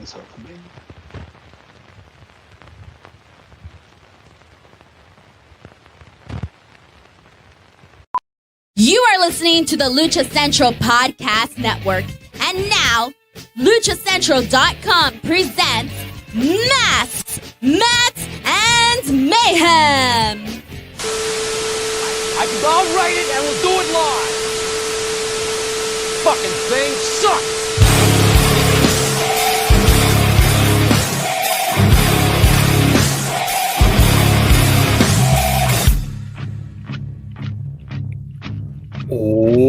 this up for me. You are listening to the Lucha Central Podcast Network. And now, LuchaCentral.com presents Masks, Mats, and Mayhem. I can all write it and we'll do it live. Fucking thing sucks.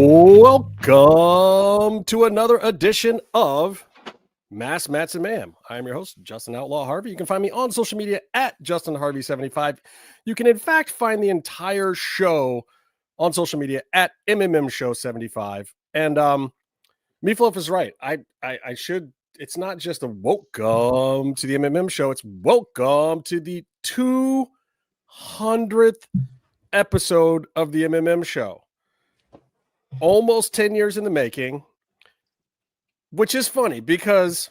Welcome to another edition of Masks, Mats, and Mayhem. I am your host, Justin Outlaw Harvey. You can find me on social media at JustinHarvey75. You can, in fact, find the entire show on social media at MMMshow75. And Meatloaf is right. I should, it's not just a welcome to the MMM show, it's welcome to the 200th episode of the MMM show. Almost 10 years in the making, which is funny because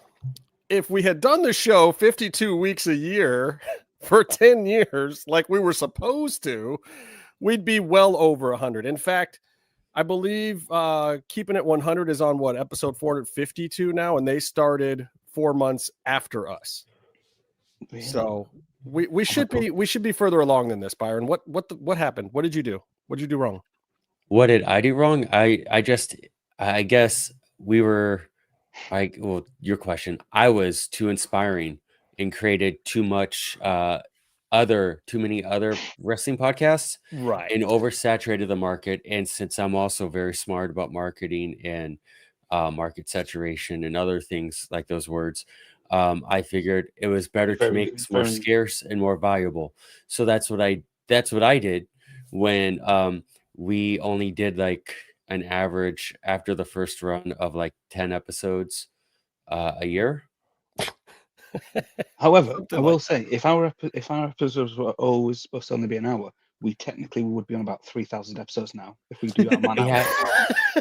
if we had done the show 52 weeks a year for 10 years, like we were supposed to, we'd be well over 100. In fact, I believe Keeping It 100 is on episode 452 now, and they started 4 months after us. Really? So we should be further along than this, Byron. What happened? What did you do? What did you do wrong? What did I do wrong? I guess we were your question. I was too inspiring and created too many other wrestling podcasts, right? And oversaturated the market. And since I'm also very smart about marketing and market saturation and other things like those words, I figured it was better to make it more scarce and more valuable. So that's what I did when we only did like an average after the first run of like 10 episodes a year. However, I will say, if our episodes were always supposed to only be an hour, we technically would be on about 3,000 episodes now. If we do that on an hour,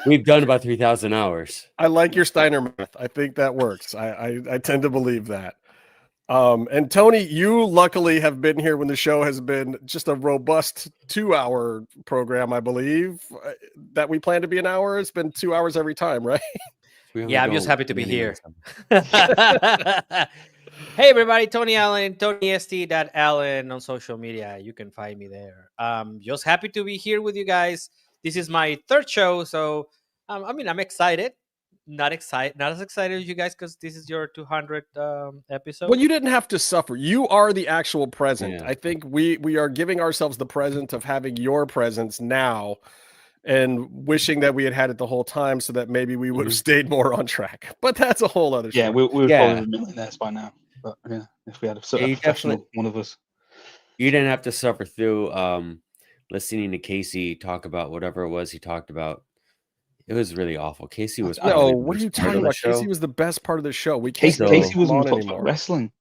we've done about 3,000 hours. I like your Steiner math. I think that works. I tend to believe that. And Tony, you luckily have been here when the show has been just a robust 2-hour program, I believe, that we plan to be an hour. It's been 2 hours every time, right? Yeah, I'm just happy to be here. Hey, everybody, Tony Allen, TonyST.Allen on social media. You can find me there. Just happy to be here with you guys. This is my third show, so I'm excited. Not as excited as you guys because this is your 200th episode. Well, you didn't have to suffer. You are the actual present. Yeah. I think we are giving ourselves the present of having your presence now and wishing that we had it the whole time so that maybe we would have stayed more on track. But that's a whole other story. Yeah, we would probably be millionaires by now. But yeah, if we had a professional one of us. You didn't have to suffer through listening to Casey talk about whatever it was he talked about. It was really awful. Casey was what are you talking about? Casey was the best part of the show. Casey was on anymore. Wrestling.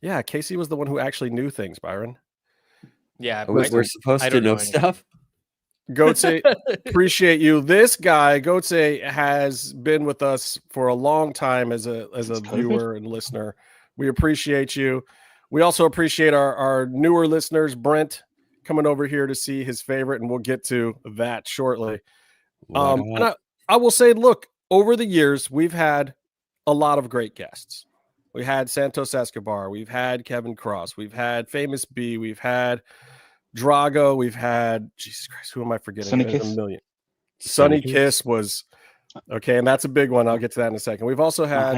Yeah, Casey was the one who actually knew things, Byron. Yeah, we're supposed to know stuff. Goatse, appreciate you. This guy, Goatse, has been with us for a long time as a viewer and listener. We appreciate you. We also appreciate our newer listeners, Brent, coming over here to see his favorite, and we'll get to that shortly. And I will say, look, over the years, we've had a lot of great guests. We had Santos Escobar. We've had Kevin Cross. We've had Famous B. We've had Drago. We've had, Jesus Christ, who am I forgetting? Sonny Kiss. A million. Sonny Kiss was, okay, and that's a big one. I'll get to that in a second. We've also had,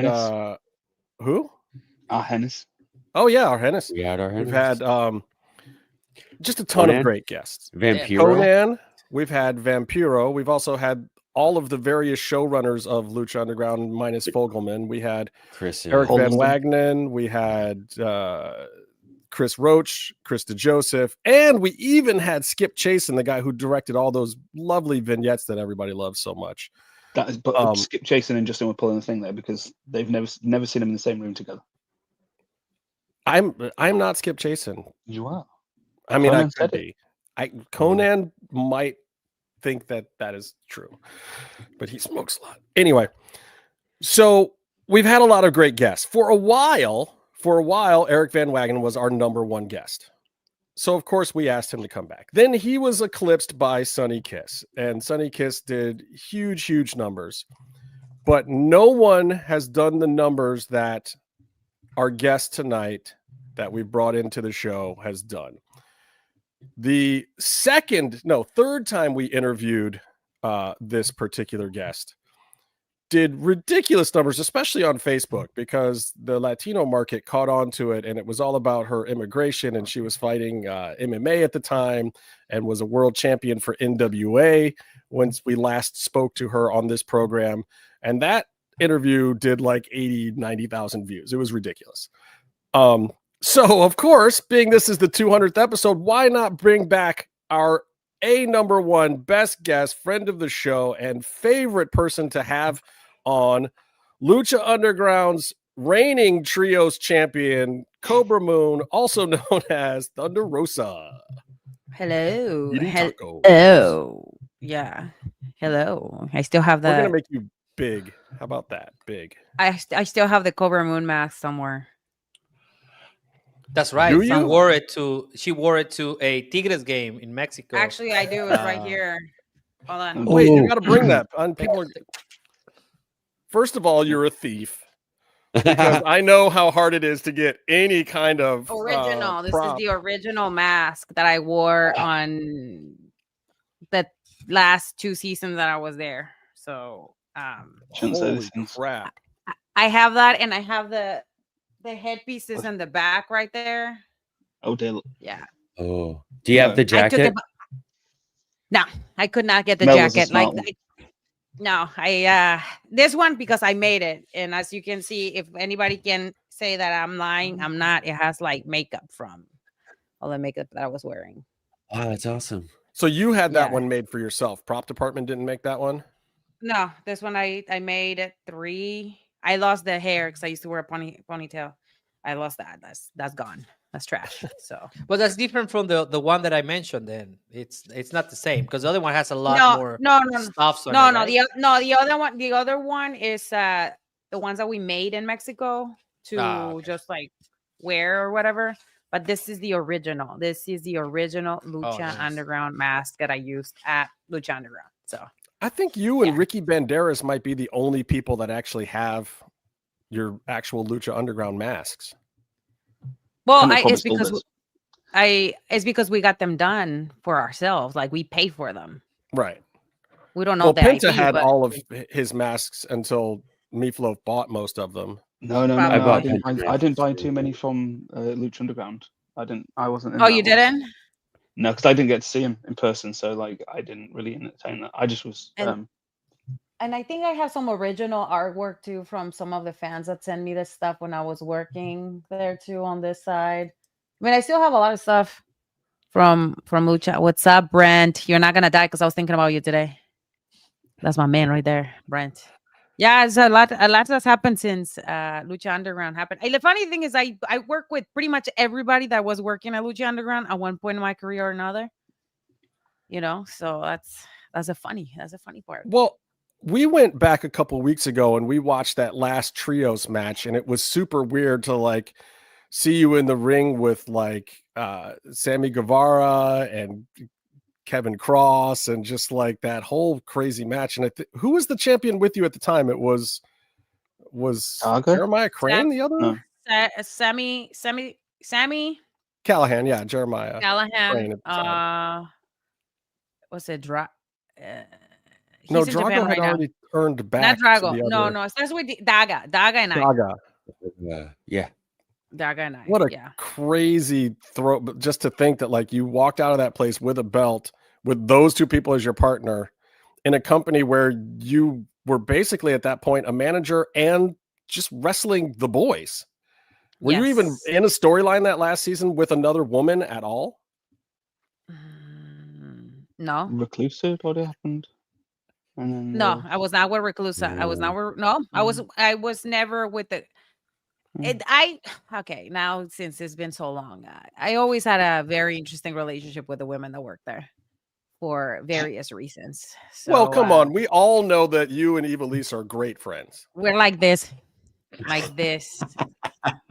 who? Hennis. Oh, yeah, Hennis. We had Hennis. We've had just a ton of great guests. Vampiro. Conan. We've had Vampiro. We've also had all of the various showrunners of Lucha Underground minus Fogelman. We had Eric Van Wagenen. We had Chris Roach, Krista Joseph, and we even had Skip Chasen, the guy who directed all those lovely vignettes that everybody loves so much. That is, but Skip Chasen and Justin were pulling the thing there because they've never seen them in the same room together. I'm not Skip Chasen. You are. I mean, I could be. Conan might think that is true, but he smokes a lot. Anyway, so we've had a lot of great guests. For a while, Eric Van Wagenen was our number one guest. So, of course, we asked him to come back. Then he was eclipsed by Sonny Kiss, and Sonny Kiss did huge, huge numbers. But no one has done the numbers that our guest tonight that we brought into the show has done. The third time we interviewed this particular guest did ridiculous numbers, especially on Facebook, because the Latino market caught on to it, and it was all about her immigration, and she was fighting MMA at the time and was a world champion for NWA once we last spoke to her on this program. And that interview did like 80, 90,000 views. It was ridiculous. So, of course, being this is the 200th episode, why not bring back our number one best guest, friend of the show, and favorite person to have on, Lucha Underground's reigning trios champion, Cobra Moon, also known as Thunder Rosa. Hello. Oh, Yeah. Hello. I still have we're gonna the. make you big. How about that? Big. I still have the Cobra Moon mask somewhere. That's right. Do She you? wore it to a Tigres game in Mexico. Actually, I do. It's right here. Hold on. Oh. Wait, you got to bring that. First of all, you're a thief. Because I know how hard it is to get any kind of Original. This prop. is the original mask that I wore on the last 2 seasons that I was there. So Shouldn't say Holy these things. crap. I have that, and I have the headpieces in the back right there. Oh dear. Yeah. Oh, do you have the I took jacket? No, I could not get the Mel was a jacket. smart Like, one. no, I this one because I made it, and as you can see, if anybody can say that I'm lying, I'm not. It has like makeup from all the makeup that I was wearing. Oh, that's awesome. So you had that Yeah. one made for yourself. Prop department didn't make that one? No, this one I made it 3. I lost the hair because I used to wear a ponytail. I lost that. That's gone. That's trash. So But that's different from the one that I mentioned. Then it's not the same because the other one has a lot more no, stuff. On no, it, no. right? The other one is the ones that we made in Mexico to Okay. just like wear or whatever. But this is the original. This is the original Lucha nice. Underground mask that I used at Lucha Underground. So I think you and Yeah. Ricky Banderas might be the only people that actually have your actual Lucha Underground masks. well, And the it's comics because builders. it's because we got them done for ourselves. Like we pay for them. Right. We don't know Well, the Penta IP, had but all of his masks until Meatloaf bought most of them. No, no, no, Probably. no. bought I didn't buy too many from Lucha Underground. I wasn't. In oh, that you one. didn't? No, because I didn't get to see him in person, so like I didn't really entertain that. I just was. And I think I have some original artwork too from some of the fans that sent me this stuff when I was working there too on this side. I mean, I still have a lot of stuff from Lucha. What's up, Brent? You're not gonna die because I was thinking about you today. That's my man right there, Brent. Yeah, it's a lot that's happened since Lucha Underground happened. And the funny thing is I work with pretty much everybody that was working at Lucha Underground at one point in my career or another. You know, so that's a funny part. Well, we went back a couple weeks ago and we watched that last trios match, and it was super weird to like see you in the ring with like Sammy Guevara and Kevin Cross and just like that whole crazy match. And who was the champion with you at the time? It was Saga? Jeremiah Crane, the other No. Sammy Callahan, yeah, Jeremiah Crane Callahan. at the time. What's it? No, No, he's in Japan Drago had right now. already earned back. Not to Drago. the No, other- no. It starts with Daga. Daga and I. Daga. Yeah. Daga and I. What a yeah. crazy throw! But just to think that like you walked out of that place with a belt with those two people as your partner in a company where you were basically at that point a manager and just wrestling the boys. Were you even Yes. in a storyline that last season with another woman at all? No. Reclusive, what happened? And then No, I was not with Reclusa. I was not with I was never with the okay, now since it's been so long, I always had a very interesting relationship with the women that worked there for various reasons. So, Well, come on. We all know that you and Eva Lisa are great friends. we're like this. like this.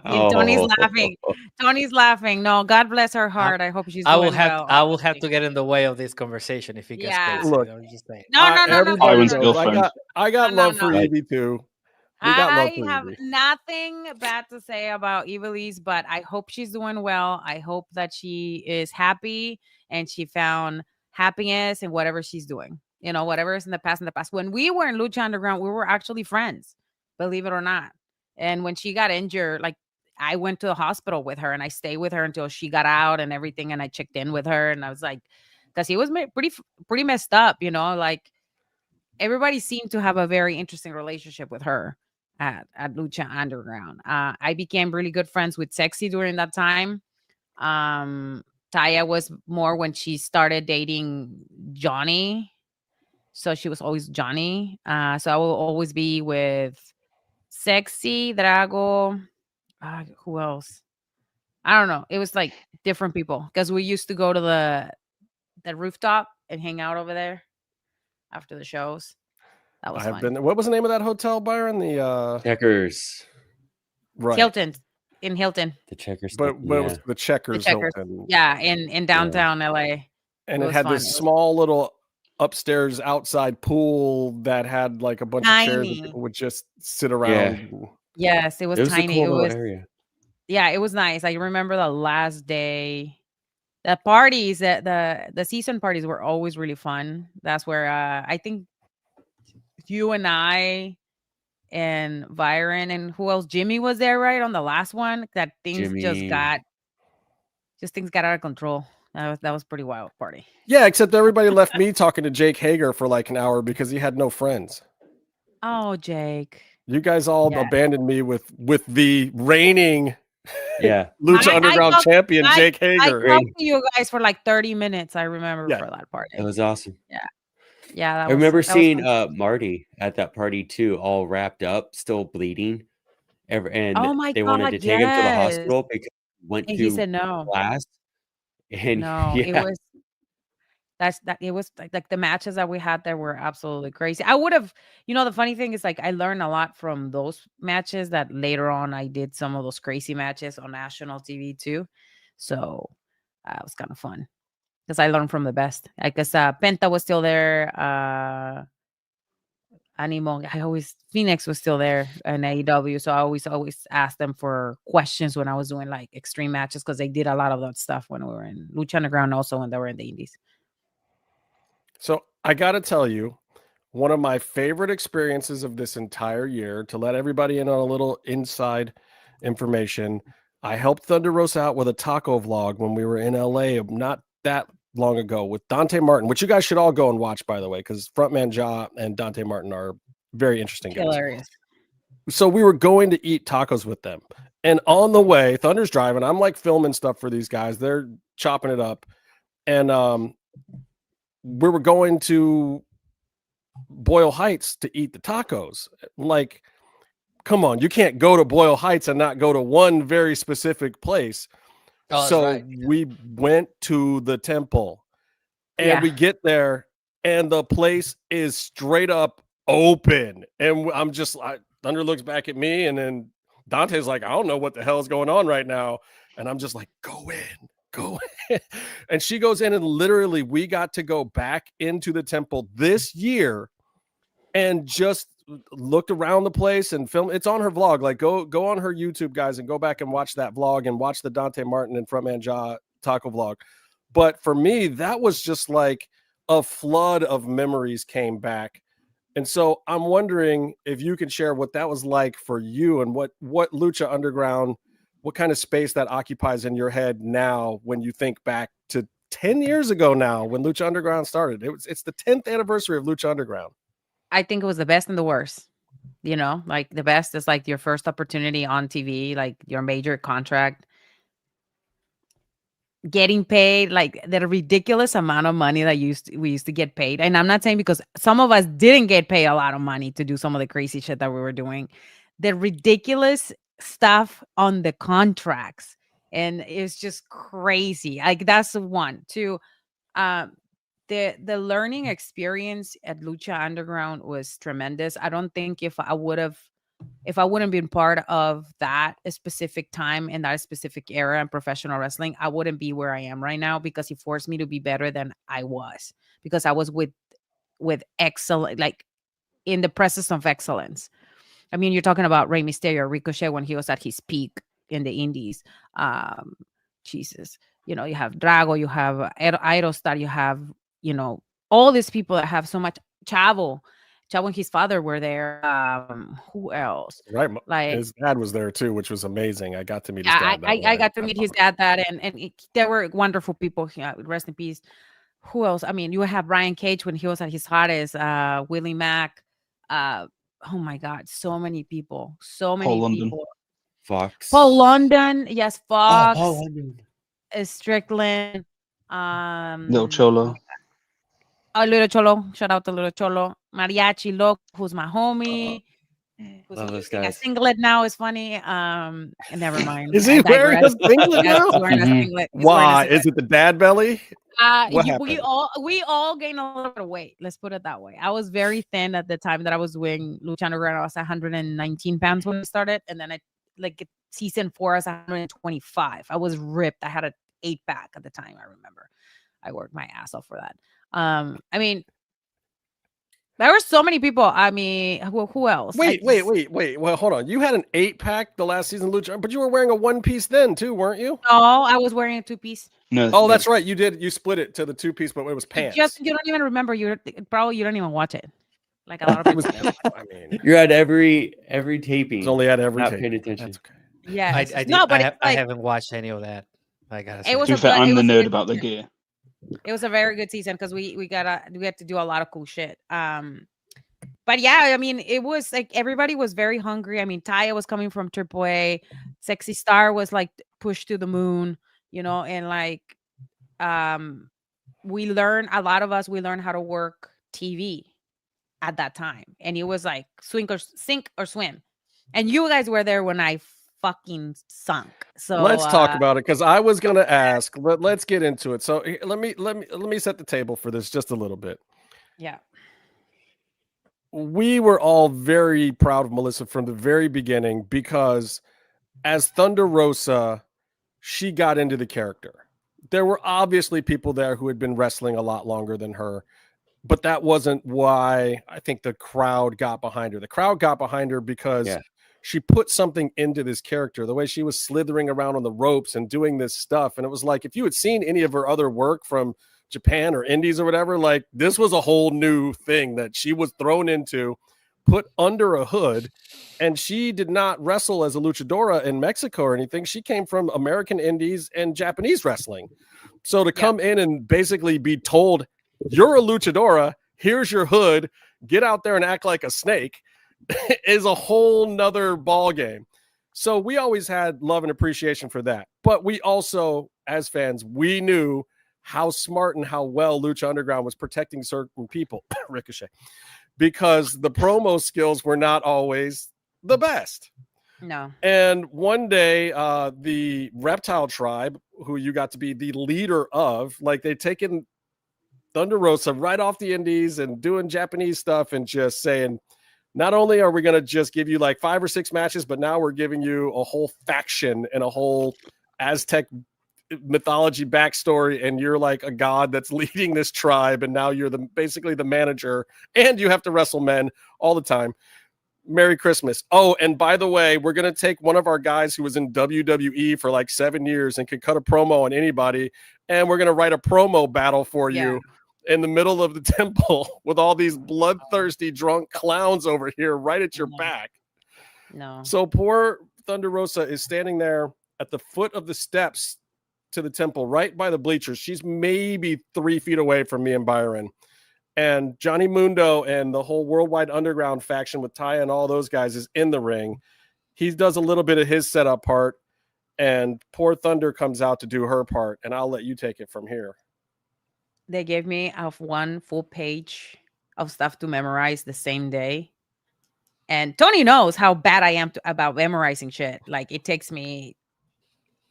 And Tony's laughing. Tony's laughing. No, God bless her heart. I hope she's doing well. I will have to get in the way of this conversation if it gets Yeah. crazy. Look, I'm just saying. No. Everybody Byron's knows girlfriend. I got No, love for no. Evie too. We got love I for have Evie. nothing bad to say about Evilise, but I hope she's doing well. I hope that she is happy and she found happiness in whatever she's doing. You know, whatever is in the past. When we were in Lucha Underground, we were actually friends, believe it or not. And when she got injured, like I went to the hospital with her and I stayed with her until she got out and everything. And I checked in with her and I was like, because he was pretty messed up, you know, like everybody seemed to have a very interesting relationship with her at Lucha Underground. I became really good friends with Sexy during that time. Taya was more when she started dating Johnny. So she was always Johnny. So I will always be with Sexy, Drago. Who else? I don't know. It was like different people because we used to go to the rooftop and hang out over there after the shows. That was fun. What was the name of that hotel, Byron? The Checkers. Right. Hilton. In Hilton. The Checkers. But it was the Checkers. Hilton. Yeah, in downtown LA. And it had fun. This small little upstairs outside pool that had like a bunch of chairs that people would just sit around. Yeah. Yes, it was tiny. A cool little area. Yeah, it was nice. I remember the last day. The parties, the season parties were always really fun. That's where I think you and I and Byron and who else? Jimmy was there, right? On the last one. That things things got out of control. That was pretty wild party. Yeah, except everybody left me talking to Jake Hager for like an hour because he had no friends. Oh, Jake. You guys all abandoned me with the reigning Lucha Underground Champion, Jake Hager. I talked to you guys for like 30 minutes, I remember, for that party. That was awesome. Yeah. I remember seeing Marty at that party too, all wrapped up, still bleeding. And they wanted to take him to the hospital because he said no. Class. And it was like the matches that we had there were absolutely crazy. I would have, the funny thing is like I learned a lot from those matches that later on I did some of those crazy matches on national TV too. So it was kind of fun because I learned from the best. I guess Penta was still there. Animo, Phoenix was still there in AEW. So I always asked them for questions when I was doing like extreme matches because they did a lot of that stuff when we were in Lucha Underground, also when they were in the Indies. So I got to tell you, one of my favorite experiences of this entire year, to let everybody in on a little inside information, I helped Thunder Rosa out with a taco vlog when we were in LA not that long ago with Dante Martin, which you guys should all go and watch, by the way, because Frontman Ja and Dante Martin are very interesting guys. Hilarious. So we were going to eat tacos with them. And on the way, Thunder's driving. I'm like filming stuff for these guys. They're chopping it up. And we were going to Boyle Heights to eat the tacos. Like, come on, you can't go to Boyle Heights and not go to one very specific place. So we went to the temple and we get there and the place is straight up open. And I'm just like, Thunder looks back at me and then Dante's like, I don't know what the hell is going on right now. And I'm just like, go in. And she goes in and literally we got to go back into the temple this year and just looked around the place and film. It's on her vlog. Like go on her YouTube, guys, and go back and watch that vlog and watch the Dante Martin and Frontman Ja taco vlog. But for me, that was just like a flood of memories came back. And so I'm wondering if you can share what that was like for you and what Lucha Underground, what kind of space that occupies in your head now when you think back to 10 years ago now when Lucha Underground started. It's the 10th anniversary of Lucha Underground. I think it was the best and the worst. Like the best is like your first opportunity on TV, like your major contract, getting paid, like the ridiculous amount of money that we used to get paid. And I'm not saying because some of us didn't get paid a lot of money to do some of the crazy shit that we were doing. The ridiculous stuff on the contracts. And it's just crazy. Like that's one. Two, the learning experience at Lucha Underground was tremendous. I don't think if I would have if I wouldn't been part of that specific time and that specific era in professional wrestling, I wouldn't be where I am right now, because he forced me to be better than I was, because I was with excellent, like in the presence of excellence. I mean, you're talking about Rey Mysterio, Ricochet when he was at his peak in the indies. Jesus, you know, you have Drago, you have Aerostar, you have, you know, all these people that have so much. Chavo and his father were there. Who else? Right. Like His dad was there too, which was amazing. I got to meet his yeah, dad. I got to meet his dad that, and there were wonderful people. Rest in peace. Who else? I mean, you have Brian Cage when he was at his hottest, Willie Mack. Oh my God, so many people. So many Paul London. people. Fox. Paul London, yes, Fox, Paul London. Strickland, Little Cholo. Little Cholo, shout out to Little Cholo, Mariachi Loco, who's my homie, who's Love those wearing a guys. singlet now, is funny. And never mind. Is he I wearing a digress. singlet Yes, now? he's wearing a Mhm. singlet. He's wearing a Why? singlet. Is it the dad belly? What We happened? all gained a little bit of weight. Let's put it that way. I was very thin at the time that I was doing Lucha Underground. I was 119 pounds when I started, and then I like season 4, I was 125. I was ripped. I had an 8-pack at the time. I remember. I worked my ass off for that. I mean, there were so many people. I mean, who else? Wait. Well, hold on. You had an 8-pack the last season, Lucha, but you were wearing a 1-piece then too, weren't you? No, I was wearing a 2-piece. No. Oh, that's right. You did. You split it to the 2-piece, but it was pants. You don't even remember. You don't even watch it. Like a lot of It was. people. I mean, You're at every taping. it's only at every Not tape. paying attention. That's okay. Yeah. I I haven't watched any of that. I gotta say. It was To be fair, it I'm the was a nerd good about the season. gear. It was a very good season because we had to do a lot of cool shit. But yeah, I mean, it was like everybody was very hungry. I mean, Taya was coming from AAA, Sexy Star was like pushed to the moon, you know, and like we learned we learned how to work TV at that time, and it was like sink or swim, and you guys were there when I fucking sunk. So Let's talk about it, because I was going to ask. Let's get into it. So let me set the table for this just a little bit. Yeah. We were all very proud of Melissa from the very beginning, because as Thunder Rosa, she got into the character. There were obviously people there who had been wrestling a lot longer than her, but that wasn't why I think the crowd got behind her. The crowd got behind her because she put something into this character, the way she was slithering around on the ropes and doing this stuff. And it was like, if you had seen any of her other work from Japan or Indies or whatever, like this was a whole new thing that she was thrown into, put under a hood. And she did not wrestle as a luchadora in Mexico or anything. She came from American Indies and Japanese wrestling. So to come in and basically be told, you're a luchadora, here's your hood, get out there and act like a snake, is a whole nother ball game. So we always had love and appreciation for that. But we also, as fans, we knew how smart and how well Lucha Underground was protecting certain people, Ricochet, because the promo skills were not always the best. No. And one day, the Reptile Tribe, who you got to be the leader of, like they'd taken Thunder Rosa right off the Indies and doing Japanese stuff and just saying, not only are we going to just give you like 5 or 6 matches, but now we're giving you a whole faction and a whole Aztec mythology backstory, and you're like a god that's leading this tribe, and now you're basically the manager, and you have to wrestle men all the time. Merry Christmas. Oh, and by the way, we're going to take one of our guys who was in WWE for like 7 years and could cut a promo on anybody, and we're going to write a promo battle for you in the middle of the temple with all these bloodthirsty drunk clowns over here right at your back. No. So poor Thunder Rosa is standing there at the foot of the steps to the temple, right by the bleachers. She's maybe 3 feet away from me and Byron. And Johnny Mundo and the whole Worldwide Underground faction with Taya and all those guys is in the ring. He does a little bit of his setup part, and poor Thunder comes out to do her part. And I'll let you take it from here. They gave me 1 full page of stuff to memorize the same day. And Tony knows how bad I am about memorizing shit. Like, it takes me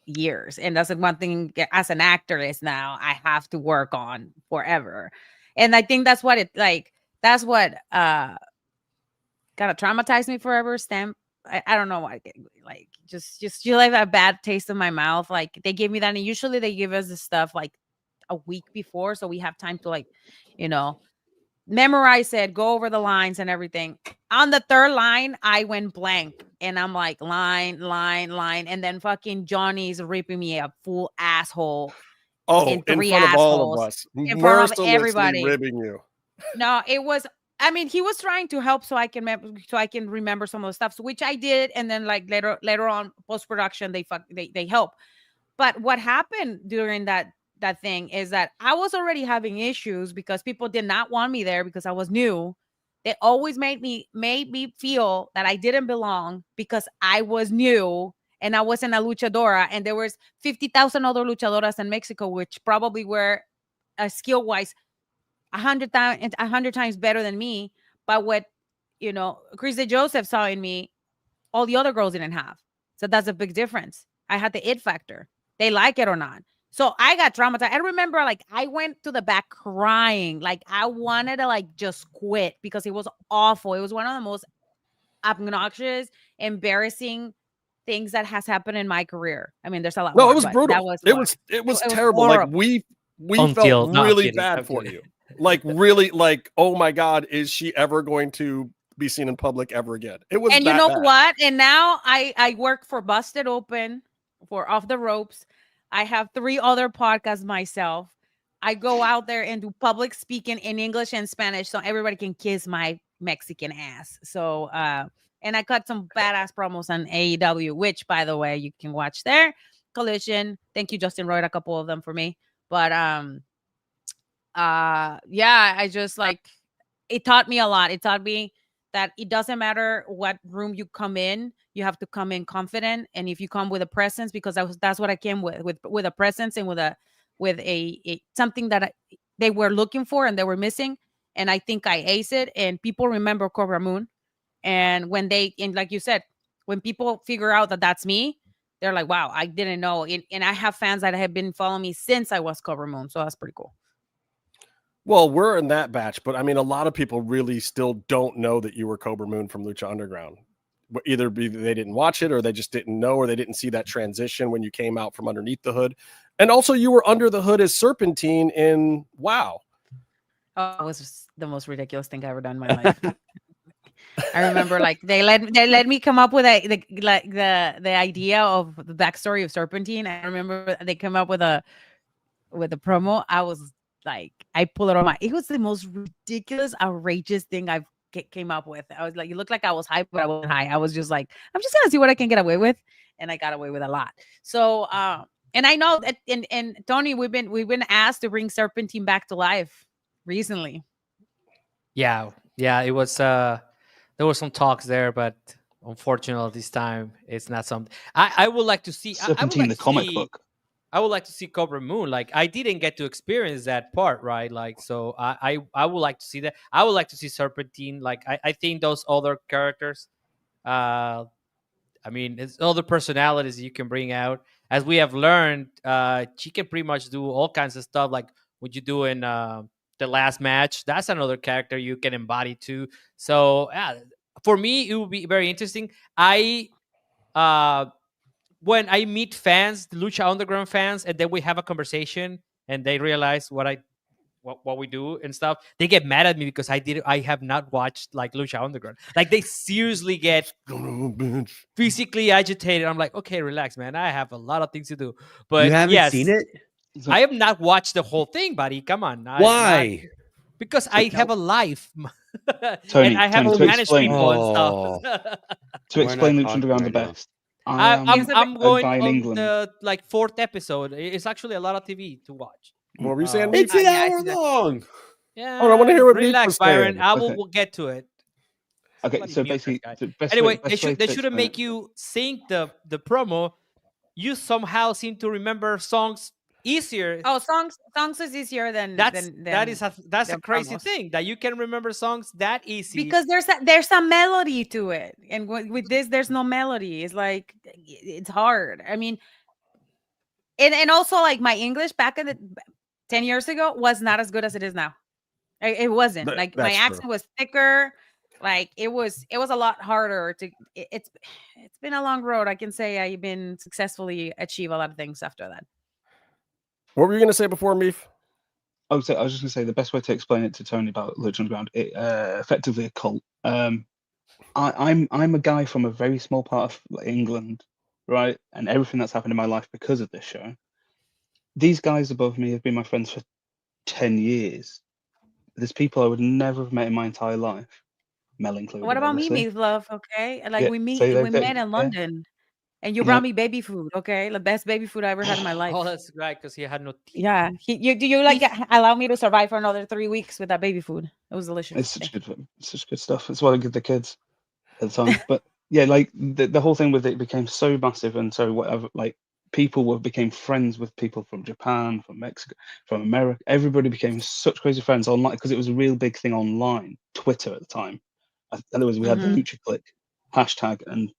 years. And that's one thing as an actor is now I have to work on forever. And I think that's what kind of traumatized me forever. I don't know why. Like just you leave a bad taste in my mouth. Like they gave me that, and usually they give us the stuff like a week before, so we have time to like, memorize it, go over the lines and everything. On the third line, I went blank, and I'm like line, and then fucking Johnny's ripping me a full asshole. In three front of all assholes, of us, in front of mercilessly everybody. ribbing you. No, it was. I mean, he was trying to help so I can remember some of the stuff, which I did, and then like later on post production they help. But what happened during that thing is that I was already having issues because people did not want me there because I was new. They always made me feel that I didn't belong because I was new and I wasn't a luchadora, and there was 50,000 other luchadoras in Mexico, which probably were skill wise 100 times better than me. But what Chris Joseph saw in me, all the other girls didn't have. So that's a big difference. I had the it factor. They like it or not. So I got traumatized. I remember like I went to the back crying. Like I wanted to like just quit because it was awful. It was one of the most obnoxious, embarrassing things that has happened in my career. I mean, there's a lot more. No, it was brutal. That was it was terrible. Like we felt really bad for you. Like really, like, oh my God, is she ever going to be seen in public ever again? It was. And you know what? And now I work for Busted Open, for Off the Ropes. I have 3 other podcasts myself. I go out there and do public speaking in English and Spanish so everybody can kiss my Mexican ass. So and I cut some badass promos on AEW, which by the way you can watch there. Collision. Thank you, Justin wrote a couple of them for me. But yeah, I just like, it taught me a lot. It taught me that it doesn't matter what room you come in, you have to come in confident. And if you come with a presence, because that's what I came with a presence and with a something that they were looking for and they were missing. And I think I aced it, and people remember Cobra Moon. And when and like you said, when people figure out that that's me, they're like, wow, I didn't know. And I have fans that have been following me since I was Cobra Moon. So that's pretty cool. Well, we're in that batch, but I mean, a lot of people really still don't know that you were Cobra Moon from Lucha Underground. Either they didn't watch it, or they just didn't know, or they didn't see that transition when you came out from underneath the hood. And also, you were under the hood as Serpentine in WoW. Oh, it was just the most ridiculous thing I ever done in my life. I remember, like, they let me come up with the idea of the backstory of Serpentine. I remember they came up with a promo. I was like, I pull it on it was the most ridiculous, outrageous thing I've came up with. I was like, you look like I was high, but I wasn't high. I was just like, I'm just gonna see what I can get away with, and I got away with a lot. So and I know that and Tony, we've been asked to bring Serpentine back to life recently. Yeah, it was there were some talks there, but unfortunately this time it's not something I would like to see. Serpentine, the comic book. I would like to see Cobra Moon. Like, I didn't get to experience that part, right? Like, so I would like to see that. I would like to see Serpentine. Like, I think those other characters, I mean, it's other personalities you can bring out. As we have learned, she can pretty much do all kinds of stuff. Like what you do in the last match, that's another character you can embody too. So for me, it would be very interesting. When I meet fans, the Lucha Underground fans, and then we have a conversation and they realize what we do and stuff, they get mad at me because I have not watched like Lucha Underground. Like, they seriously get physically agitated. I'm like, okay, relax, man. I have a lot of things to do. But you haven't seen it? I have not watched the whole thing, buddy. Come on. Why? Because I have a life. Tony, and I have to manage people and stuff. To explain Lucha Underground the best. I'm going on England. the 4th episode. It's actually a lot of TV to watch. What were you saying? It's an hour long. Yeah. Oh, I want to hear what relax, Byron. I will get to it. Okay, so basically, anyway, they shouldn't make you sing the promo. You somehow seem to remember songs easier. Oh, songs is easier than that's a crazy promos. thing that you can remember songs that easy, because there's a melody to it, and with this there's no melody. It's like, it's hard. I mean, and also, like, my English back in the 10 years ago was not as good as it is now. It wasn't. Like, my accent was thicker. Like it was a lot harder to. It's been a long road. I can say I've been successfully achieve a lot of things after that. What were you going to say before, Meef? I was just going to say the best way to explain it to Tony about Lucha Underground, effectively a cult. I'm a guy from a very small part of England, right? And everything that's happened in my life because of this show. These guys above me have been my friends for 10 years. There's people I would never have met in my entire life. Mel included. What about obviously. me, love? Okay, like Yeah, we so met in London, and you brought me baby food. Okay, the best baby food I ever had in my life. Oh, that's right, because he had no teeth. Yeah, you like allow me to survive for another 3 weeks with that baby food? It was delicious. It's such good stuff. It's what I give the kids at the time. But yeah, like the whole thing with it became so massive and so whatever. Like people became friends with people from Japan, from Mexico, from America. Everybody became such crazy friends online because it was a real big thing online. Twitter at the time. Otherwise, we had the Lucha Click hashtag, and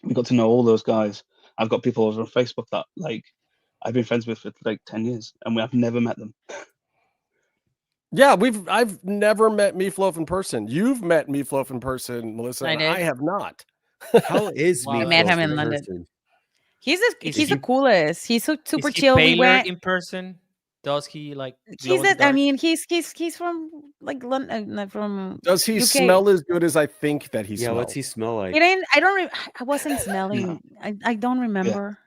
we got to know all those guys. I've got people over on Facebook that like I've been friends with for like 10 years, and I've never met them. Yeah, I've never met Meatloaf in person. You've met Meatloaf in person, Melissa, and I have not. How is Wow, Meatloaf I met him in in London. person? He's the coolest. He's so super Is he chill. We paler went. in person. Does he like? He's he's from like London, from. Does he UK. smell as good as I think that he smells? What's he smell like? He didn't. I wasn't smelling. I don't remember.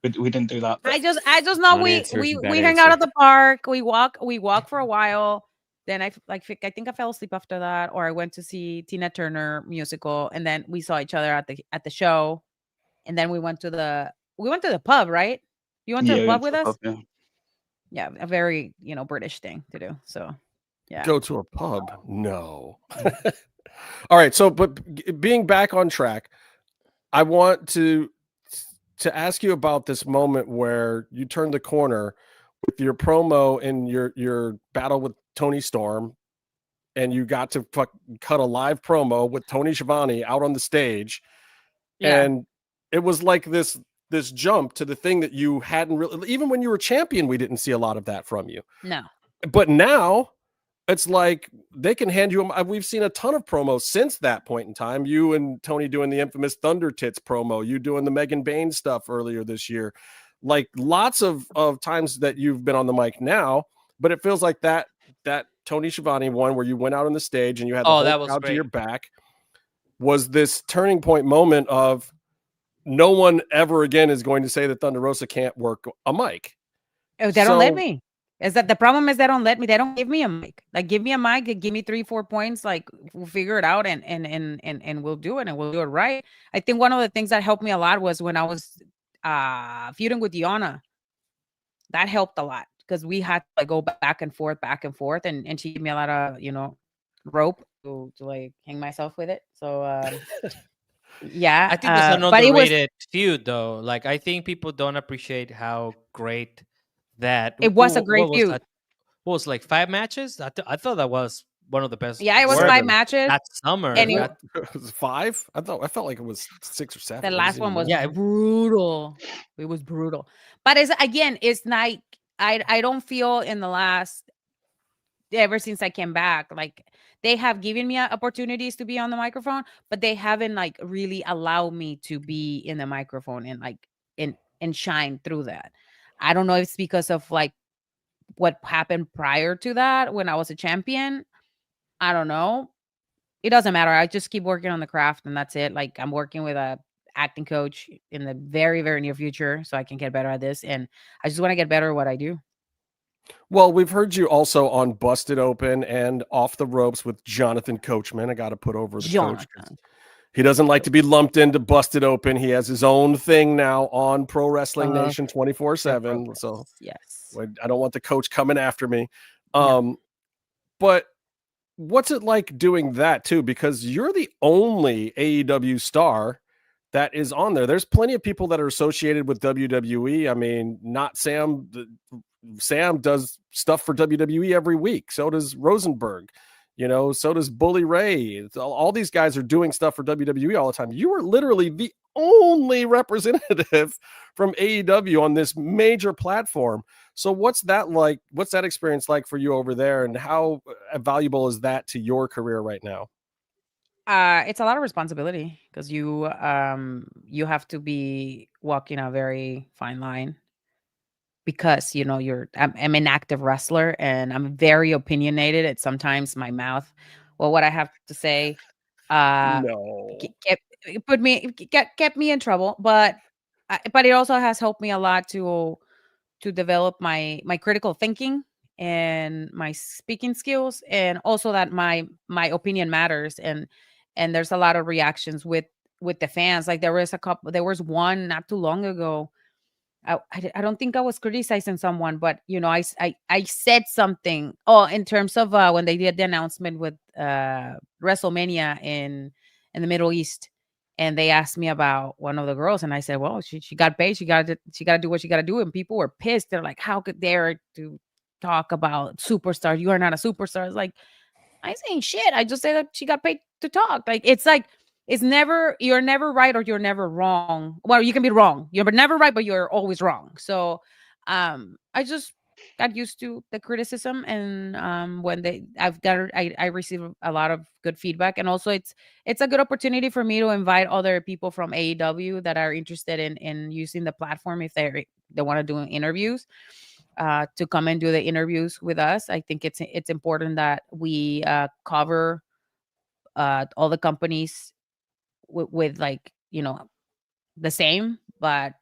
Yeah. We didn't do that. I just know we hang out at the park. We walk for a while. Then I think I fell asleep after that, or I went to see Tina Turner musical, and then we saw each other at the show, and then we went to the pub, right? You went to the pub with us? Pub, yeah, a very British thing to do. So yeah, go to a pub. No. All right. So, but being back on track, I want to ask you about this moment where you turned the corner with your promo and your battle with Tony Storm, and you got to cut a live promo with Tony Schiavone out on the stage. Yeah. And it was like this jump to the thing that you hadn't really, even when you were champion, we didn't see a lot of that from you. No. But now it's like they can hand you, we've seen a ton of promos since that point in time. You and Tony doing the infamous Thunder Tits promo, you doing the Megan Bain stuff earlier this year, like lots of times that you've been on the mic now, but it feels like that Tony Schiavone one where you went out on the stage and you had the whole crowd to your back was this turning point moment of no one ever again is going to say that Thunder Rosa can't work a mic. Oh, they don't let me. Is that the problem? Is they don't let me? They don't give me a mic. Like, give me a mic, give me 3-4 points. Like, we'll figure it out and we'll do it, and we'll do it right. I think one of the things that helped me a lot was when I was feuding with Diana. That helped a lot because we had to like go back and forth, and she gave me a lot of rope to like hang myself with it. So yeah, I think that's an underrated feud, though. Like, I think people don't appreciate how great that it was. A great feud. What was like 5 matches? I thought that was one of the best. Yeah, it was 5 matches that summer. And it was 5. I felt like it was 6 or 7. The last one was brutal. It was brutal. But it's like I don't feel in the last ever since I came back, like they have given me opportunities to be on the microphone, but they haven't like really allowed me to be in the microphone and like and shine through that. I don't know if it's because of like what happened prior to that when I was a champion. I don't know. It doesn't matter. I just keep working on the craft and that's it. Like I'm working with a acting coach in the very, very near future so I can get better at this. And I just want to get better at what I do. Well, we've heard you also on Busted Open and Off the Ropes with Jonathan Coachman. I got to put over the coach. He doesn't like to be lumped into Busted Open. He has his own thing now on Pro Wrestling Nation 24/7. So yes, I don't want the coach coming after me. But what's it like doing that too? Because you're the only AEW star that is on there. There's plenty of people that are associated with WWE. I mean, not Sam. Sam does stuff for WWE every week. So does Rosenberg. So does Bully Ray. All these guys are doing stuff for WWE all the time. You are literally the only representative from AEW on this major platform. So what's that like? What's that experience like for you over there? And how valuable is that to your career right now? It's a lot of responsibility because you have to be walking a very fine line because I'm an active wrestler and I'm very opinionated. It's sometimes my mouth, well, what I have to say, No. kept me in trouble, but it also has helped me a lot to develop my critical thinking and my speaking skills, and also that my opinion matters, and there's a lot of reactions with the fans. Like there was one not too long ago. I don't think I was criticizing someone, but I said something. Oh, in terms of when they did the announcement with WrestleMania in the Middle East, and they asked me about one of the girls, and I said, "Well, she got paid. She got to do what she got to do." And people were pissed. They're like, "How could dare to talk about superstars? You are not a superstar." It's like, I ain't saying shit. I just say that she got paid to talk. Like you're never right or you're never wrong. Well, you can be wrong. You're never right, but you're always wrong. So I just got used to the criticism, and when I receive a lot of good feedback, and also it's a good opportunity for me to invite other people from AEW that are interested in using the platform if they want to do interviews, to come and do the interviews with us. I think it's important that we cover all the companies with like the same, but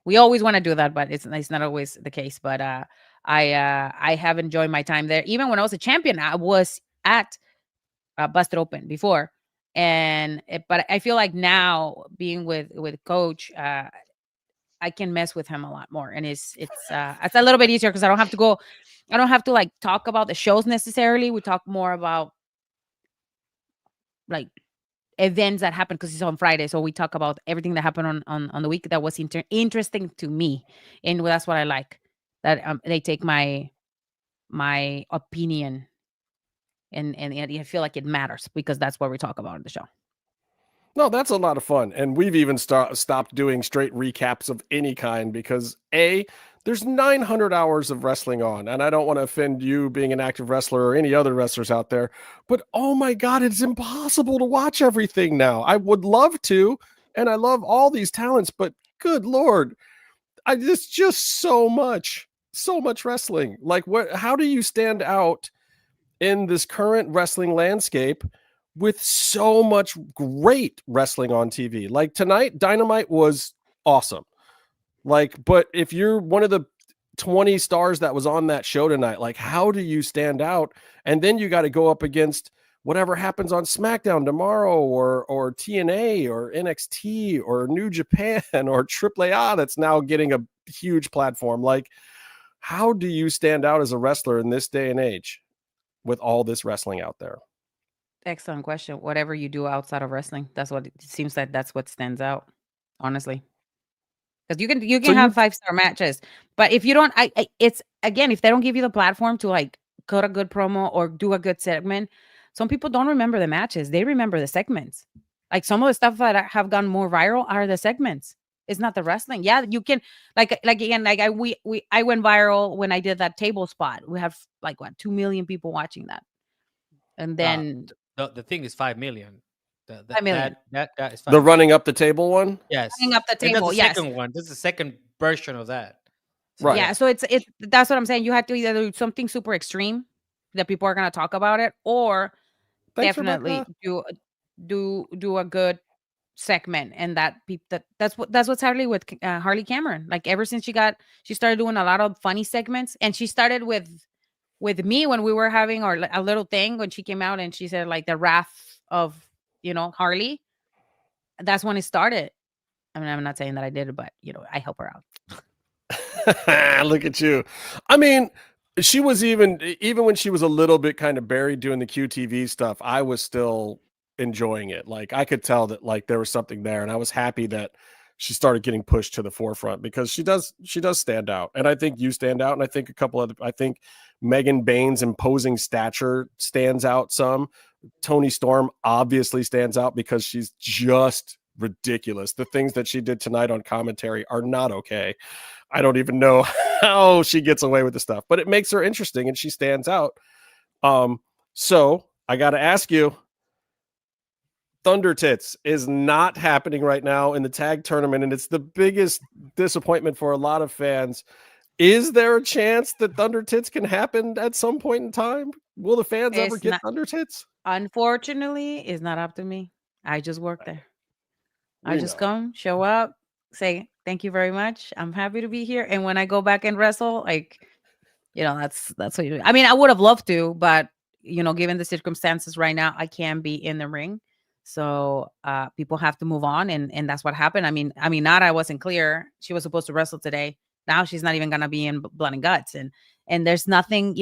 we always want to do that, but it's not always the case. But I have enjoyed my time there. Even when I was a champion, I was at Busted Open before, but I feel like now being with Coach, I can mess with him a lot more, and it's a little bit easier because I don't have to like talk about the shows necessarily. We talk more about like events that happen because it's on Friday, so we talk about everything that happened on the week that was interesting to me, and that's what I like, that they take my opinion and I feel like it matters because that's what we talk about in the show. No, that's a lot of fun. And we've even stopped doing straight recaps of any kind because there's 900 hours of wrestling on, and I don't want to offend you being an active wrestler or any other wrestlers out there, but oh my God, it's impossible to watch everything now. I would love to, and I love all these talents, but good Lord, it's just so much wrestling. Like how do you stand out in this current wrestling landscape with so much great wrestling on TV? Like tonight, Dynamite was awesome. Like, but if you're one of the 20 stars that was on that show tonight, like how do you stand out? And then you got to go up against whatever happens on SmackDown tomorrow or TNA or NXT or New Japan or AAA that's now getting a huge platform. Like, how do you stand out as a wrestler in this day and age with all this wrestling out there? Excellent question. Whatever you do outside of wrestling, that's what it seems like. That's what stands out, honestly. Because you can have 5-star matches, but if you don't, it's again, if they don't give you the platform to like cut a good promo or do a good segment, some people don't remember the matches. They remember the segments. Like some of the stuff that have gone more viral are the segments. It's not the wrestling. Yeah, you can like again, like I went viral when I did that table spot. We have like 2 million people watching that, and then the thing is 5 million. 5 million. That is 5 the running up the table one. Yes, running up the table. That's the second one. This is the second version of that. Right. Yeah. So it's that's what I'm saying. You have to either do something super extreme that people are gonna talk about it, or definitely do a good segment, and that's what's happening with Harley Cameron. Like ever since she started doing a lot of funny segments, and she started with me when we were having a little thing when she came out and she said like the wrath of Harley. That's when it started. I mean, I'm not saying that I did it, but I help her out. Look at you. I mean, she was even when she was a little bit kind of buried doing the QTV stuff, I was still enjoying it. Like I could tell that like there was something there, and I was happy that she started getting pushed to the forefront because she does stand out. And I think you stand out, and I think I think Megan Bain's imposing stature stands out some. Toni Storm obviously stands out because she's just ridiculous. The things that she did tonight on commentary are not okay. I don't even know how she gets away with the stuff, but it makes her interesting and she stands out. So I got to ask you, Thunder Tits is not happening right now in the tag tournament, and it's the biggest disappointment for a lot of fans. Is there a chance that Thunder Tits can happen at some point in time? Will the fans ever get Thunder Tits? Unfortunately, it's not up to me. I just work there. I just come, show up, say thank you very much. I'm happy to be here. And when I go back and wrestle, like, that's what you do. I mean, I would have loved to, but given the circumstances right now, I can't be in the ring. So people have to move on, and that's what happened. I mean, Nara wasn't clear. She was supposed to wrestle today. Now she's not even gonna be in Blood and Guts, and there's nothing.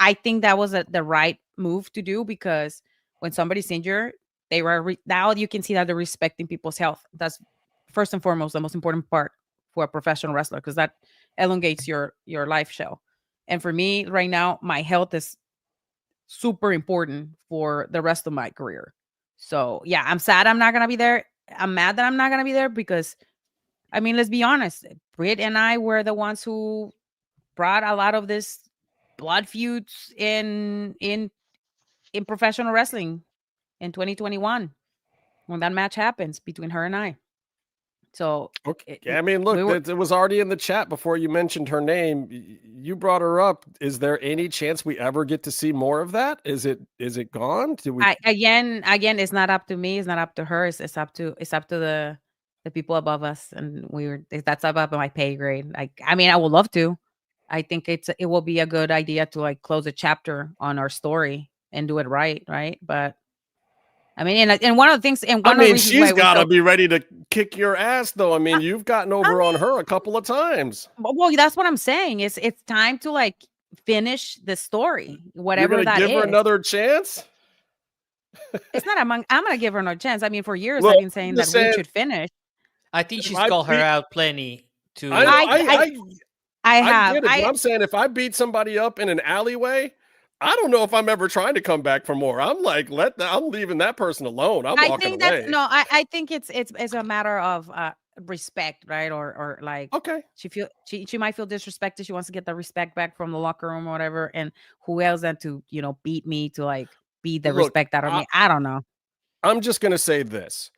I think that was the right move to do, because when somebody's injured, they were now you can see that they're respecting people's health. That's first and foremost the most important part for a professional wrestler, because that elongates your life show. And for me right now, my health is super important for the rest of my career. So yeah, I'm sad I'm not gonna be there. I'm mad that I'm not gonna be there, because I mean, let's be honest, Britt and I were the ones who brought a lot of this blood feuds in professional wrestling in 2021 when that match happens between her and I. So okay. I mean, look, it was already in the chat before you mentioned her name. You brought her up. Is there any chance we ever get to see more of that? Is it gone? Do we again? It's not up to me. It's not up to her. It's up to the people above us, and that's above my pay grade. Like, I mean, I would love to. I think it will be a good idea to like close a chapter on our story and do it right. But I mean, and one of the things, and one of the reasons she's got to be ready to kick your ass, though. I mean, you've gotten over on her a couple of times. Well, that's what I'm saying. It's time to like finish the story, whatever You're that give is. Her another chance. It's not. I'm gonna give her another chance. I mean, for years I've been saying that we should finish. I think she's called her out plenty. I have. Get it, but I'm saying if I beat somebody up in an alleyway, I don't know if I'm ever trying to come back for more. I'm like, I'm leaving that person alone. I'm walking away. I think it's a matter of respect, right? Or like, okay, she might feel disrespected. She wants to get the respect back from the locker room or whatever. And who else than to beat me to like beat the respect out of me? I don't know. I'm just gonna say this: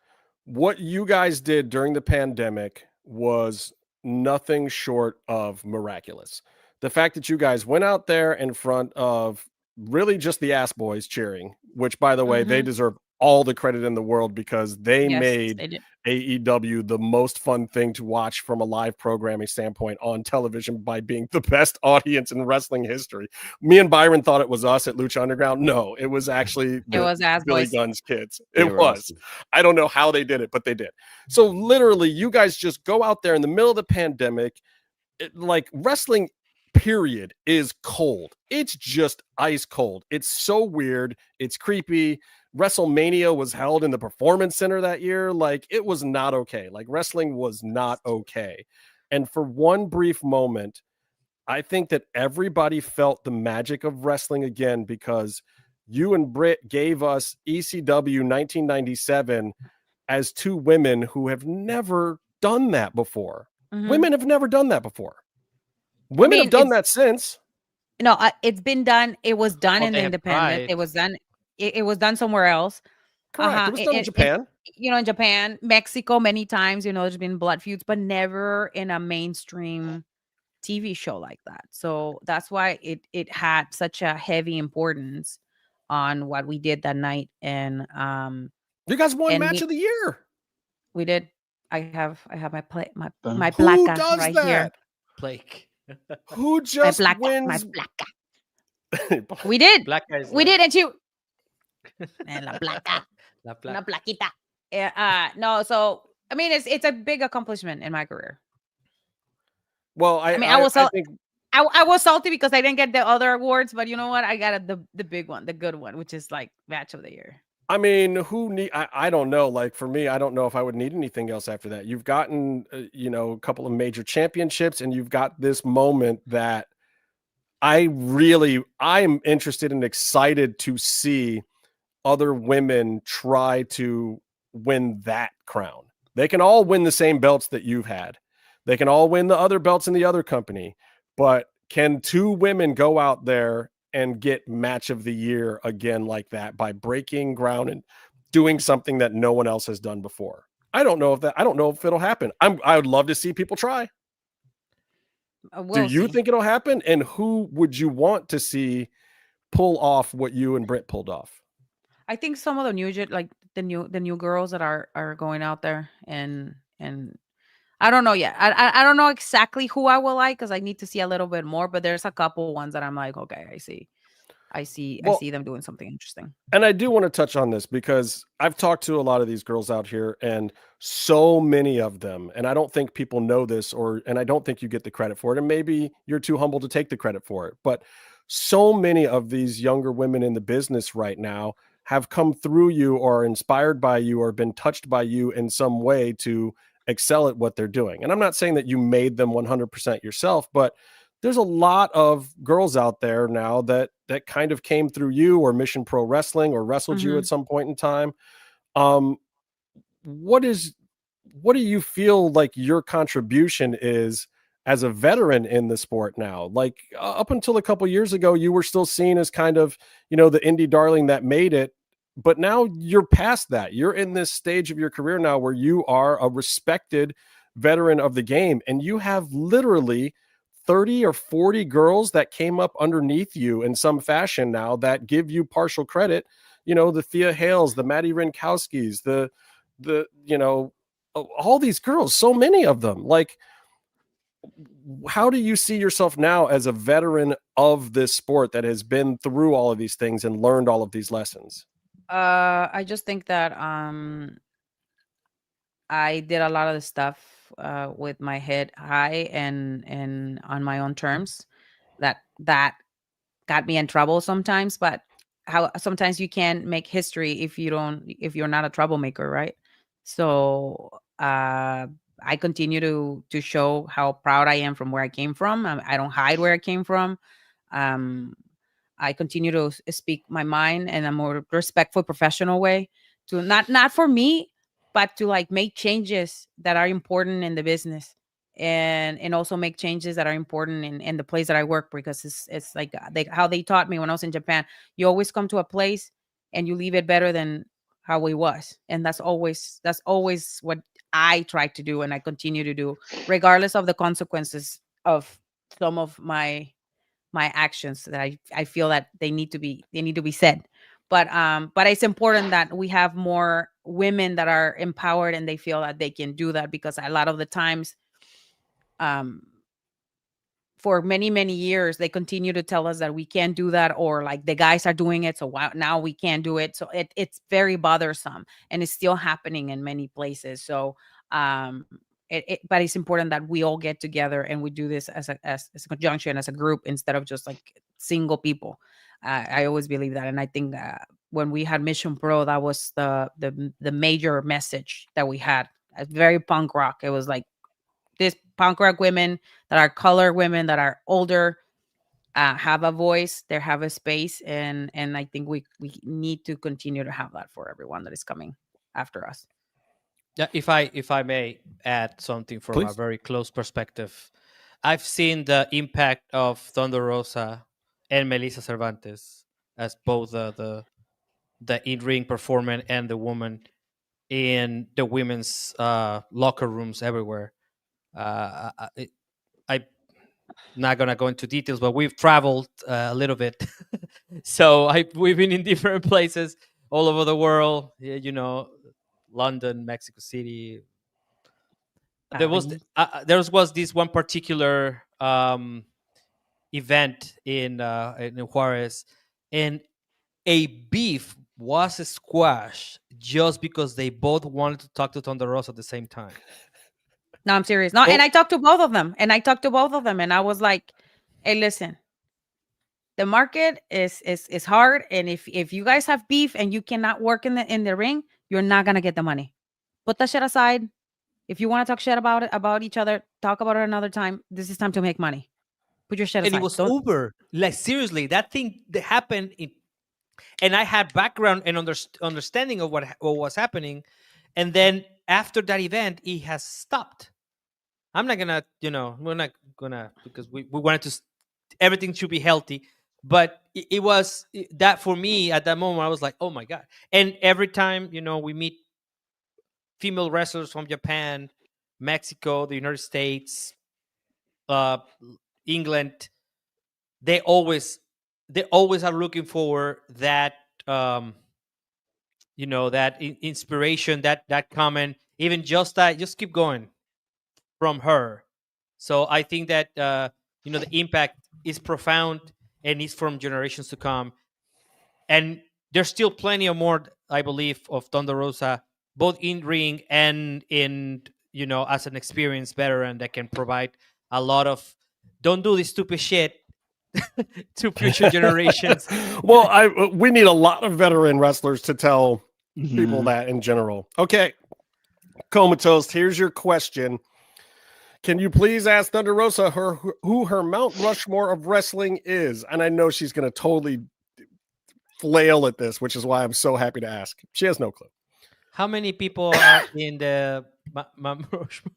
what you guys did during the pandemic was nothing short of miraculous. The fact that you guys went out there in front of really just the ass boys cheering, which, by the way, they deserve all the credit in the world, because they made AEW the most fun thing to watch from a live programming standpoint on television by being the best audience in wrestling history. Me and Byron thought it was us at Lucha Underground. No, it was actually Billy Gunn's kids. It was. Awesome. I don't know how they did it, but they did. So literally, you guys just go out there in the middle of the pandemic, like wrestling period is cold. It's just ice cold. It's so weird. It's creepy. WrestleMania was held in the Performance Center that year. Like, it was not okay. Like, wrestling was not okay. And for one brief moment, I think that everybody felt the magic of wrestling again, because you and Britt gave us ECW 1997 as two women who have never done that before. Women have never done that before. Women have done that since. No, it's been done. It was done in the independent. It was done. It was done somewhere else. Correct. It was done in Japan. In Japan, Mexico, many times. There's been blood feuds, but never in a mainstream TV show like that. So that's why it had such a heavy importance on what we did that night. And you guys won match of the year. We did. I have my placa right here. Plaque. Who just wins? My placa. We did. We did, and you. And la placa. Una plaquita. No, so I mean, it's a big accomplishment in my career. Well, I was salty because I didn't get the other awards, but you know what? I got the big one, the good one, which is like match of the year. I mean, I don't know. Like, for me, I don't know if I would need anything else after that. You've gotten, a couple of major championships, and you've got this moment that I'm interested and excited to see other women try to win that crown. They can all win the same belts that you've had. They can all win the other belts in the other company, but can two women go out there and get match of the year again like that by breaking ground doing something that no one else has done before. I don't know if it'll happen. I would love to see people try. We'll Do you see. think it'll happen? And who would you want to see pull off what you and Britt pulled off? I think some of the the new girls that are going out there, and I don't know yet. I don't know exactly who I will like, because I need to see a little bit more. But there's a couple ones that I'm like, okay, I see them doing something interesting. And I do want to touch on this because I've talked to a lot of these girls out here, and so many of them, and I don't think people know this, and I don't think you get the credit for it. And maybe you're too humble to take the credit for it, but so many of these younger women in the business right now have come through you or are inspired by you or been touched by you in some way to excel at what they're doing. And I'm not saying that you made them 100% yourself, but there's a lot of girls out there now that kind of came through you or Mission Pro Wrestling or wrestled you at some point in time. What do you feel like your contribution is as a veteran in the sport now? Like up until a couple years ago, you were still seen as kind of, the indie darling that made it, but now you're past that. You're in this stage of your career now where you are a respected veteran of the game, and you have literally 30 or 40 girls that came up underneath you in some fashion now that give you partial credit. The Thea Hales, the Maddie Rinkowskis, the all these girls, so many of them. Like, how do you see yourself now as a veteran of this sport that has been through all of these things and learned all of these lessons? I just think that I did a lot of the stuff with my head high and on my own terms that got me in trouble sometimes. But how sometimes you can't make history if you're not a troublemaker, right? So I continue to show how proud I am from where I came from. I don't hide where I came from. I continue to speak my mind in a more respectful, professional way, to not for me, but to like make changes that are important in the business, and also make changes that are important in the place that I work, because it's like how they taught me when I was in Japan. You always come to a place and you leave it better than how it was, and that's always what I try to do, and I continue to do, regardless of the consequences of some of my actions that I feel that they need to be said. But it's important that we have more women that are empowered and they feel that they can do that, because a lot of the times, for many, many years, they continue to tell us that we can't do that, or like the guys are doing it, so now we can't do it. So it's very bothersome, and it's still happening in many places. So but it's important that we all get together and we do this as a conjunction, as a group, instead of just like single people. I always believe that, and I think that when we had Mission Pro, that was the major message that we had. Very punk rock. It was like this punk rock women that are colored women that are older, have a voice, they have a space, and I think we need to continue to have that for everyone that is coming after us. Yeah, if I may add something from Please. a very close perspective, I've seen the impact of Thunder Rosa and Melissa Cervantes as both the in-ring performer and the woman in the women's locker rooms everywhere. I'm not gonna go into details, but we've traveled a little bit, so we've been in different places all over the world. London, Mexico City. There was this one particular event in Juarez, and a beef was squashed just because they both wanted to talk to Thunder Rosa at the same time. No, I'm serious. No, and I talked to both of them, and I was like, "Hey, listen, the market is hard, and if you guys have beef and you cannot work in the ring, you're not gonna get the money. Put that shit aside. If you want to talk shit about each other, talk about it another time. This is time to make money. Put your shit aside." And it was over. Like, seriously, that thing that happened, and I had background and understanding of what was happening. And then after that event, it has stopped. I'm not gonna, we're not gonna, because we wanted to, everything should be healthy. but it was that for me at that moment. I was like, oh my god! And every time we meet female wrestlers from Japan, Mexico, the United States, England, they always are looking for that that inspiration, that comment, even just keep going from her. So I think that the impact is profound and is from generations to come. And there's still plenty of more, I believe, of Thunder Rosa, both in ring and in as an experienced veteran that can provide a lot of don't do this stupid shit to future generations. Well, we need a lot of veteran wrestlers to tell people that in general. Okay, Comatose, here's your question. Can you please ask Thunder Rosa who her Mount Rushmore of wrestling is? And I know she's going to totally flail at this, which is why I'm so happy to ask. She has no clue. How many people are in the Mount Rushmore?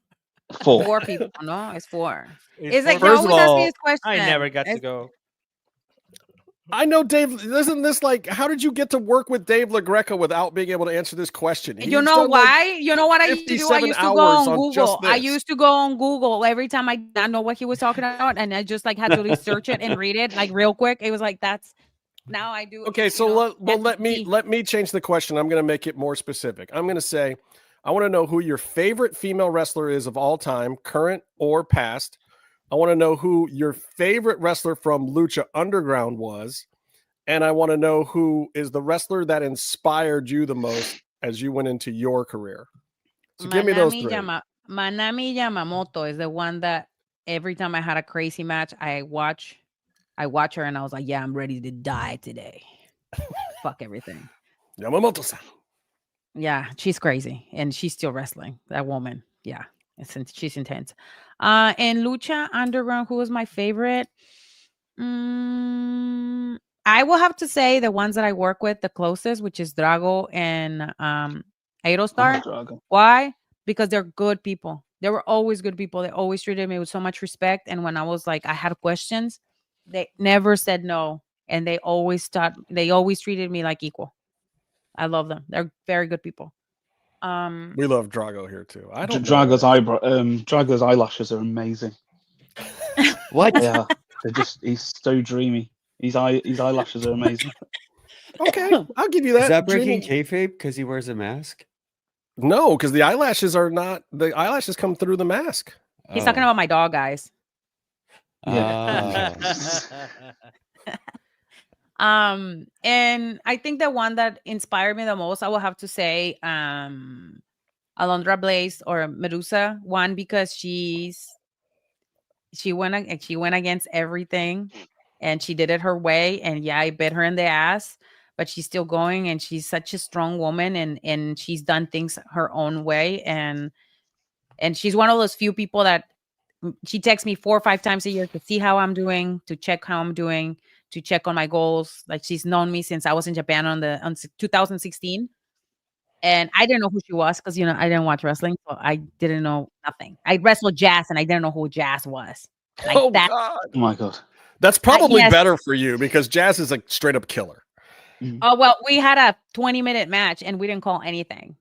4 people. No, it's 4. It's like, First you of always ask all, me this question. I never got to go. I know, Dave. Isn't this like, how did you get to work with Dave LaGreca without being able to answer this question? You know why? You know what I used to do? I used to go on Google. I used to go on Google every time I didn't know what he was talking about, and I just like had to research it and read it like real quick. It was like now I do. Okay, so let me change the question. I'm going to make it more specific. I'm going to say, I want to know who your favorite female wrestler is of all time, current or past. I want to know who your favorite wrestler from Lucha Underground was. And I want to know who is the wrestler that inspired you the most as you went into your career. So give me those 3. Manami Yamamoto is the one that every time I had a crazy match, I watch her and I was like, yeah, I'm ready to die today. Fuck everything. Yamamoto-san. Yeah, she's crazy. And she's still wrestling. That woman. Yeah. She's intense. And Lucha Underground, who was my favorite? I will have to say the ones that I work with the closest, which is Drago and Aerostar. Drago. Why? Because they're good people. They were always good people. They always treated me with so much respect. And when I was like, I had questions, they never said no. And they always treated me like equal. I love them. They're very good people. We love Drago here too. I don't Drago's eyelashes are amazing. What? Yeah, he's so dreamy. His eyelashes are amazing. Okay, I'll give you that. Is that breaking kayfabe because he wears a mask? No, because the eyelashes are not. The eyelashes come through the mask. He's talking about my dog, guys. Yeah. And I think the one that inspired me the most, I will have to say, Alondra Blaze or Medusa. One, because she went against everything, and she did it her way. And yeah, I bit her in the ass, but she's still going, and she's such a strong woman, and she's done things her own way, and she's one of those few people that she texts me 4 or 5 times a year to see how I'm doing, to check how I'm doing, to check on my goals. Like, she's known me since I was in Japan on 2016. And I didn't know who she was because, I didn't watch wrestling. So I didn't know nothing. I wrestled Jazz and I didn't know who Jazz was. Like that. Oh my God. That's probably better for you because Jazz is a straight up killer. Oh, well, we had a 20-minute match and we didn't call anything.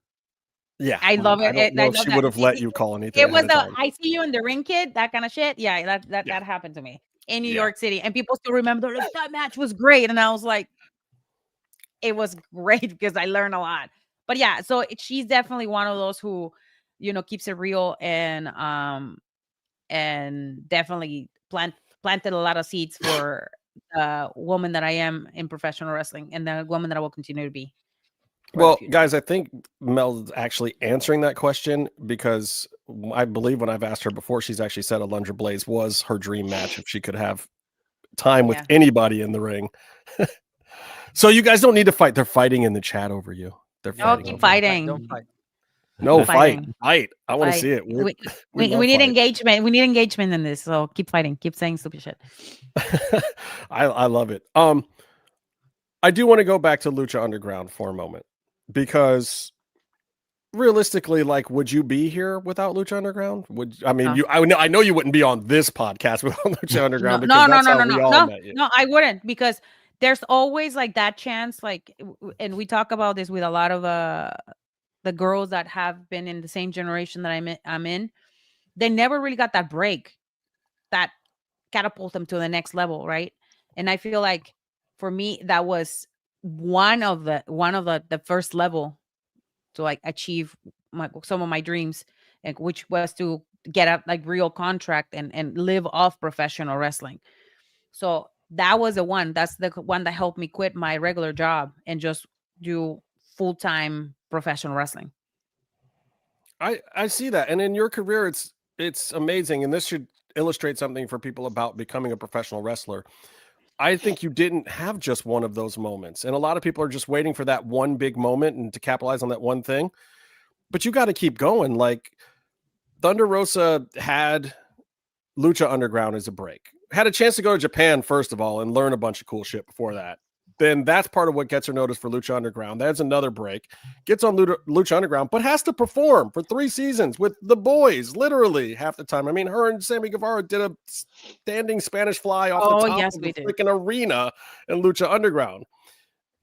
Yeah. I love it. I don't know if she would have let you call anything. It was I see you in the ring, kid, that kind of shit. Yeah, that happened to me in New York City. And people still remember, like, that match was great. And I was like, it was great because I learned a lot. But yeah, so she's definitely one of those who, keeps it real and definitely planted a lot of seeds for the woman that I am in professional wrestling and the woman that I will continue to be. Well, guys, I think Mel's actually answering that question because I believe when I've asked her before, she's actually said Alundra Blaze was her dream match if she could have time with anybody in the ring. So you guys don't need to fight. They're fighting in the chat over you. They're fighting. Keep fighting. Don't fight. No, fight. I want to see it. We need engagement. We need engagement in this. So keep fighting. Keep saying stupid shit. I love it. I do want to go back to Lucha Underground for a moment because realistically, like, would you be here without Lucha Underground? No. I know you wouldn't be on this podcast without Lucha Underground because No, that's how we all met you. no, I wouldn't, because there's always like that chance, like, and we talk about this with a lot of the girls that have been in the same generation that I'm in. They never really got that break that catapult them to the next level, right? And I feel like for me that was one of the first level to like achieve some of my dreams, and which was to get a like real contract and live off professional wrestling. So that was the one. That's the one that helped me quit my regular job and just do full-time professional wrestling. I see that, and in your career, it's amazing, and this should illustrate something for people about becoming a professional wrestler. I think you didn't have just one of those moments, and a lot of people are just waiting for that one big moment and to capitalize on that one thing. But you got to keep going. Like Thunder Rosa had Lucha Underground as a break, had a chance to go to Japan first of all and learn a bunch of cool shit before that. Then that's part of what gets her noticed for Lucha Underground. That's another break. Gets on Lucha Underground, but has to perform for 3 seasons with the boys, literally half the time. I mean, her and Sammy Guevara did a standing Spanish fly off the top of the freaking arena in Lucha Underground.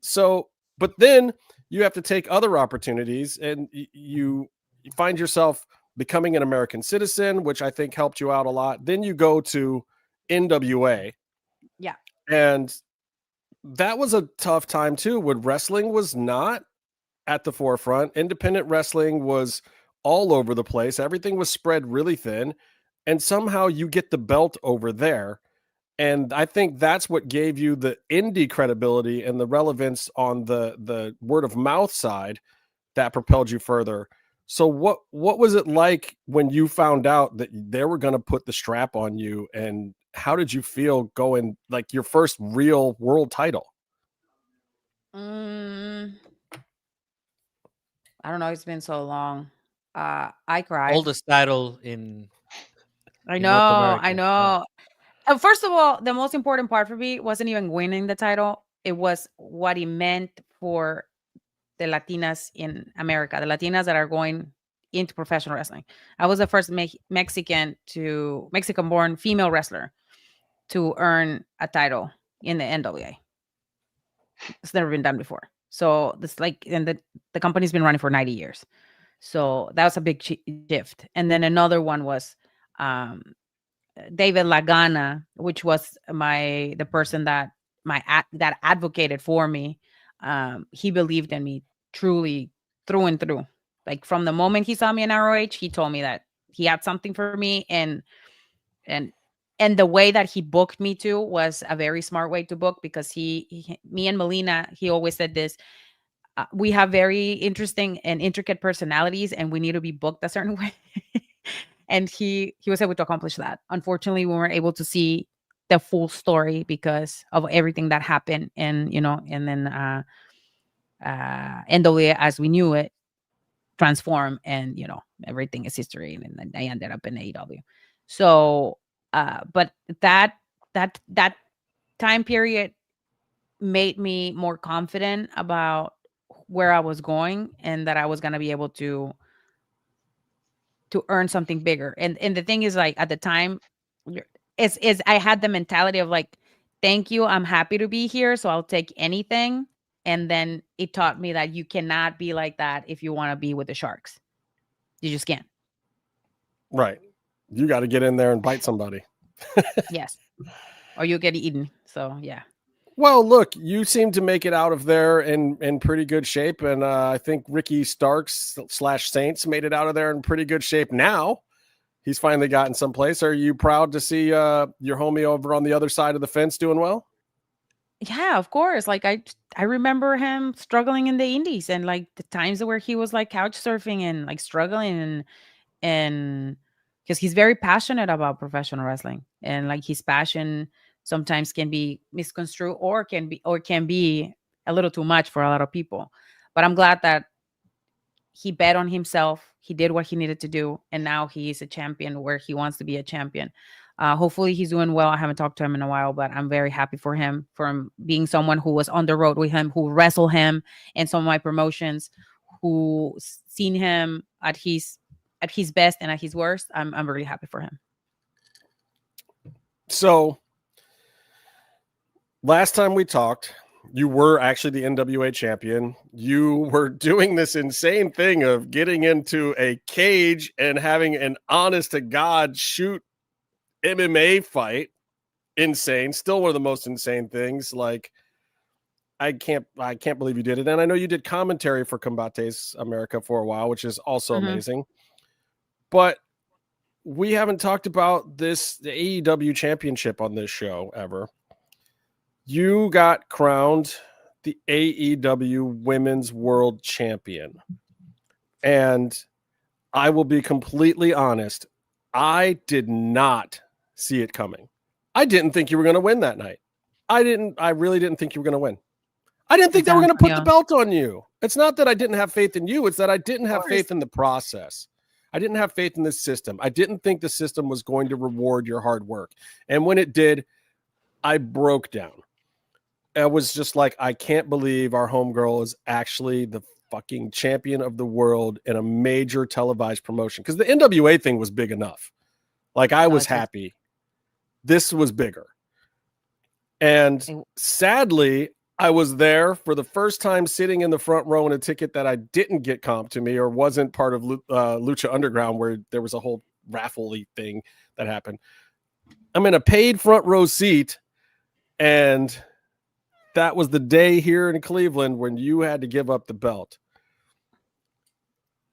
So, but then you have to take other opportunities, and you find yourself becoming an American citizen, which I think helped you out a lot. Then you go to NWA. Yeah. And that was a tough time too, when wrestling was not at the forefront. Independent wrestling was all over the place. Everything was spread really thin. And somehow you get the belt over there. And I think that's what gave you the indie credibility and the relevance on the word of mouth side that propelled you further. So what was it like when you found out that they were going to put the strap on you, and how did you feel going, like, your first real world title? I don't know. It's been so long. I cried. Oldest title in I in know. North America. I know. First of all, the most important part for me wasn't even winning the title. It was what it meant for the Latinas in America, the Latinas that are going into professional wrestling. I was the first Mexican-born female wrestler to earn a title in the NWA. It's never been done before. So this and the company's been running for 90 years. So that was a big shift. And then another one was David Lagana, which was the person that advocated for me. He believed in me truly through and through. Like from the moment he saw me in ROH, he told me that he had something for me, and the way that he booked me too was a very smart way to book, because me and Melina, he always said this: we have very interesting and intricate personalities, and we need to be booked a certain way. And he was able to accomplish that. Unfortunately, we weren't able to see the full story because of everything that happened, and then NWA as we knew it transformed, and everything is history, and then I ended up in AEW. So but that time period made me more confident about where I was going, and that I was going to be able to earn something bigger. And the thing is, like, at the time, is I had the mentality of like, thank you, I'm happy to be here, so I'll take anything. And then it taught me that you cannot be like that if you want to be with the Sharks. You just can't. Right. You got to get in there and bite somebody. Yes. Or you'll get eaten. So, yeah. Well, look, you seem to make it out of there in pretty good shape. And I think Ricky Starks / Saints made it out of there in pretty good shape now. He's finally gotten someplace. Are you proud to see your homie over on the other side of the fence doing well? Yeah, of course. Like I remember him struggling in the indies, and like the times where he was like couch surfing and like struggling, and because he's very passionate about professional wrestling, and like his passion sometimes can be misconstrued or can be a little too much for a lot of people. But I'm glad that he bet on himself. He did what he needed to do, and now he is a champion where he wants to be a champion. Hopefully he's doing well. I haven't talked to him in a while, but I'm very happy for him being someone who was on the road with him, who wrestled him in some of my promotions, who seen him at his best and at his worst. I'm really happy for him. So last time we talked, you were actually the NWA champion. You were doing this insane thing of getting into a cage and having an honest to God shoot MMA fight. Insane. Still one of the most insane things. Like, I can't believe you did it. And I know you did commentary for Combates America for a while, which is also amazing. But we haven't talked about the AEW championship on this show ever. You got crowned the AEW Women's World Champion. And I will be completely honest, I did not see it coming. I didn't think you were going to win that night. I really didn't think you were going to win. I didn't think they were going to put the belt on you. It's not that I didn't have faith in you. It's that I didn't have faith in the process. I didn't have faith in the system. I didn't think the system was going to reward your hard work. And when it did, I broke down. I was just like, I can't believe our homegirl is actually the fucking champion of the world in a major televised promotion. Because the NWA thing was big enough. Like, I was happy. This was bigger. And sadly, I was there for the first time sitting in the front row in a ticket that I didn't get comped to me or wasn't part of Lucha Underground, where there was a whole raffle-y thing that happened. I'm in a paid front row seat, and that was the day here in Cleveland when you had to give up the belt.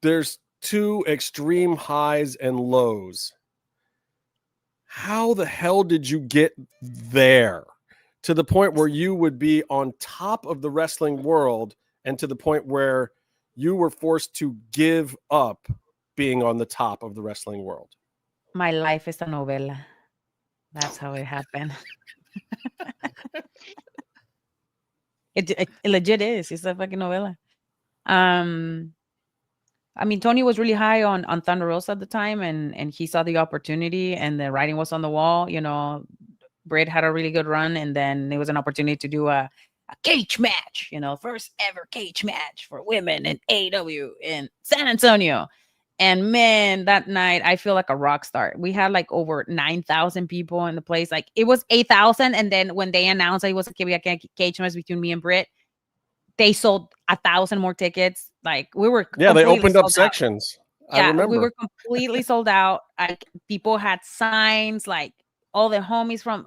There's two extreme highs and lows. How the hell did you get there to the point where you would be on top of the wrestling world and to the point where you were forced to give up being on the top of the wrestling world? My life is a novela. That's how it happened. It legit is. It's a fucking novela. I mean, Tony was really high on Thunder Rosa at the time, and he saw the opportunity, and the writing was on the wall. You know, Britt had a really good run, and then there was an opportunity to do a cage match. You know, first ever cage match for women in AEW in San Antonio. And man, that night I feel like a rock star. We had like over 9,000 people in the place. Like, it was 8,000, and then when they announced it was a cage match between me and Britt, they sold 1,000 more tickets. Like, we were they opened up sections. Yeah, I remember. we were completely sold out. Like, people had signs. Like, all the homies from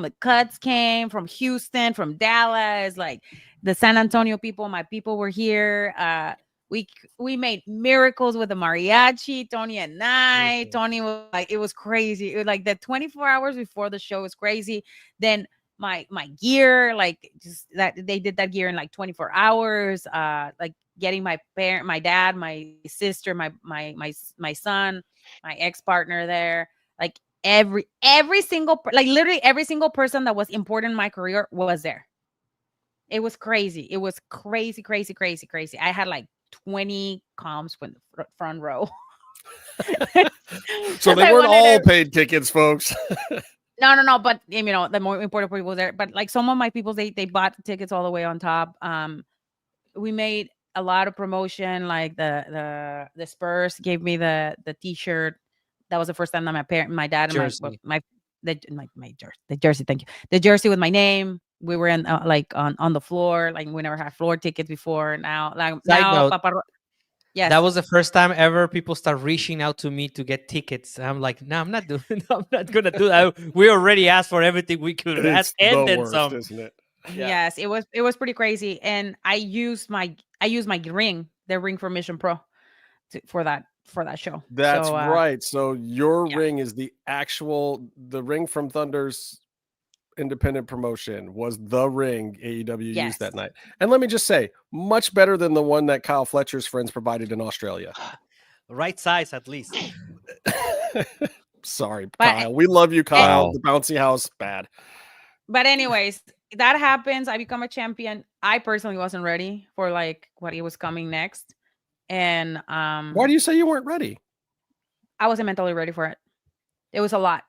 the Cuts came, from Houston, from Dallas. Like, the San Antonio people, my people were here. We made miracles with the mariachi, Tony and I. Tony was like, it was crazy. It was like the 24 hours before the show was crazy. Then my gear, like, just that they did that gear in like 24 hours. Like, getting my dad, my sister, my son, my ex-partner there. Like, every single, like, literally every single person that was important in my career was there. It was crazy. It was crazy. I had like 20 comms from the front row. So they weren't all paid tickets, folks. No. But, you know, the more important people there. But like, some of my people, they bought the tickets all the way on top. We made a lot of promotion. Like, the Spurs gave me the T-shirt. That was the first time that my dad and the jersey. Thank you. The jersey with my name. We were in like on the floor. Like, we never had floor tickets before. Now, yes, that was the first time ever people start reaching out to me to get tickets. I'm like, no, I'm not gonna do that. We already asked for everything we could ask, and then some, isn't it? Yeah. Yes, it was pretty crazy. And I used my ring, the ring for Mission Pro, for that show. That's right. So your ring is the ring from Thunder's independent promotion was the ring AEW used that night. And let me just say, much better than the one that Kyle Fletcher's friends provided in Australia. Right size, at least. Sorry, Kyle. We love you, Kyle. The bouncy house, bad. But anyways, that happens. I become a champion. I personally wasn't ready for like what was coming next. And why do you say you weren't ready? I wasn't mentally ready for it. It was a lot.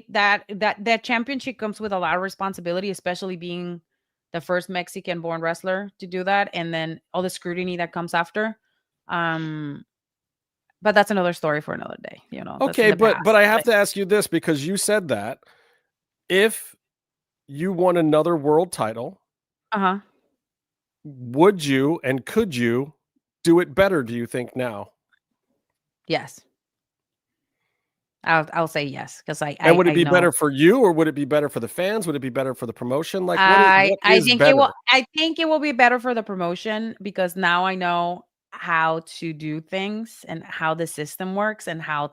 That championship comes with a lot of responsibility, especially being the first Mexican-born wrestler to do that, and then all the scrutiny that comes after. But that's another story for another day. You know. Okay, but I have to ask you this, because you said that if you won another world title, would you and could you do it better, do you think, now? Yes. I'll say yes, because and would it be better for you, or would it be better for the fans? Would it be better for the promotion? Like, I think better? I think it will be better for the promotion, because now I know how to do things and how the system works and how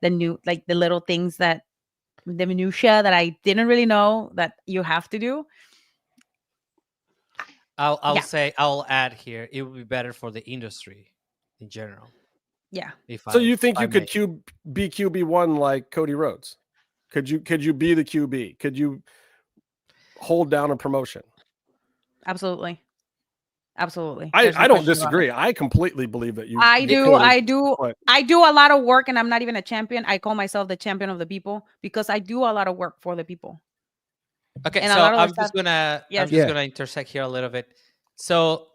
the new, like the little things that the minutia that I didn't really know that you have to do. I'll add here, it would be better for the industry in general. Yeah. So you think you could be QB1 like Cody Rhodes? Could you be the QB? Could you hold down a promotion? Absolutely. Absolutely. I don't disagree. I completely believe that you. I do a lot of work, and I'm not even a champion. I call myself the champion of the people, because I do a lot of work for the people. Okay, and so I'm just gonna intersect here a little bit. So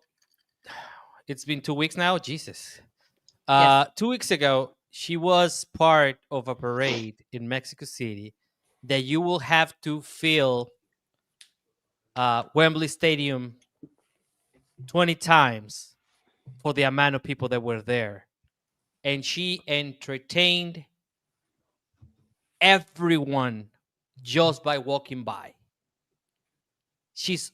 it's been 2 weeks now. Jesus. 2 weeks ago, she was part of a parade in Mexico City that you will have to fill Wembley Stadium 20 times for the amount of people that were there. And she entertained everyone just by walking by. She's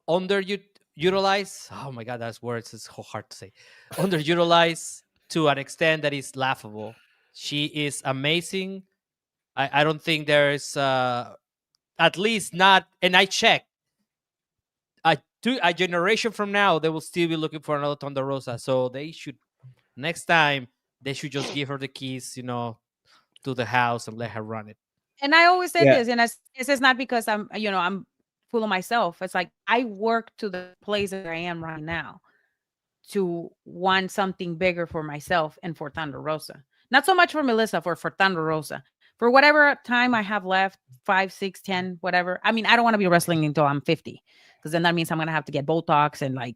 underutilized. Oh my God, that's words. It's so hard to say. Underutilized to an extent that is laughable. She is amazing. I don't think there's at least not, and I checked, a generation from now, they will still be looking for another Thunder Rosa. So they should, next time, they should just give her the keys, to the house and let her run it. And I always say this, and this is not because I'm full of myself. It's like I work to the place that I am right now to want something bigger for myself and for Thunder Rosa. Not so much for Melissa, for Thunder Rosa. For whatever time I have left, 5, 6, 10, whatever. I mean, I don't want to be wrestling until I'm 50, because then that means I'm going to have to get Botox and I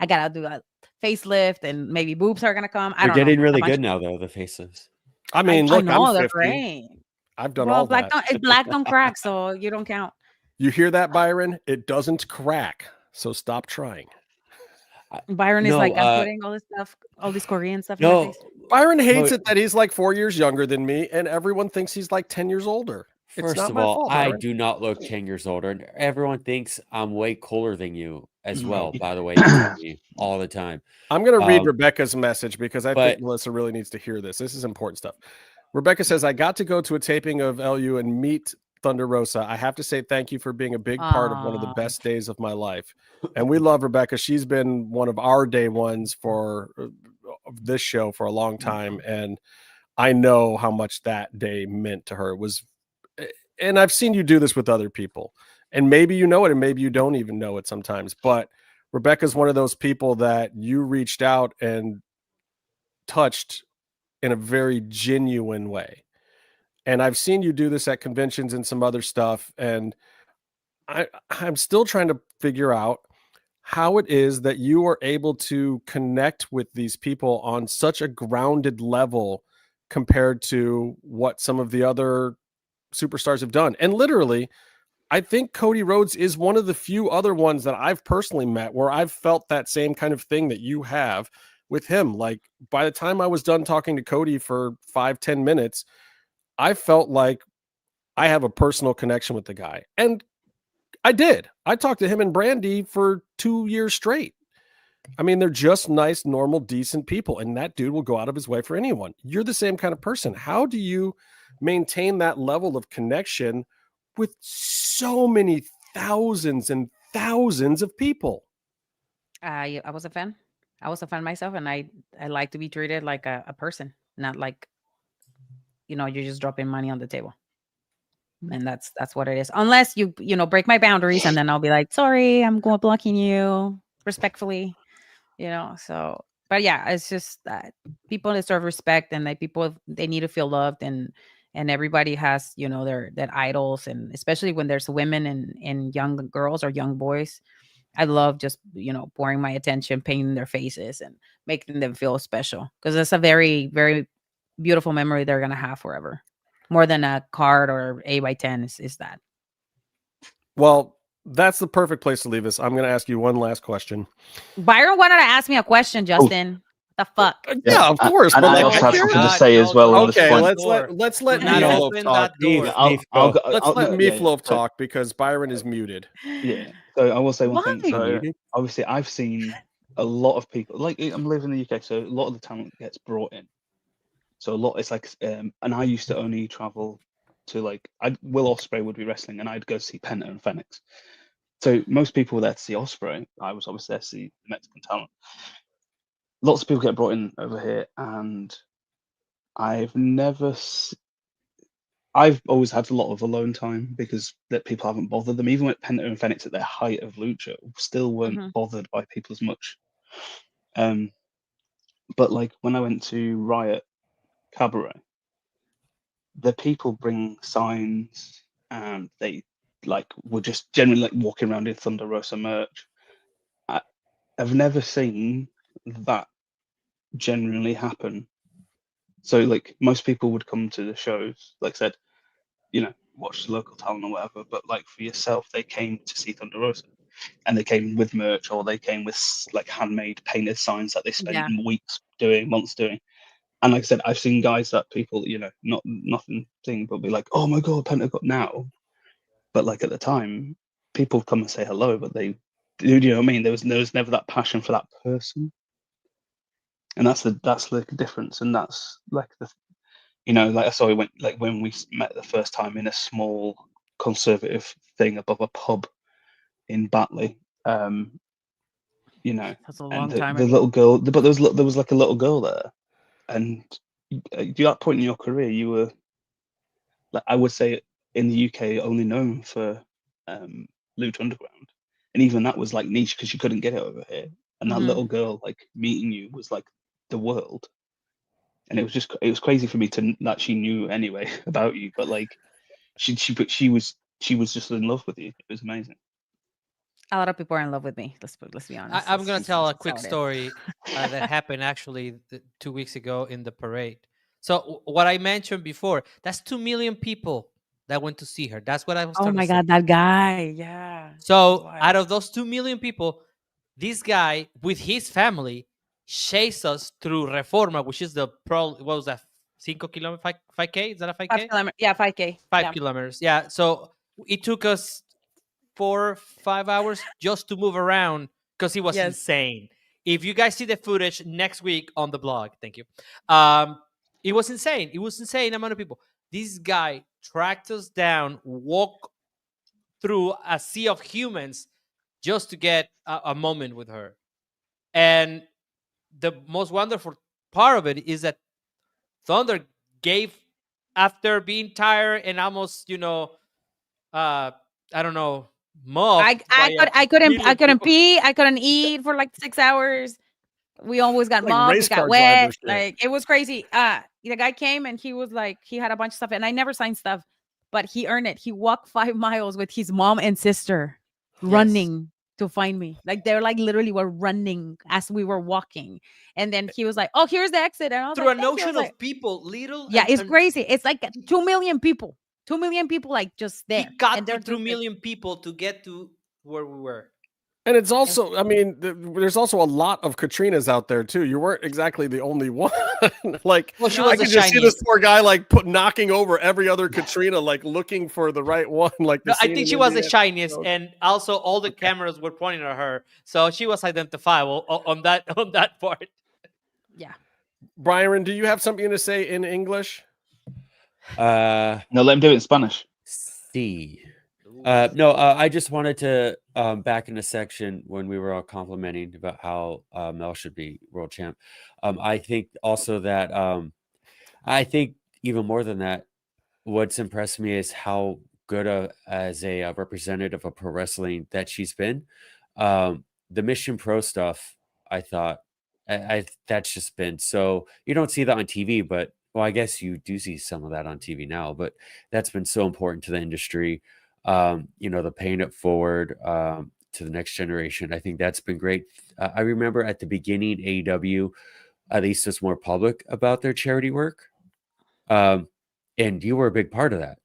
got to do a facelift and maybe boobs are going to come. You're getting really good now, though, the facelifts. I mean, look, I'm 50. Great. I've done all that. Black don't crack, so you don't count. You hear that, Byron? It doesn't crack, so stop trying. Byron is I'm putting all this stuff, all this Korean stuff in my face. Byron hates it that he's like 4 years younger than me, and everyone thinks he's like 10 years older. First of all, I do not look 10 years older, and everyone thinks I'm way cooler than you as well, by the way, all the time. I'm going to read Rebecca's message, because I think Melissa really needs to hear this. This is important stuff. Rebecca says, I got to go to a taping of LU and meet Thunder Rosa. I have to say thank you for being a big part of one of the best days of my life. And we love Rebecca. She's been one of our day ones for this show for a long time. And I know how much that day meant to her. It was, and I've seen you do this with other people, and maybe you know it, and maybe you don't even know it sometimes, but Rebecca's one of those people that you reached out and touched in a very genuine way. And I've seen you do this at conventions and some other stuff. And I'm still trying to figure out how it is that you are able to connect with these people on such a grounded level compared to what some of the other superstars have done. And literally, I think Cody Rhodes is one of the few other ones that I've personally met where I've felt that same kind of thing that you have with him. Like, by the time I was done talking to Cody for 5-10 minutes, I felt like I have a personal connection with the guy. And I did. I talked to him and Brandy for 2 years straight. I mean, they're just nice, normal, decent people. And that dude will go out of his way for anyone. You're the same kind of person. How do you maintain that level of connection with so many thousands and thousands of people? I was a fan. I was a fan myself. And I like to be treated like a person, not like, you're just dropping money on the table. And that's what it is. Unless you break my boundaries, and then I'll be like, sorry, I'm going blocking you respectfully, so, but yeah, it's just that people deserve respect, and people, they need to feel loved. And and everybody has, you know, their idols, and especially when there's women and young girls or young boys. I love just, you know, pouring my attention, painting their faces and making them feel special, because it's a very, very beautiful memory they're gonna have forever. More than a card or 8x10 is that. Well, that's the perfect place to leave us. I'm going to ask you one last question. Byron wanted to ask me a question, Justin. The fuck? Yeah, of course. And but I like, also have here- something to say as well on this okay, point. let's let Do not Meatloaf open talk. that door. Let's let Meatloaf so- talk because Byron is muted. Yeah. So I will say one thing. Why? So obviously, I've seen a lot of people. Like, I'm living in the UK, so a lot of the talent gets brought in. So a lot. It's like, and I used to only travel to, like, Will Ospreay would be wrestling, and I'd go see Penta and Fenix. So most people were there to see Ospreay. I was obviously there to see the Mexican talent. Lots of people get brought in over here, and I've never. I've always had a lot of alone time because that people haven't bothered them. Even with Penta and Fenix at their height of lucha, still weren't bothered by people as much. But like when I went to Riot Cabaret, the people bring signs and they like were just generally like walking around in Thunder Rosa merch. I've never seen that genuinely happen. So like most people would come to the shows, like I said, you know, watch the local talent or whatever, but like for yourself, they came to see Thunder Rosa, and they came with merch, or they came with like handmade painted signs that they spent weeks doing, months doing. And like I said, I've seen guys that people, you know, nothing thing, but be like, oh my god, Penta got now. But like at the time, people come and say hello, but they, do you know what I mean? There was never that passion for that person, and that's the difference, and that's like the, you know, like I saw went like when we met the first time in a small conservative thing above a pub in Batley, you know, That's a and long the time ago. little girl, but there was like a little girl there, and at that point in your career, you were, like, I would say in the UK only known for Lucha Underground, and even that was like niche because you couldn't get it over here. And that little girl like meeting you was like the world, and it was crazy for me that she knew anyway about you, but like she was just in love with you. It was amazing. A lot of people are in love with me. Let's be honest. I'm gonna tell a quick that's how it is. story that happened actually 2 weeks ago in the parade. So what I mentioned before, that's 2 million people that went to see her. That's what I was. Oh my god, that guy! Yeah. So out of those 2 million people, this guy with his family chased us through Reforma, which is the what was that? 5 kilometers, 5K? Is that a 5K? 5 kilometers. Yeah, 5K. 5 kilometers. Yeah. So it took us 4 or 5 hours just to move around because it was insane. If you guys see the footage next week on the blog, thank you. It was insane. It was insane amount of people. This guy tracked us down, walked through a sea of humans just to get a moment with her. And the most wonderful part of it is that Thunder gave, after being tired and almost, you know, I don't know, mobbed. I couldn't pee. I couldn't eat for like 6 hours. We always got Like mobbed. race We got car wet. driver shit. Like it was crazy. The guy came and he was like, he had a bunch of stuff, and I never signed stuff, but he earned it. He walked 5 miles with his mom and sister, running to find me. Like they're like literally were running as we were walking, and then he was like, "Oh, here's the exit." And I was through like, an ocean of people, little. yeah, it's crazy. It's like 2 million people. 2 million people, like just there. He got and through 2 million people to get to where we were. And it's also, I mean, there's also a lot of Katrinas out there too. You weren't exactly the only one. Like, well, she I was could just see this poor guy like knocking over every other Katrina, like looking for the right one. Like, no, I think she was the shiniest, and also all the cameras were pointing at her, so she was identifiable on that part. Yeah. Byron, do you have something to say in English? No, let him do it in Spanish. See. No, I just wanted to back in a section when we were all complimenting about how Mel should be world champ. I think also that I think even more than that, what's impressed me is how good as a representative of pro wrestling that she's been. The Mission Pro stuff, I thought, that's just been so, you don't see that on TV, but well, I guess you do see some of that on TV now, but that's been so important to the industry. The paying it forward to the next generation. I think that's been great. I remember at the beginning, AEW at least was more public about their charity work. And you were a big part of that.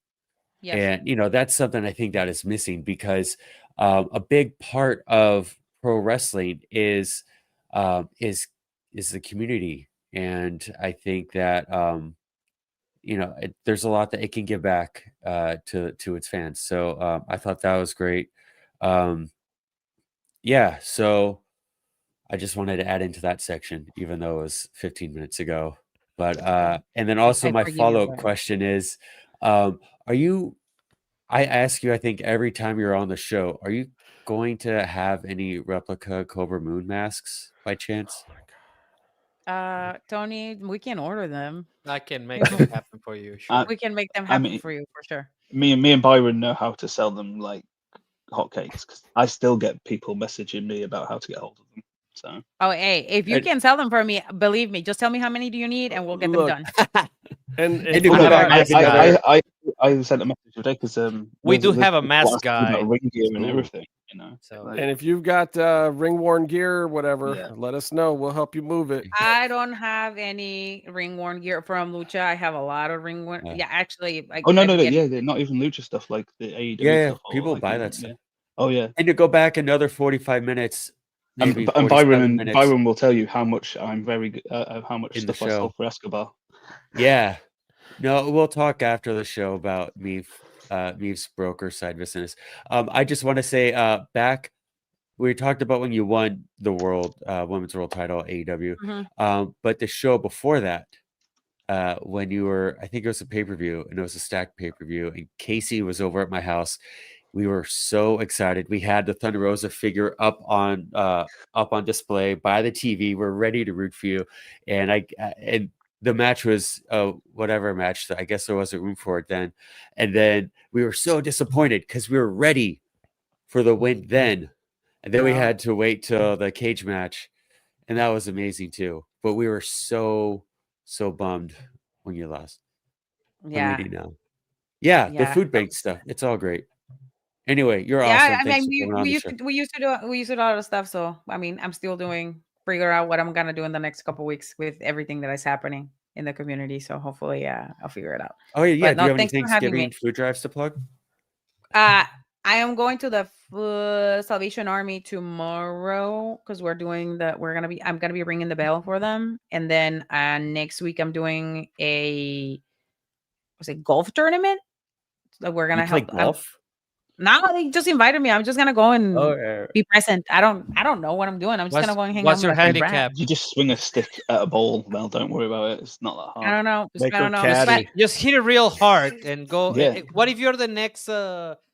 Yes. And, that's something I think that is missing because a big part of pro wrestling is the community. And I think that, there's a lot that it can give back to its fans. So I thought that was great. Yeah. So I just wanted to add into that section, even though it was 15 minutes ago. But and then also I my forgive you follow-up for it. question is, are you? I ask you, I think every time you're on the show, are you going to have any replica Cobra Moon masks by chance? Tony, we can order them. I can make it happen for you. Sure. We can make them I happen mean, for you for sure. me and Byron know how to sell them like hotcakes because I still get people messaging me about how to get hold of them. So Oh, hey, if you And- can sell them for me, believe me, just tell me how many do you need and we'll get them Look, done. And And if to we go have back our- and have another- I sent a message today because We do have a people mask asking about guy. ring gear and Ooh. everything. So- Like, and if you've got ring worn gear or whatever, Yeah. let us know. We'll help you move it. I don't have any ring worn gear from Lucha. I have a lot of ring worn. Yeah. Yeah, actually. oh no, I'm no, getting- yeah, not even Lucha stuff like the AEW Yeah, stuff. or, people like, buy that stuff. Oh yeah. And to go back another 45 minutes, maybe And 47 minutes Byron will tell you how much I'm very good, how much in the stuff I show. sold for Escobar. Yeah. No, we'll talk after the show about Meve's broker side business. I just want to say back, we talked about when you won the women's world title at AEW. Mhm. But the show before that, when you were, I think it was a pay-per-view, and it was a stacked pay-per-view, and Casey was over at my house. We were so excited. We had the Thunder Rosa figure up on display by the TV. We're ready to root for you. And and the match was whatever match. I guess there wasn't room for it then. And then we were so disappointed because we were ready for the win then. And then we Yeah. had to wait till the cage match. And that was amazing too. But we were so bummed when you lost. Yeah. I'm reading now. Yeah, the Yeah. food bank stuff. It's all great. Anyway, you're Yeah, awesome. I Thanks mean, for coming on we the used show. to we used to do a lot of stuff. So I mean, I'm still figure out what I'm gonna do in the next couple weeks with everything that is happening in the community. So hopefully, I'll figure it out. Oh yeah, But do you no, have any thanks for having Thanksgiving me. food drives to plug? I am going to the Salvation Army tomorrow because I'm gonna be ringing the bell for them, and then next week I'm doing a golf tournament. So we're gonna You play help. golf? No, they just invited me. I'm just gonna go and Oh, yeah. be present. I don't know what I'm doing. I'm just gonna go and hang out. What's with your my friend Brad. handicap? You just swing a stick at a ball. Well, don't worry about it. It's not that hard. I don't know. Make I her don't know. caddy. Just hit it real hard and go. Yeah. What if you're the next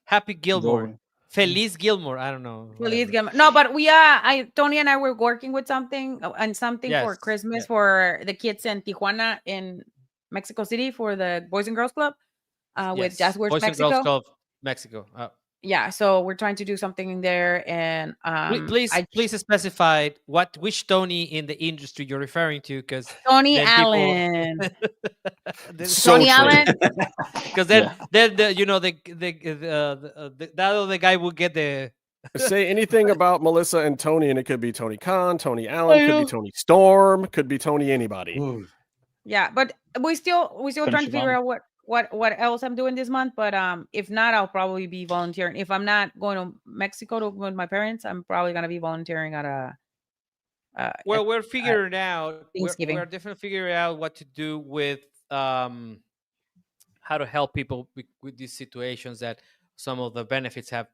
Happy Gilmore? Go. Feliz Gilmore. I don't know. Please whatever. get no, but Tony and I were working with something for Yes, Christmas yeah. for the kids in Tijuana in Mexico City for the Boys and Girls Club with Yes. Jazzwares Boys and Mexico. Girls Club Mexico. Yeah, so we're trying to do something in there, and Please specify which Tony in the industry you're referring to, because Tony then people- Allen. So Tony true. Allen. because then the other guy will get the Say anything about Melissa and Tony, and it could be Tony Khan, Tony Allen, I could know. be Tony Storm, could be Tony anybody. Ooh. Yeah, but we still trying to figure Shivani. out what else I'm doing this month. But if not, I'll probably be volunteering. If I'm not going to Mexico with my parents, I'm probably gonna be volunteering at a. well, we're figuring out. Thanksgiving. We're definitely figuring out what to do with how to help people with these situations that some of the benefits have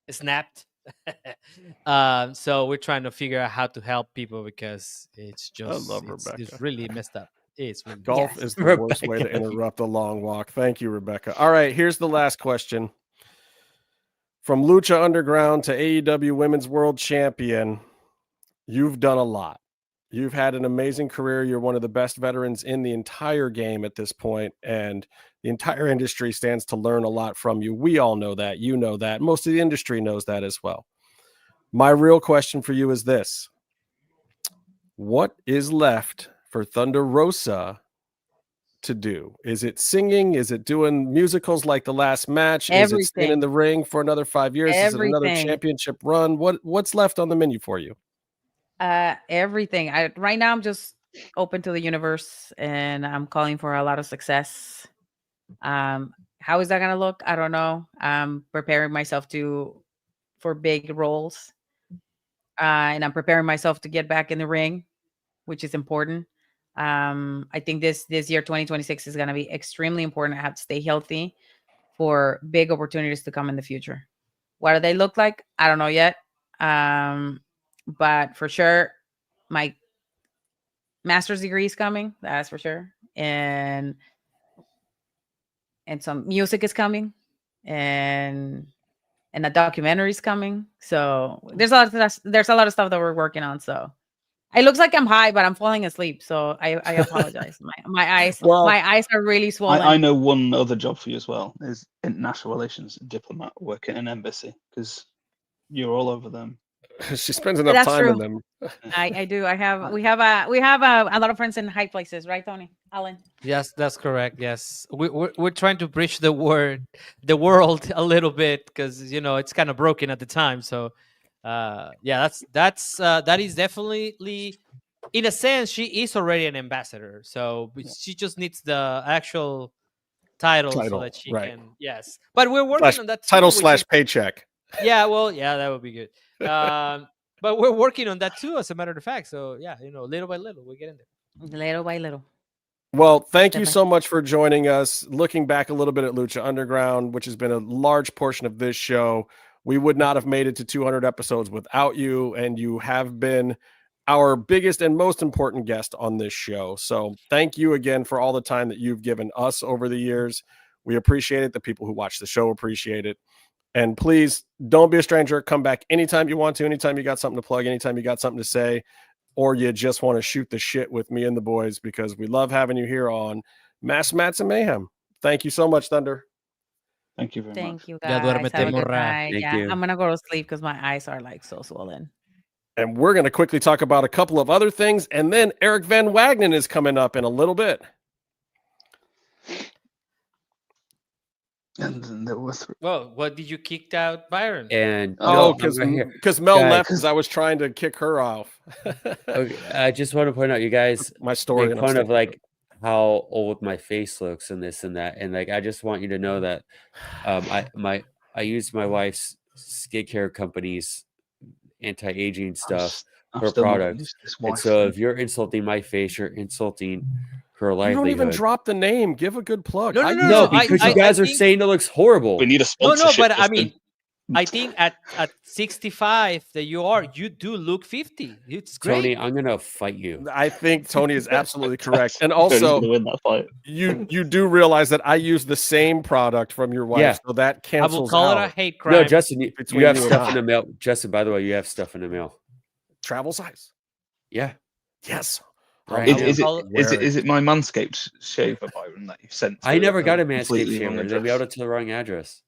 snapped. So we're trying to figure out how to help people because it's just love it's Rebecca. really messed up. It's really Golf Yes. is the worst way to Rebecca. interrupt a long walk. Thank you, Rebecca. All right, here's the last question. From Lucha Underground to AEW Women's World Champion, you've done a lot. You've had an amazing career. You're one of the best veterans in the entire game at this point, and the entire industry stands to learn a lot from you. We all know that. You know that. Most of the industry knows that as well. My real question for you is this. What is left for Thunder Rosa to do? Is it singing? Is it doing musicals like The Last Match? Is it staying in Everything. the ring for another 5 years? Is it another Everything. championship run? What's left on the menu for you? Everything. Right now I'm just open to the universe and I'm calling for a lot of success. How is that gonna look? I don't know. I'm preparing myself for big roles. And I'm preparing myself to get back in the ring, which is important. I think this year 2026 is gonna be extremely important. I have to stay healthy for big opportunities to come in the future. What do they look like? I don't know yet. But for sure, my master's degree is coming. That's for sure. And some music is coming, and a documentary is coming. So there's a lot of stuff that we're working on. So it looks like I'm high, but I'm falling asleep. So I apologize. My eyes are really swollen. I know one other job for you as well is international relations diplomat, working in an embassy, because you're all over them. She spends enough time in them. I do. We have a lot of friends in high places, right, Tony? Alan? Yes, that's correct. Yes, we're trying to bridge the world a little bit because it's kind of broken at the time. So, yeah, that is definitely, in a sense, she is already an ambassador. So she just needs the actual title so that she can. Yes, but we're working on that title / paycheck. Yeah, well, yeah, that would be good. But we're working on that too, as a matter of fact. So yeah, little by little, we get in there. Little by little. Well, thank you so much for joining us. Looking back a little bit at Lucha Underground, which has been a large portion of this show, we would not have made it to 200 episodes without you, and you have been our biggest and most important guest on this show. So thank you again for all the time that you've given us over the years. We appreciate it. The people who watch the show appreciate it. And please don't be a stranger. Come back anytime you want to, anytime you got something to plug, anytime you got something to say, or you just want to shoot the shit with me and the boys, because we love having you here on Mass Mats and Mayhem. Thank you so much, Thunder. Thank you very much. Thank you, guys. Have a good night. Yeah, I'm going to go to sleep because my eyes are like so swollen. And we're going to quickly talk about a couple of other things. And then Eric Van Wagenen is coming up in a little bit. And then there was. Well, what did you kick out Byron? And because Mel left because I was trying to kick her off. Okay, I just want to point out, you guys, my story make fun of like how old my face looks and this and that, and like I just want you to know that I use my wife's skincare company's anti-aging stuff for products. And so if you're insulting my face, you're insulting her livelihood. You don't even drop the name. Give a good plug. No, because you guys are saying it looks horrible. We need a sponsorship. No, but I mean, I think at 65 that you do look 50. It's great. Tony, I'm gonna fight you. I think Tony is absolutely correct. And also, win that fight. you do realize that I use the same product from your wife, so that cancels. I will call out. it a hate crime. No, Justin, you have stuff in the mail. Justin, by the way, you have stuff in the mail. Travel size. Yeah. Yes. Right. Is it my Manscaped shaver, Byron, that you've sent? I never got a Manscaped shaver. They mailed it to the wrong address.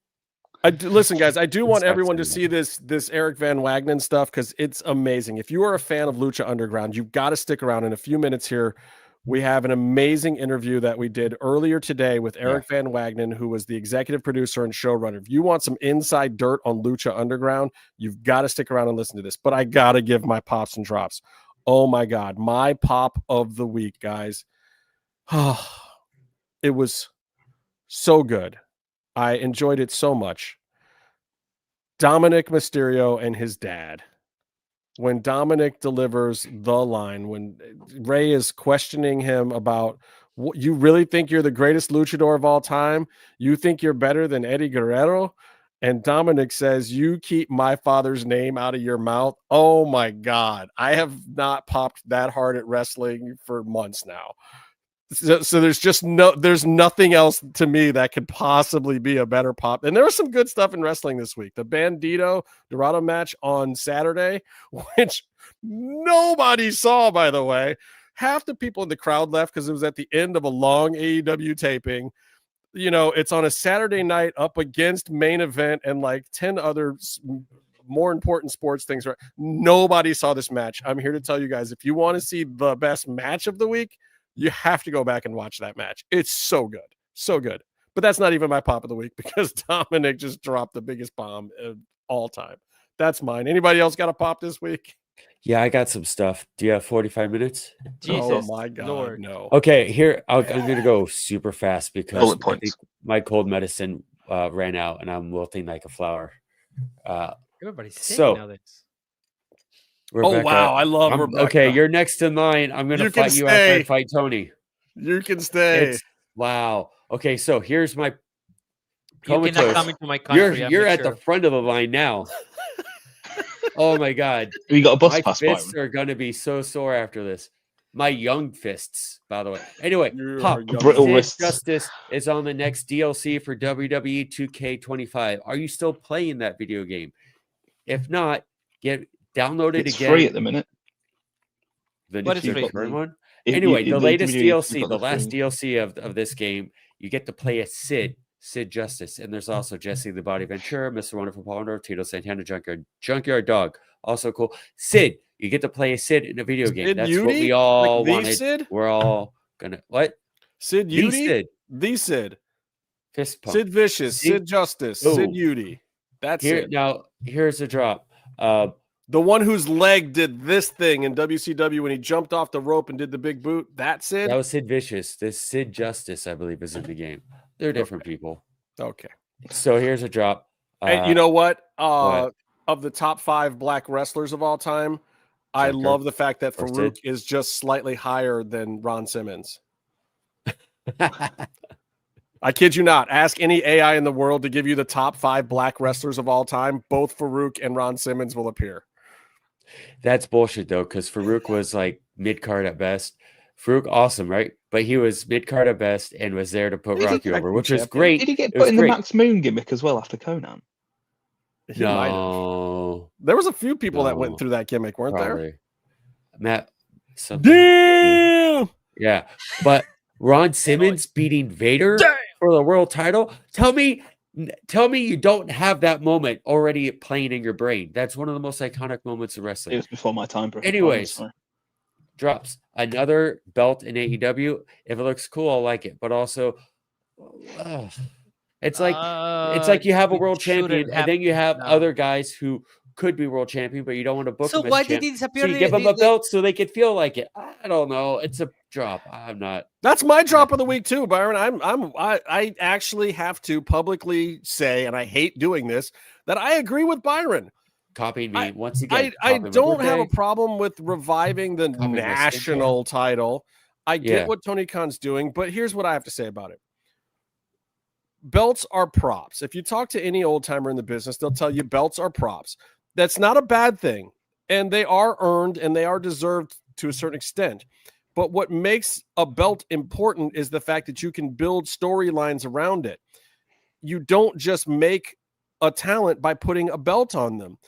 Listen, guys, I do want everyone to see this Eric Van Wagenen stuff because it's amazing. If you are a fan of Lucha Underground, you've got to stick around. In a few minutes here, we have an amazing interview that we did earlier today with Eric Van Wagenen, who was the executive producer and showrunner. If you want some inside dirt on Lucha Underground, you've got to stick around and listen to this. But I got to give my pops and drops. Oh, my God. My pop of the week, guys. It was so good. I enjoyed it so much. Dominic Mysterio and his dad. When Dominic delivers the line, when Ray is questioning him about, you really think you're the greatest luchador of all time? You think you're better than Eddie Guerrero? And Dominic says, you keep my father's name out of your mouth. Oh my God. I have not popped that hard at wrestling for months now. So there's nothing else to me that could possibly be a better pop. And there was some good stuff in wrestling this week. The Bandito Dorado match on Saturday, which nobody saw, by the way. Half the people in the crowd left because it was at the end of a long AEW taping. You know, it's on a Saturday night up against Main Event and like 10 other more important sports things. Nobody saw this match. I'm here to tell you guys, if you want to see the best match of the week, You have to go back and watch that match. It's so good. So good. But that's not even my pop of the week because Dominic just dropped the biggest bomb of all time. That's mine. Anybody else got a pop this week? Yeah, I got some stuff. Do you have 45 minutes? Jesus, oh my God, Lord. Oh. no. Okay, here I'm going to go super fast because Bullet I think points. my cold medicine ran out and I'm wilting like a flower. Everybody's sick So- nowadays. Rebecca, wow, I love I'm- Rebecca. Okay, you're next in line. I'm going to You can fight you after I stay. fight Tony. You can stay. It's wow. Okay, so here's my You cannot comatose. come into my country. You're I'm at sure. the front of the line now. Oh my God. You got a bus My pass, fists Byron. are going to be so sore after this. My young fists, by the way. Anyway, You're Pop, young. Brittle Sid wrists. Justice is on the next DLC for WWE 2K25. Are you still playing that video game? If not, download it It's again. free at the minute. The What is new free? current one. If Anyway, you- the latest WWE DLC, got the last free. DLC of this game, you get to play as Sid Justice, and there's also Jesse the Body Ventura, Mr. Wonderful Paul, Tito Santana, Junkyard Dog, also cool. Sid, you get to play as Sid in a video game. Sid That's what Udy? we all Like the wanted. Sid? We're all gonna what? Sid The Udy? Sid, The Sid. fist pump. Sid Vicious. See? Sid Justice. Oh. Sid Udy. That's Here it. now, here's the drop. The one whose leg did this thing in WCW when he jumped off the rope and did the big boot. That Sid? That was Sid Vicious. This Sid Justice, I believe, is in the game. They're different people. Okay. So here's a drop. And you know what? what? Of the top 5 black wrestlers of all time, I Junkyard love the fact that or Farouk Sid? is just slightly higher than Ron Simmons. I kid you not. Ask any AI in the world to give you the top 5 black wrestlers of all time. Both Farouk and Ron Simmons will appear. That's bullshit though, because Farouk was like mid card at best. Farouk, awesome, right? But he was mid card at best and was there to put Did he Rocky get over, a which was champion? great. Did he get It put was in the great. Max Moon gimmick as well after Conan? He might have. No, There was a few people that went No, through that gimmick, weren't there? probably. Matt, something. Damn! Yeah, but Ron Simmons beating Vader for the world title. Tell me you don't have that moment already playing in your brain. That's one of the most iconic moments of It wrestling. was before my time. bro. Anyways, Sorry. drops another belt in AEW. If it looks cool, I'll like it. But also, ugh, it's like you have a it world shouldn't champion, have- and then you have no. other guys who could be world champion, but you don't want to book So them as why champ. did he disappear? So you give them a belt so they could feel like it. I don't know. It's a drop. I'm not. That's my drop of the week too, Byron. I actually have to publicly say, and I hate doing this, that I agree with Byron. Copying me once again. I copying my don't have a birthday. problem with reviving the Copying my national title. I get Yeah. what Tony Khan's doing, but here's what I have to say about it. Belts are props. If you talk to any old timer in the business, they'll tell you belts are props. That's not a bad thing. And they are earned and they are deserved to a certain extent. But what makes a belt important is the fact that you can build storylines around it. You don't just make a talent by putting a belt on them.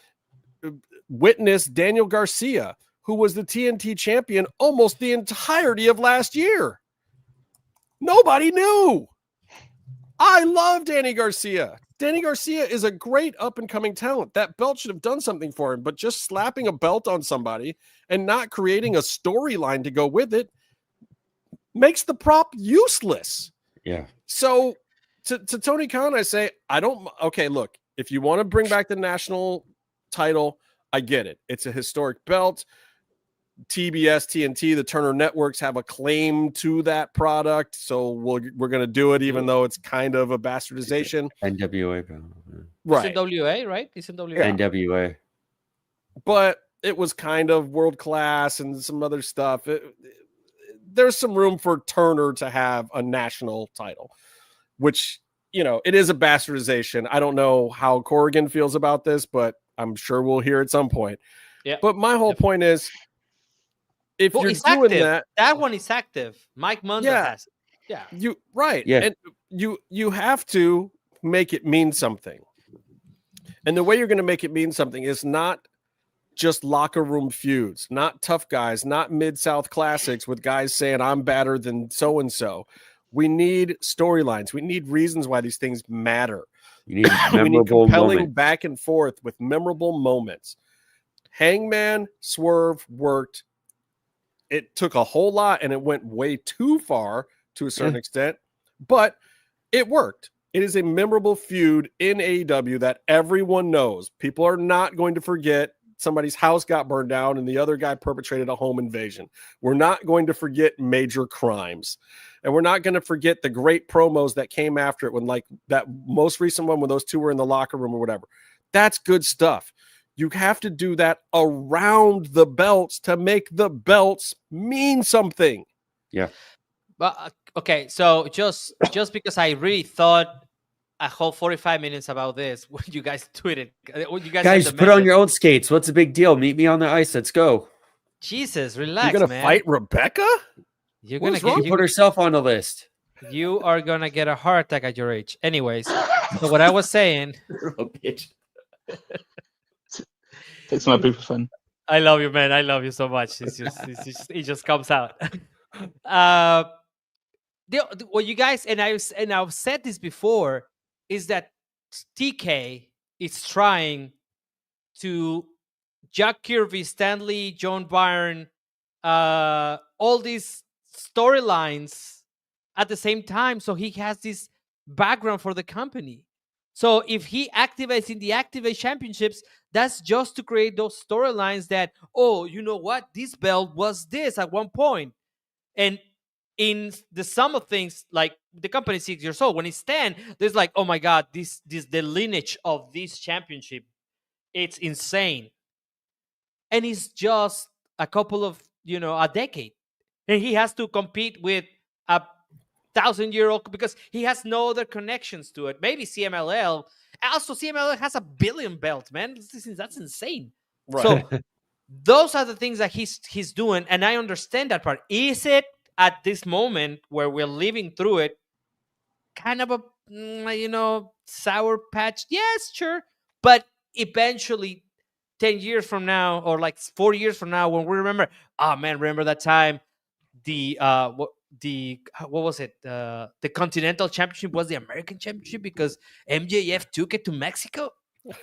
Witness Daniel Garcia, who was the TNT champion almost the entirety of last year. Nobody knew. I love Danny Garcia. Danny Garcia is a great up-and-coming talent. That belt should have done something for him, but just slapping a belt on somebody and not creating a storyline to go with it makes the prop useless. Yeah. So to Tony Khan, I say, okay, look, if you want to bring back the national title, I get it. It's a historic belt. TBS, TNT, the Turner Networks have a claim to that product. So we're going to do it, even though it's kind of a bastardization. NWA. Right. It's in WA, right? It's in WA. NWA. But it was kind of world class and some other stuff. There's some room for Turner to have a national title, which, it is a bastardization. I don't know how Corrigan feels about this, but I'm sure we'll hear at some point. Yeah. But my whole point is, if Well, you're it's doing active. that, One is active. Mike Munda Yeah. has it. Yeah. Yeah. And you have to make it mean something. And the way you're going to make it mean something is not just locker room feuds, not tough guys, not Mid-South classics with guys saying I'm better than so-and-so. We need storylines. We need reasons why these things matter. You need We need memorable compelling moments. back and forth with memorable moments. Hangman Swerve worked. it took a whole lot and it went way too far to a certain extent, but it worked. It is a memorable feud in AEW that everyone knows. People are not going to forget somebody's house got burned down and the other guy perpetrated a home invasion. We're not going to forget major crimes. And we're not going to forget the great promos that came after it when, like, that most recent one when those two were in the locker room or whatever. That's good stuff. You have to do that around the belts to make the belts mean something. Yeah. But okay, so just because I really thought a whole 45 minutes about this, when you guys tweeted, when you guys sent the put on message. your own skates. What's the big deal? Meet me on the ice. Let's go. Jesus, relax, You're going to man. fight Rebecca? You're What's gonna wrong? She put herself on the list. you are gonna get a heart attack at your age. Anyways, so what I was saying, Oh, bitch. Take some ibuprofen. I love you, man. I love you so much. It just comes out. What you guys and I've said this before is that TK is trying to Jack Kirby, Stanley, John Byron, all these storylines at the same time. So he has this background for the company. So if he activates in the Activate Championships, that's just to create those storylines that, oh, you know what? This belt was this at one point. And in the sum of things, like the company is 6 years old. When it's 10, there's like, oh my God, this the lineage of this championship. It's insane. And it's just a couple of, a decade. And he has to compete with a 1,000-year-old because he has no other connections to it. Maybe CMLL. Also, CMLL has 1 billion belts, man. That's insane. Right. So those are the things that he's doing, and I understand that part. Is it at this moment where we're living through it kind of a sour patch? Yes, sure. But eventually 10 years from now, or like 4 years from now, when we remember that time what was it? The Continental Championship was the American Championship because MJF took it to Mexico,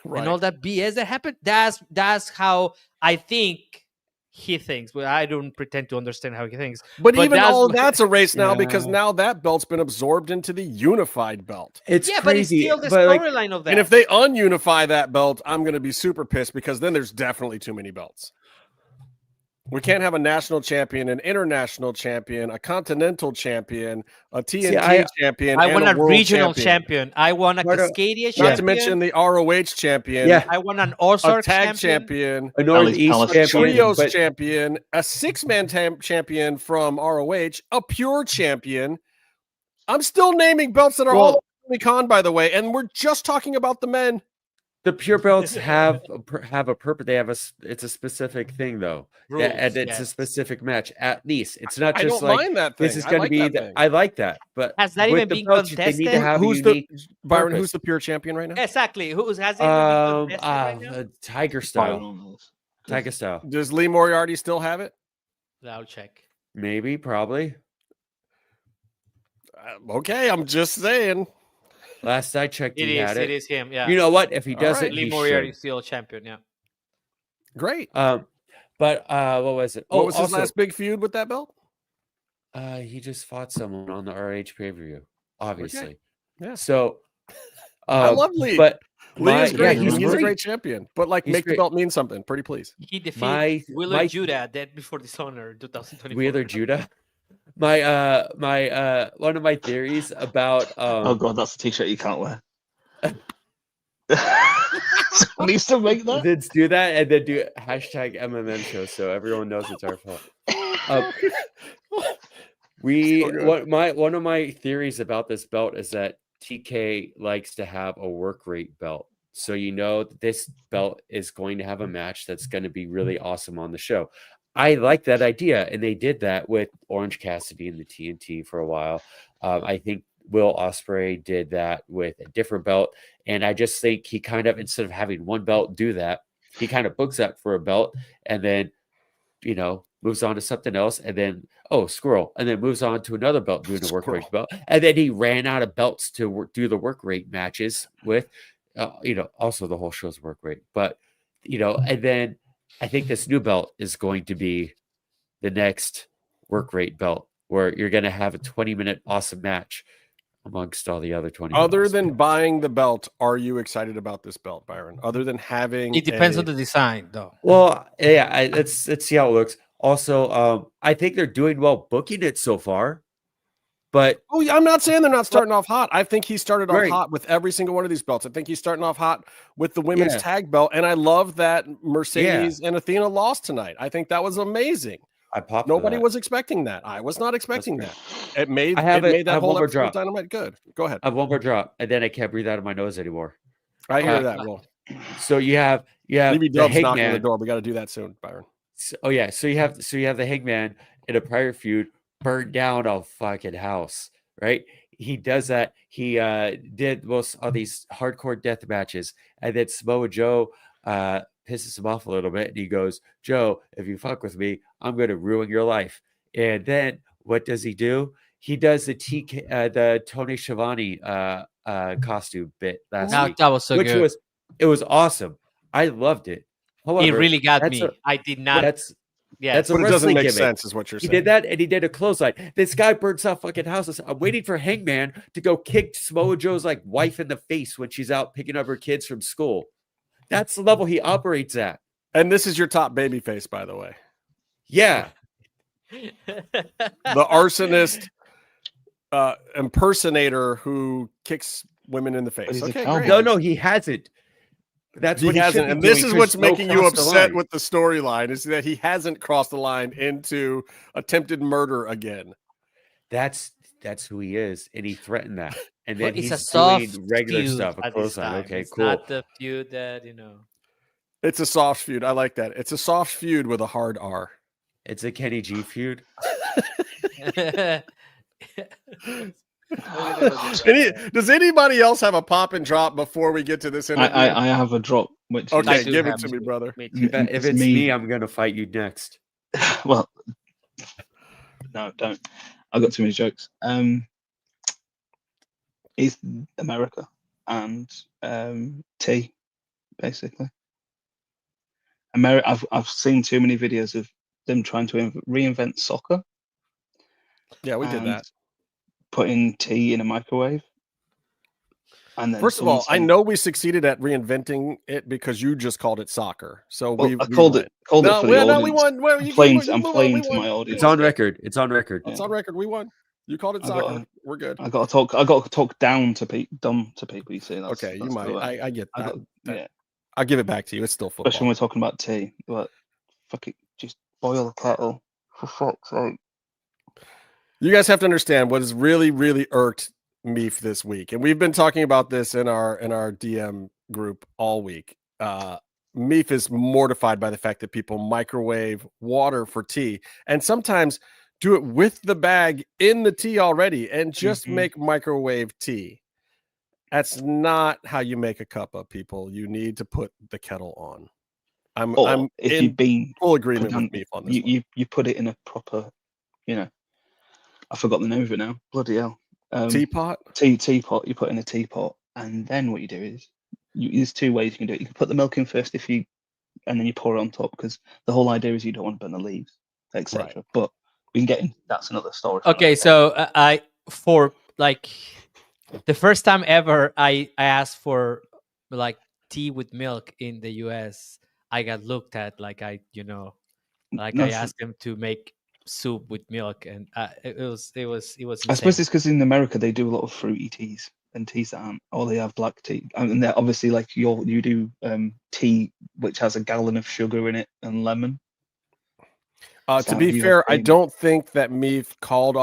Right. and all that BS that happened. That's how I think he thinks. Well, I don't pretend to understand how he thinks. But even that's all that's a race now because Yeah. now that belt's been absorbed into the unified belt. It's yeah, but it's crazy. still the but, like, storyline of that. And if they ununify that belt, I'm going to be super pissed because then there's definitely too many belts. We can't have a national champion, an international champion, a continental champion, a TNT champion. I want and a world regional champion. I want a Cascadia champion. Not to mention the ROH champion. Yeah. I want an A Ozark tag champion, a Northeast Palace champion, trios but champion, a 6-man champion from ROH, a pure champion. I'm still naming belts that are all con, by the way, and we're just talking about the men. the pure belts have a purpose. They have it's a specific thing though. Rules, and it's a yes. specific match. At least it's not I just don't like mind that thing. this is I going like to be. that thing. I like that, but Has that with even the been belts, they need to contested? have Who's a the unique Byron? purpose. Who's the pure champion right now? Exactly. Who has it even been contested right now? Tiger style. Tiger style. Does Lee Moriarty still have it? I'll check. Maybe, probably. Okay, I'm just saying. Last I checked, he had It it. is him. Yeah. You know what? If he All does right. it, Lee he Moriarty should. still champion. Yeah. Great. But what was it? What was his also, last big feud with that belt? he just fought someone on the RH pay-per-view, obviously. Yeah. So I love Lee. But Lee is great. he's He's a great. great champion. But like, He's make great. the belt mean something. Pretty please. He defeated My Wheeler Judah dead before Dishonor in 2024. Wheeler Judah. My one of my theories about Oh god, that's a t-shirt you can't wear. Someone needs to make that. let's do that and then do hashtag MMMshow so everyone knows it's our fault. One of my theories about this belt is that TK likes to have a work rate belt. So this belt is going to have a match that's going to be really awesome on the show. I like that idea, and they did that with Orange Cassidy and the TNT for a while. I think Will Ospreay did that with a different belt, and I just think he kind of, instead of having one belt do that, he kind of books up for a belt, and then moves on to something else, and then squirrel, and then moves on to another belt doing the work rate belt, and then he ran out of belts to do the work rate matches with. Also the whole show's work rate, but and then I think this new belt is going to be the next work rate belt, where you're going to have a 20-minute awesome match amongst all the other 20. Other than buying the belt, are you excited about this belt, Byron? Other than having It depends on the design, though. Well, yeah, let's see how it looks. Also, I think they're doing well booking it so far. But I'm not saying they're not starting off hot. I think he started off Right. hot with every single one of these belts. I think he's starting off hot with the women's tag belt, and I love that Mercedes and Athena lost tonight. I think that was amazing. I popped. Nobody was expecting that. I was not expecting that. It made I made that have whole one more episode of drop. Dynamite good. Go ahead. I have one more drop, and then I can't breathe out of my nose anymore. I hear that. Will. So you have Maybe the Dub's knocking on the Hangman. door. We got to do that soon, Byron. So you have the Hangman in a prior feud burned down a fucking house, right? He does that. He did most of these hardcore death matches, and then Samoa Joe pisses him off a little bit, and he goes, "Joe, if you fuck with me, I'm going to ruin your life." And then what does he do? He does the Tony Schiavone costume bit last week. That was so good. It was awesome. I loved it. However, It really got that's me. I did not. That's a But it doesn't wrestling make gimmick. sense, is what you're He saying. did that, and he did a clothesline. This guy burns out fucking houses. I'm waiting for Hangman to go kick Samoa Joe's wife in the face when she's out picking up her kids from school. That's the level he operates at. And this is your top baby face, by the way. Yeah. The arsonist impersonator who kicks women in the face. he's a Okay, cowboy. great. No, he hasn't. That's He what he hasn't, should be and this doing, is 'cause what's Joe making you crossed the upset line. with the storyline, is that he hasn't crossed the line into attempted murder again. That's who he is, and he threatened that. And Well, then it's a he's soft doing regular feud stuff. A at this clothesline. time. Okay, It's cool. not the feud that It's a soft feud. I like that. It's a soft feud with a hard R. It's a Kenny G feud. Does anybody else have a pop and drop before we get to this interview? I have a drop. Which Okay, is, give it to me, brother. Me too. If it's me, I'm gonna fight you next. well, no, don't. I've got too many jokes. It's America and tea, basically. I've seen too many videos of them trying to reinvent soccer. Yeah, we did and that. Putting tea in a microwave. And then First of all, I saying, know we succeeded at reinventing it because you just called it soccer. So well, we I called it for the audience. we won. Well, I'm you playing, won, I'm we playing won, to we my won. audience. It's on record. It's on record. It's on record. We won. You called it I got soccer. We're good. I got to talk down to dumb to people. You see, that's, Okay, you that's might. the way. I get that. Yeah, I'll give it back to you. It's still football. especially when we're talking about tea. But fuck it, just boil the kettle for fuck's sake. You guys have to understand what has really, really irked me this week, and we've been talking about this in our DM group all week. Meef is mortified by the fact that people microwave water for tea, and sometimes do it with the bag in the tea already, and just make microwave tea. That's not how you make a cuppa, people. You need to put the kettle on. I'm if in you've been full agreement with Meef on this. you put it in a proper, I forgot the name of it now. Bloody hell. Teapot. Teapot. You put in a teapot, and then what you do is there's two ways you can do it. You can put the milk in first and then you pour it on top, because the whole idea is you don't want to burn the leaves, etc. Right. But we can get in. That's another story. Okay, so for the first time ever, I asked for tea with milk in the US. I got looked at I asked them to make soup with milk, and it was insane. I suppose it's because in America they do a lot of fruity teas and teas that aren't, or they have black tea, and they're obviously you do tea which has a gallon of sugar in it and lemon. To be fair, I don't think that Meef called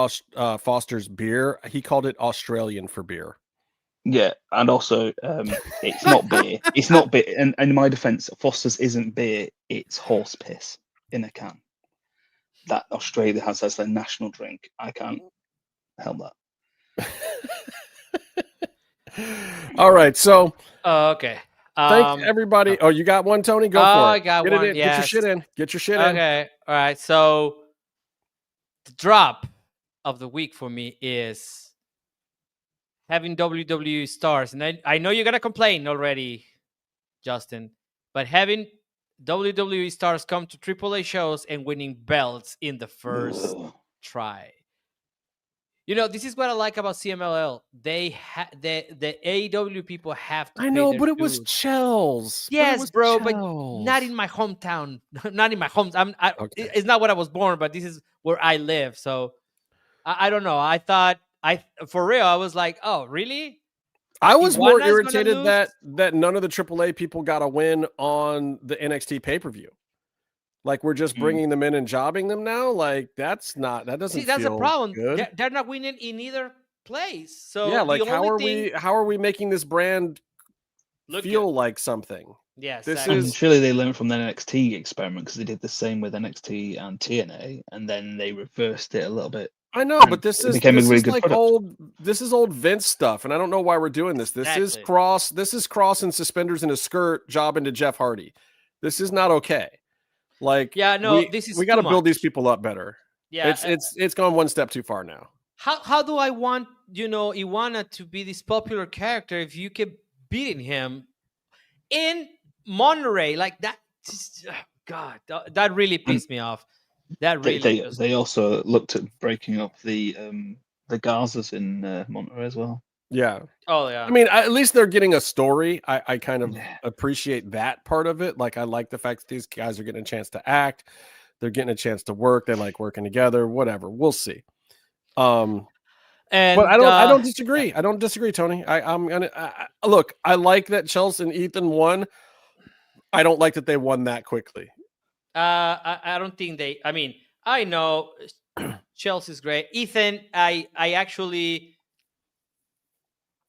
Foster's beer. He called it Australian for beer. Yeah, and also it's not beer. It's not beer. And in my defense, Foster's isn't beer. It's horse piss in a can that Australia has as their national drink. I can't help that. All right, so okay. thank everybody. Oh, you got one, Tony? Go for it. I got Get one. it in. Yes. Get your shit in. Okay. All right. So the drop of the week for me is having WWE stars, and I know you're gonna complain already, Justin, but having WWE stars come to AAA shows and winning belts in the first Ugh. try. You know, this is what I like about CMLL. The AEW people have to I pay know, their but it was dues. Chels. Yes, bro, but not Chels. in my hometown. Not in my home. Okay. It's not where I was born, but this is where I live. So I don't know. I thought for real. I was like, oh, really? I was more Iguana is gonna irritated lose? that none of the AAA people got a win on the NXT pay-per-view. Like we're just bringing them in and jobbing them now. Like that doesn't See, that's the feel problem. good. They're not winning in either place. So Yeah, like the how only are we making this brand look feel good. like something? Yeah, This exactly. And is surely they learned from the NXT experiment because they did the same with NXT and TNA, and then they reversed it a little bit. I know, and but this it is became a really good like product. this is old Vince stuff, and I don't know why we're doing this. This is Cross and suspenders in a skirt jobbing to Jeff Hardy. This is not okay. Like Yeah, no, this is we got to too build these much. people up better. Yeah, It's gone one step too far now. how do I want Iguana to be this popular character if you keep beating him in Monterey like that? God, that really pissed me off. That really They also looked at breaking up the Gazas in Monterey as well. Yeah. Oh yeah. I mean, at least they're getting a story. I kind of appreciate that part of it. Like I like the fact that these guys are getting a chance to act. They're getting a chance to work. They like working together. Whatever. We'll see. And but I don't disagree. I don't disagree, Tony. I'm gonna look. I like that Chelsea and Ethan won. I don't like that they won that quickly. I don't think they. I mean, I know Chelsea's great. Ethan, I actually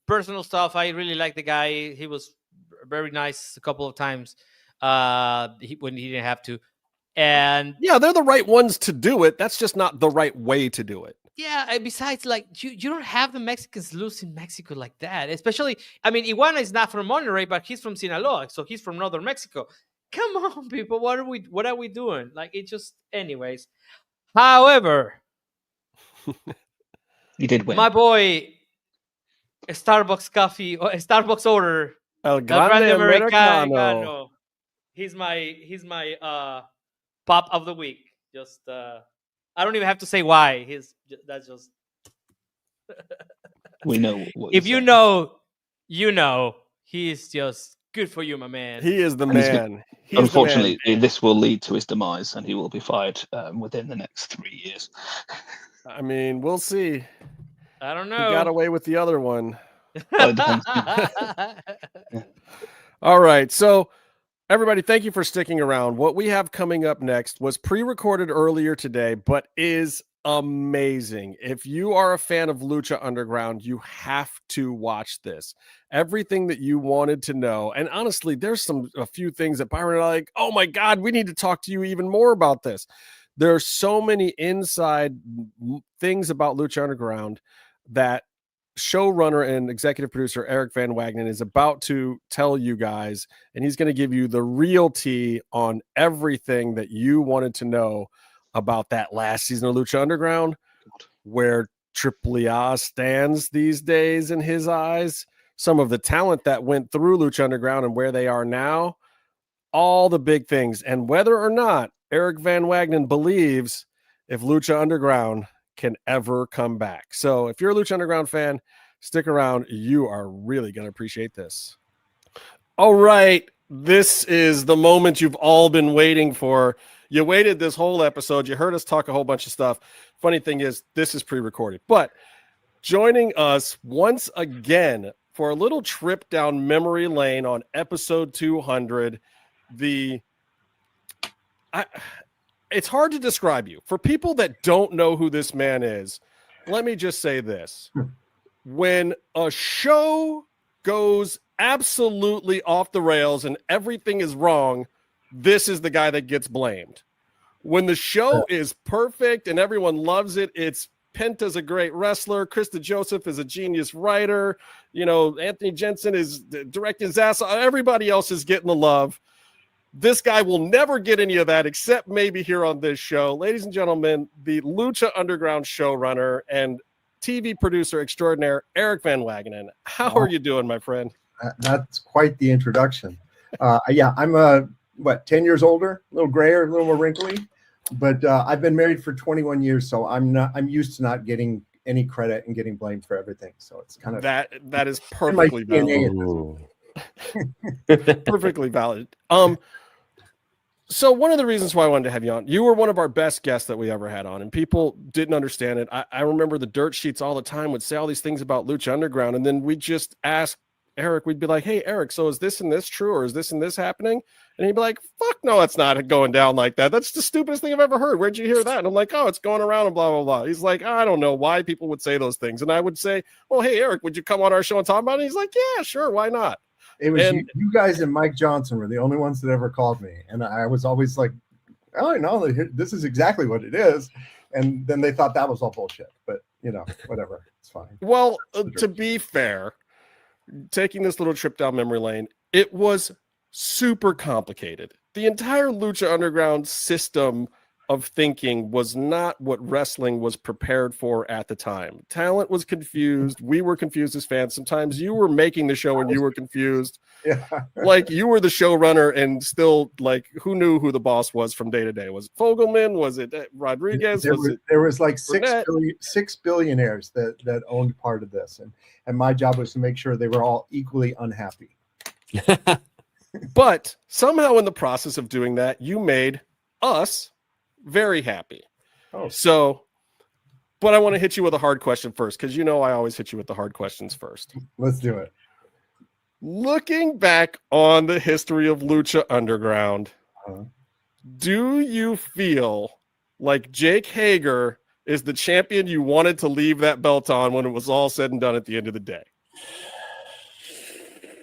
personal stuff. I really like the guy. He was very nice a couple of times. When he didn't have to, and yeah, they're the right ones to do it. That's just not the right way to do it. Yeah, and besides, like you don't have the Mexicans lose in Mexico like that. Especially, I mean, Iguana is not from Monterrey, but he's from Sinaloa, so he's from northern Mexico. Come on, people, what are we doing? Like it just, anyways. However, you did win. My boy, a Starbucks coffee or a Starbucks order. El Grande Americano. He's my pop of the week. Just I don't even have to say why. That's just we know. If you know, you know. He's just good for you, my man. He is the man. Unfortunately, this will lead to his demise, and he will be fired within the next 3 years. I mean, we'll see. I don't know. He got away with the other one. Well, it depends. Yeah. All right, so. Everybody, thank you for sticking around. What we have coming up next was pre-recorded earlier today, but is amazing. If you are a fan of Lucha Underground, you have to watch this. Everything that you wanted to know. And honestly, there's a few things that Byron are like, oh my God, we need to talk to you even more about this. There are so many inside things about Lucha Underground that showrunner and executive producer Eric Van Wagenen is about to tell you guys, and he's going to give you the real tea on everything that you wanted to know about that last season of Lucha Underground, where AAA stands these days in his eyes, some of the talent that went through Lucha Underground and where they are now, all the big things, and whether or not Eric Van Wagenen believes if Lucha Underground can ever come back. So if you're a Lucha Underground fan, stick around. You are really going to appreciate this. All right. This is the moment you've all been waiting for. You waited this whole episode. You heard us talk a whole bunch of stuff. Funny thing is, this is pre-recorded. But joining us once again for a little trip down memory lane on episode 200, it's hard to describe you. For people that don't know who this man is, let me just say this. When a show goes absolutely off the rails and everything is wrong, this is the guy that gets blamed. When the show is perfect and everyone loves it, it's Penta's a great wrestler. Krista Joseph is a genius writer. You know, Anthony Jensen is directing his ass. Everybody else is getting the love. This guy will never get any of that except maybe here on this show. Ladies and gentlemen, the Lucha Underground showrunner and TV producer extraordinaire, Eric Van Wagenen. How are you doing, my friend? That's quite the introduction. Yeah, I'm a what, 10 years older, a little grayer, a little more wrinkly. But I've been married for 21 years, so I'm used to not getting any credit and getting blamed for everything. So it's kind of that is perfectly valid. Perfectly valid. So one of the reasons why I wanted to have you on, you were one of our best guests that we ever had on, and people didn't understand it. I remember the dirt sheets all the time would say all these things about Lucha Underground, and then we'd just ask Eric, we'd be like, hey, Eric, so is this and this true, or is this and this happening? And he'd be like, fuck no, it's not going down like that. That's the stupidest thing I've ever heard. Where'd you hear that? And I'm like, oh, it's going around and blah, blah, blah. He's like, I don't know why people would say those things. And I would say, well, hey, Eric, would you come on our show and talk about it? And he's like, yeah, sure, why not? It was you guys and Mike Johnson were the only ones that ever called me. And I was always like, oh, no, this is exactly what it is. And then they thought that was all bullshit. But, whatever. It's fine. Well, to be fair, taking this little trip down memory lane, it was super complicated. The entire Lucha Underground system of thinking was not what wrestling was prepared for at the time. Talent was confused. We were confused as fans. Sometimes you were making the show and you were confused. Yeah. Like you were the showrunner and still like, who knew who the boss was from day to day? Was it Fogelman? Was it Rodriguez? There was like 6 billionaires that owned part of this. And my job was to make sure they were all equally unhappy. But somehow in the process of doing that, you made us very happy. But I want to hit you with a hard question first, because I always hit you with the hard questions first. Let's do it. Looking back on the history of Lucha Underground, do you feel like Jake Hager is the champion you wanted to leave that belt on when it was all said and done at the end of the day?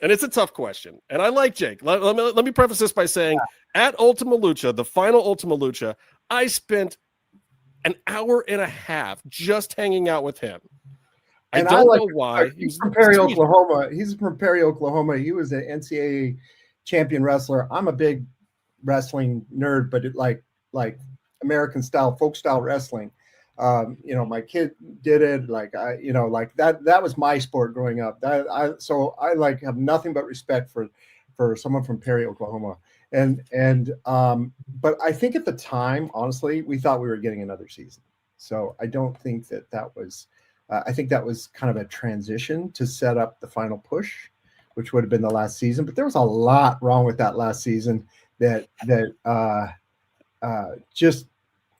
And it's a tough question. And I like Jake. Let me preface this by saying, at Ultima Lucha, the final Ultima Lucha, I spent an hour and a half just hanging out with him. I don't know why. He's from Perry, Oklahoma. He's from Perry, Oklahoma. He was an NCAA champion wrestler. I'm a big wrestling nerd, but it like American style, folk style wrestling. My kid did it. Like that was my sport growing up. So I have nothing but respect for someone from Perry, Oklahoma. But I think at the time, honestly, we thought we were getting another season. So I don't think that was, I think that was kind of a transition to set up the final push, which would have been the last season. But there was a lot wrong with that last season that just,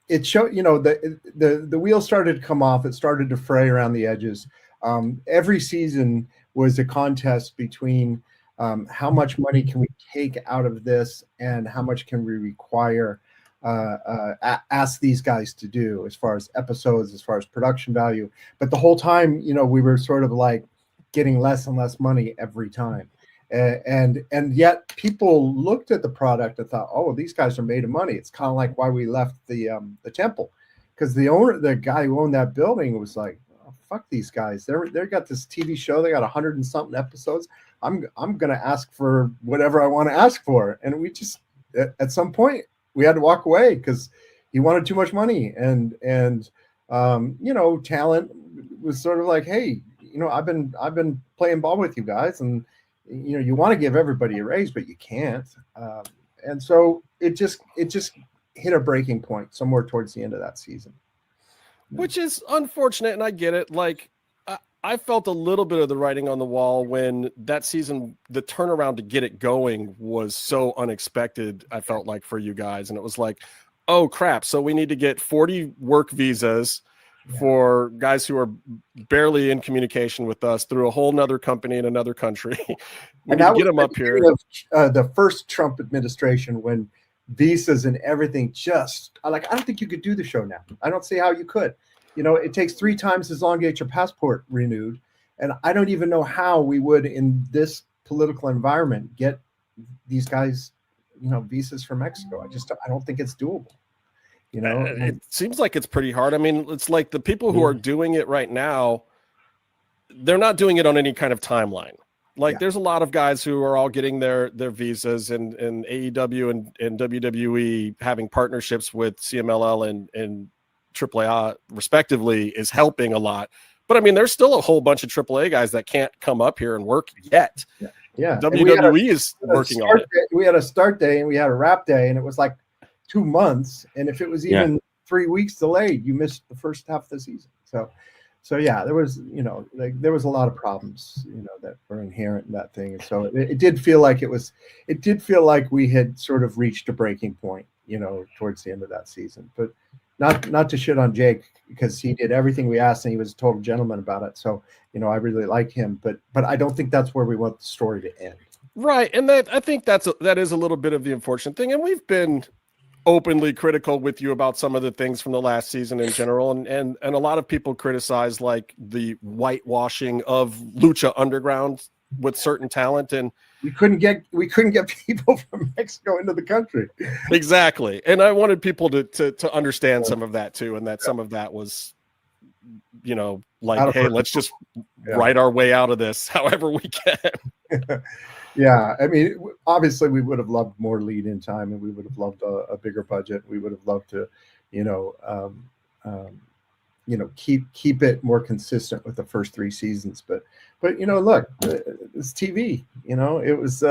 it showed, the wheels started to come off. It started to fray around the edges. Every season was a contest between how much money can we take out of this and how much can we require, ask these guys to do as far as episodes, as far as production value. But the whole time, we were sort of like getting less and less money every time. And yet people looked at the product and thought, oh, these guys are made of money. It's kind of like why we left the temple, because the guy who owned that building was like, oh, fuck these guys. They got this TV show. They got 100 and something episodes. I'm going to ask for whatever I want to ask for. And we just, at some point we had to walk away because he wanted too much money. And talent was sort of like, hey, I've been playing ball with you guys, and you want to give everybody a raise, but you can't. And so it just hit a breaking point somewhere towards the end of that season, which is unfortunate. And I get it. Like I felt a little bit of the writing on the wall when that season, the turnaround to get it going was so unexpected. I felt like for you guys, and it was like, oh crap. So we need to get 40 work visas for guys who are barely in communication with us through a whole nother company in another country. We need to get them up here. The first Trump administration, when visas and everything just I don't think you could do the show now. I don't see how you could. It takes 3 times as long to get your passport renewed. And I don't even know how we would, in this political environment, get these guys, visas from Mexico. I don't think it's doable. It seems like it's pretty hard. I mean, it's like the people who are doing it right now, they're not doing it on any kind of timeline. Like there's a lot of guys who are all getting their visas, and AEW and WWE having partnerships with CMLL and AAA respectively is helping a lot. But I mean, there's still a whole bunch of AAA guys that can't come up here and work yet. Yeah. WWE is working on it. We had a start day and we had a wrap day, and it was like 2 months. And if it was even 3 weeks delayed, you missed the first half of the season. So yeah, there was, there was a lot of problems, that were inherent in that thing. And so it did feel like we had sort of reached a breaking point, towards the end of that season. But not to shit on Jake, because he did everything we asked and he was a total gentleman about it. So, I really like him, but I don't think that's where we want the story to end. Right. And I think that is a little bit of the unfortunate thing. And we've been openly critical with you about some of the things from the last season in general. And a lot of people criticize like the whitewashing of Lucha Underground with certain talent. And we couldn't get people from Mexico into the country. Exactly. And I wanted people to understand some of that too. And that some of that was, like, hey, let's just write our way out of this however we can. Yeah, I mean, obviously, we would have loved more lead-in time, and we would have loved a bigger budget. We would have loved to, keep it more consistent with the first 3 seasons. But look, it's TV. It was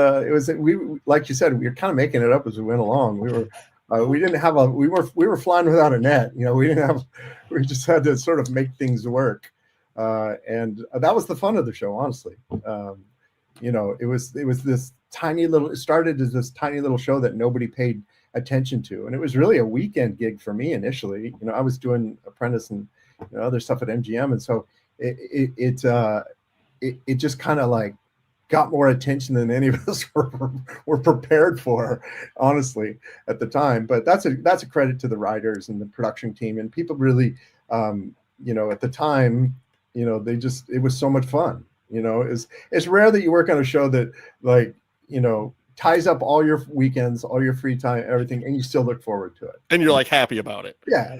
we, like you said, we were kind of making it up as we went along. We were flying without a net. We just had to sort of make things work, and that was the fun of the show, honestly. It started as this tiny little show that nobody paid attention to. And it was really a weekend gig for me initially. I was doing Apprentice and other stuff at MGM. And so it just kind of like got more attention than any of us were prepared for, honestly, at the time. But that's a credit to the writers and the production team. And people really, at the time, it was so much fun. It's rare that you work on a show that ties up all your weekends, all your free time, everything, and you still look forward to it. And you're like happy about it. Yeah,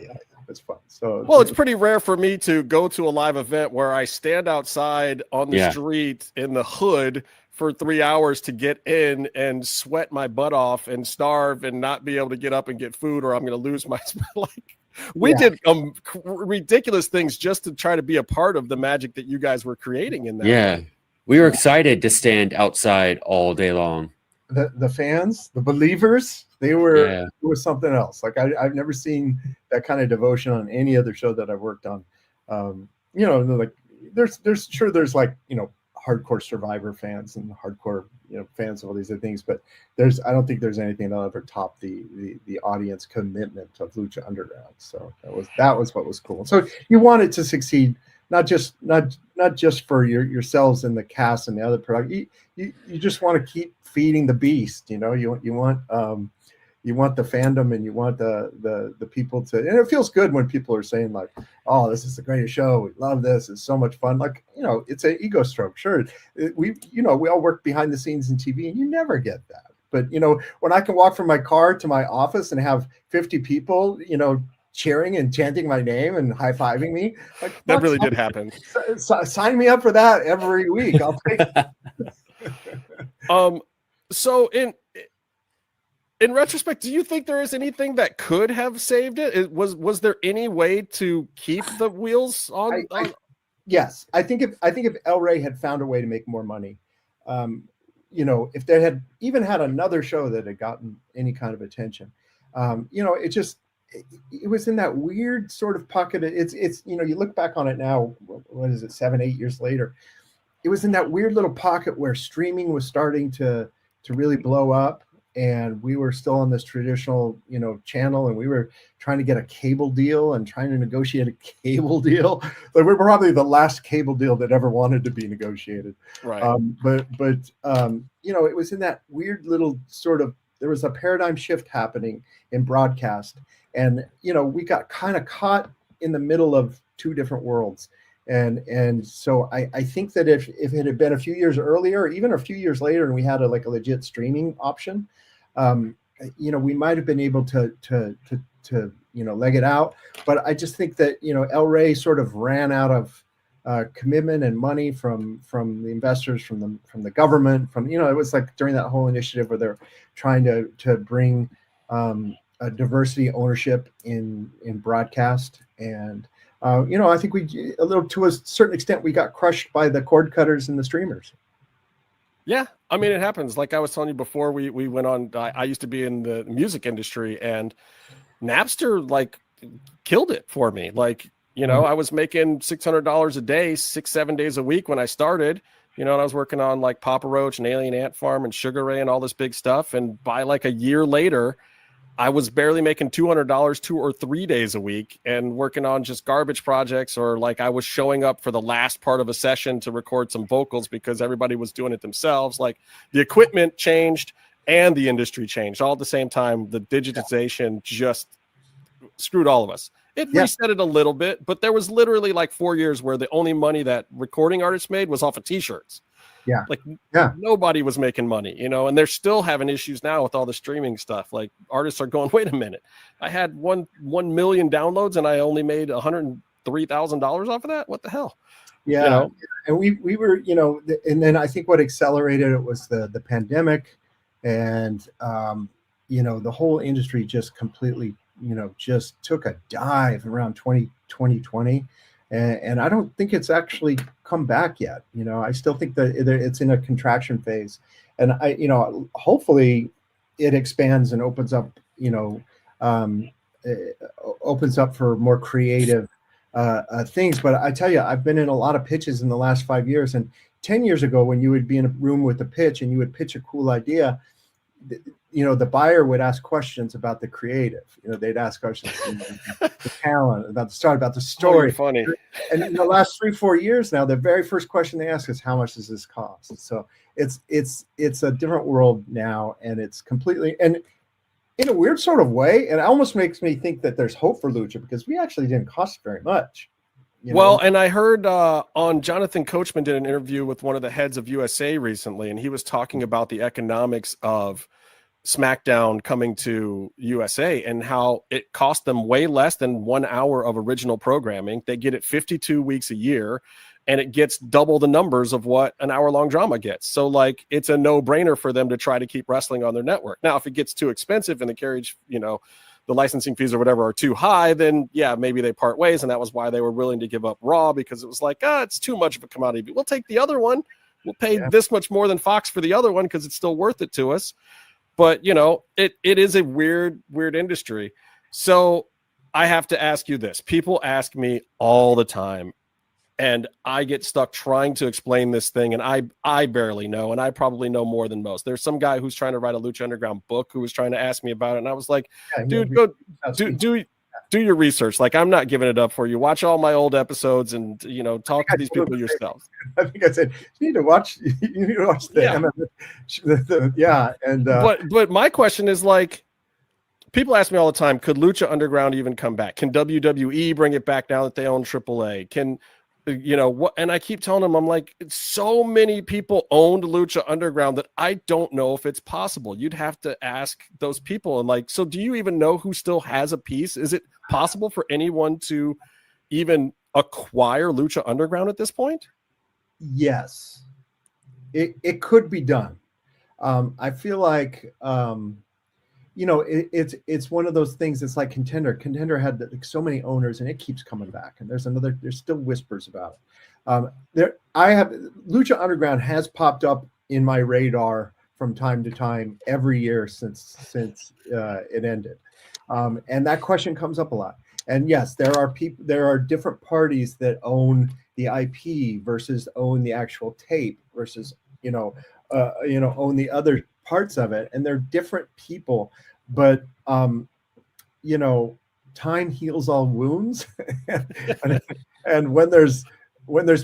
it's fun. So it's pretty rare for me to go to a live event where I stand outside on the street in the hood for 3 hours to get in and sweat my butt off and starve and not be able to get up and get food, or I'm going to lose my We did ridiculous things just to try to be a part of the magic that you guys were creating in that. Yeah. We were excited to stand outside all day long. The fans, the believers, it was something else. Like I've never seen that kind of devotion on any other show that I've worked on. Like there's like, hardcore Survivor fans and hardcore, fans of all these other things, but I don't think there's anything that'll ever top the audience commitment of Lucha Underground. So that was what was cool. So you want it to succeed, not just for yourselves and the cast and the other product. You just want to keep feeding the beast. You want the fandom and you want the people to, and it feels good when people are saying like, oh, this is the greatest show. We love this. It's so much fun. Like, it's an ego stroke. Sure. We all work behind the scenes in TV and you never get that. But, when I can walk from my car to my office and have 50 people, cheering and chanting my name and high-fiving me. Like, that really did happen. Sign me up for that every week. I'll take it. So in retrospect, do you think there is anything that could have saved it? Was there any way to keep the wheels on? Yes, I think if El Rey had found a way to make more money, if they had even had another show that had gotten any kind of attention, it was in that weird sort of pocket. It's you look back on it now, what is it, 7-8 years later? It was in that weird little pocket where streaming was starting to really blow up. And we were still on this traditional, channel, and we were trying to get a cable deal and trying to negotiate a cable deal. Like, we were probably the last cable deal that ever wanted to be negotiated. Right. But it was in that weird little sort of, there was a paradigm shift happening in broadcast, and we got kind of caught in the middle of 2 different worlds. And so I think that if it had been a few years earlier, or even a few years later, and we had a legit streaming option, we might have been able to leg it out. But I just think that El Rey sort of ran out of commitment and money from the investors, from the government, it was like during that whole initiative where they're trying to bring a diversity ownership in broadcast. And I think to a certain extent, we got crushed by the cord cutters and the streamers. Yeah, I mean, it happens. Like I was telling you before, we went on. I used to be in the music industry, and Napster like killed it for me. Like, you know, I was making $600 a day, 6-7 days a week when I started. You know, and I was working on like Papa Roach and Alien Ant Farm and Sugar Ray and all this big stuff. And by like a year later, I was barely making $200 2 or 3 days a week and working on just garbage projects, or like I was showing up for the last part of a session to record some vocals because everybody was doing it themselves. Like the equipment changed and the industry changed all at the same time. The digitization just screwed all of us. It reset it a little bit, but there was literally like 4 years where the only money that recording artists made was off of t-shirts. Nobody was making money, you know, and they're still having issues now with all the streaming stuff. Like artists are going, wait a minute, I had 1 million downloads and I only made $103,000 off of that. What the hell? Yeah. You know? And we were, you know, and then I think what accelerated it was the pandemic, and you know, the whole industry just completely, you know, just took a dive around 2020. And I don't think it's actually come back yet. You know, I still think that it's in a contraction phase. And you know, hopefully it expands and opens up, you know, opens up for more creative things. But I tell you, I've been in a lot of pitches in the last 5 years. And 10 years ago, when you would be in a room with a pitch and you would pitch a cool idea, you know, the buyer would ask questions about the creative. You know, they'd ask questions about the talent, about the start, about the story. Funny. And in the last 3-4 years now, the very first question they ask is, how much does this cost? So it's a different world now, and it's completely, and in a weird sort of way, and it almost makes me think that there's hope for Lucha, because we actually didn't cost very much. Well, and I heard on Jonathan Coachman did an interview with one of the heads of USA recently, and he was talking about the economics of SmackDown coming to USA and how it cost them way less than 1 hour of original programming. They get it 52 weeks a year, and it gets double the numbers of what an hour-long drama gets. So, like, it's a no-brainer for them to try to keep wrestling on their network. Now, if it gets too expensive and the carriage, you know, the licensing fees or whatever are too high, then yeah, maybe they part ways. And that was why they were willing to give up Raw, because it was like, it's too much of a commodity. We'll take the other one. We'll pay this much more than Fox for the other one because it's still worth it to us. But, you know, it is a weird industry. So I have to ask you this. People ask me all the time, and I get stuck trying to explain this thing, and I barely know, and I probably know more than most. There's some guy who's trying to write a Lucha Underground book who was trying to ask me about it, and I was like, dude, go do your research. Like, I'm not giving it up for you. Watch all my old episodes and, you know, talk to these people yourself. I think I said, you need to watch the MMA. But my question is, like, people ask me all the time, could Lucha Underground even come back? Can WWE bring it back now that they own AAA? Can, you know what? And I keep telling them, I'm like, so many people owned Lucha Underground that I don't know if it's possible. You'd have to ask those people. And like, so do you even know who still has a piece? Is it possible for anyone to even acquire Lucha Underground at this point? Yes, it could be done. I feel like, you know, it's one of those things. It's like Contender. Contender had like so many owners, and it keeps coming back. And there's still whispers about it. Lucha Underground has popped up in my radar from time to time every year since it ended, and that question comes up a lot. And yes, there are different parties that own the IP versus own the actual tape versus own the other parts of it, and they're different people, but you know, time heals all wounds. and when there's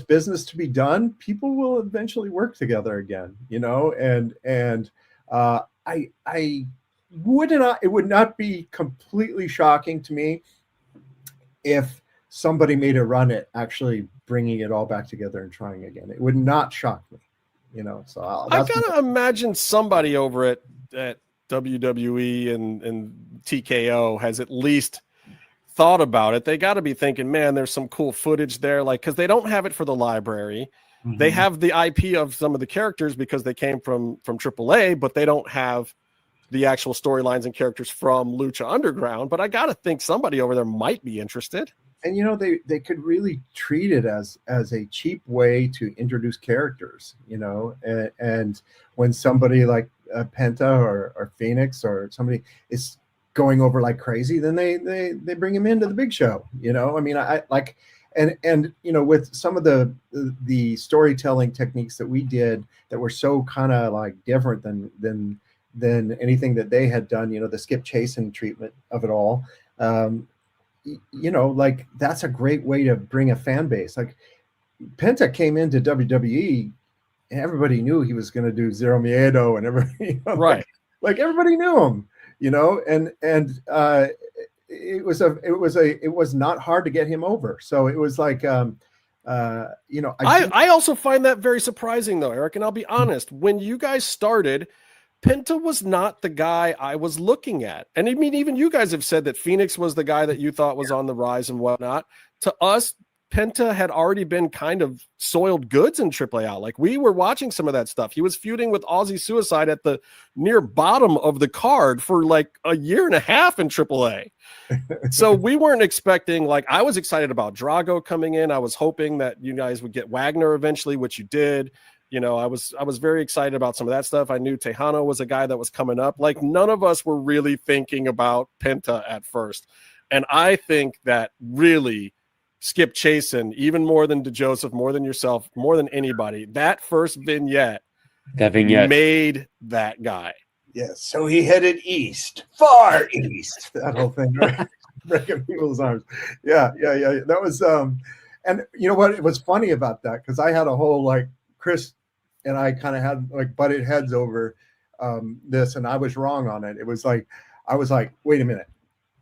business to be done, people will eventually work together again, you know. And it would not be completely shocking to me if somebody made a run at actually bringing it all back together and trying again. It would not shock me. You know, so I gotta imagine somebody over at WWE and TKO has at least thought about it. They got to be thinking, man, there's some cool footage there, like, because they don't have it for the library. Mm-hmm. They have the IP of some of the characters because they came from AAA, but they don't have the actual storylines and characters from Lucha Underground. But I gotta think somebody over there might be interested. And you know, they could really treat it as a cheap way to introduce characters, you know, and when somebody like Penta or Phoenix or somebody is going over like crazy, then they bring him into the big show, you know. I mean, I like, and you know, with some of the storytelling techniques that we did that were so kind of like different than anything that they had done, you know, the Skip Chasen treatment of it all. You know, like that's a great way to bring a fan base. Like Penta came into WWE, and everybody knew he was going to do Zero Miedo, and everybody, you know, right? Like everybody knew him, you know, and it was not hard to get him over. So it was like, you know, I also find that very surprising though, Eric. And I'll be honest, when you guys started, Penta was not the guy I was looking at. And I mean, even you guys have said that Phoenix was the guy that you thought was on the rise and whatnot. To us, Penta had already been kind of soiled goods in AAA. Like we were watching some of that stuff. He was feuding with Aussie Suicide at the near bottom of the card for like a year and a half in AAA. So we weren't expecting, like, I was excited about Drago coming in. I was hoping that you guys would get Wagner eventually, which you did. You know, I was very excited about some of that stuff. I knew Tejano was a guy that was coming up. Like none of us were really thinking about Penta at first. And I think that really Skip Chasen, even more than DeJoseph, more than yourself, more than anybody, that first vignette made that guy. Yes. So he headed east, far east. That whole thing, right? Breaking people's arms. Yeah. That was and you know what? It was funny about that because I had a whole like Chris and I kind of had like butted heads over this, and I was wrong on it. It was like I was like, wait a minute.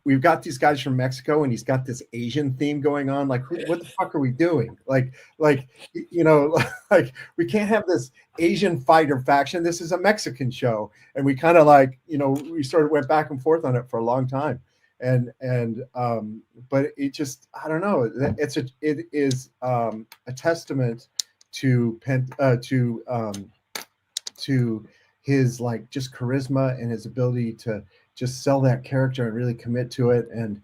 We've got these guys from Mexico, and he's got this Asian theme going on. Like, what the fuck are we doing? Like, you know, like we can't have this Asian fighter faction. This is a Mexican show, and we kind of like, you know, we sort of went back and forth on it for a long time, but it just, I don't know. It is a testament to his like just charisma and his ability to just sell that character and really commit to it. And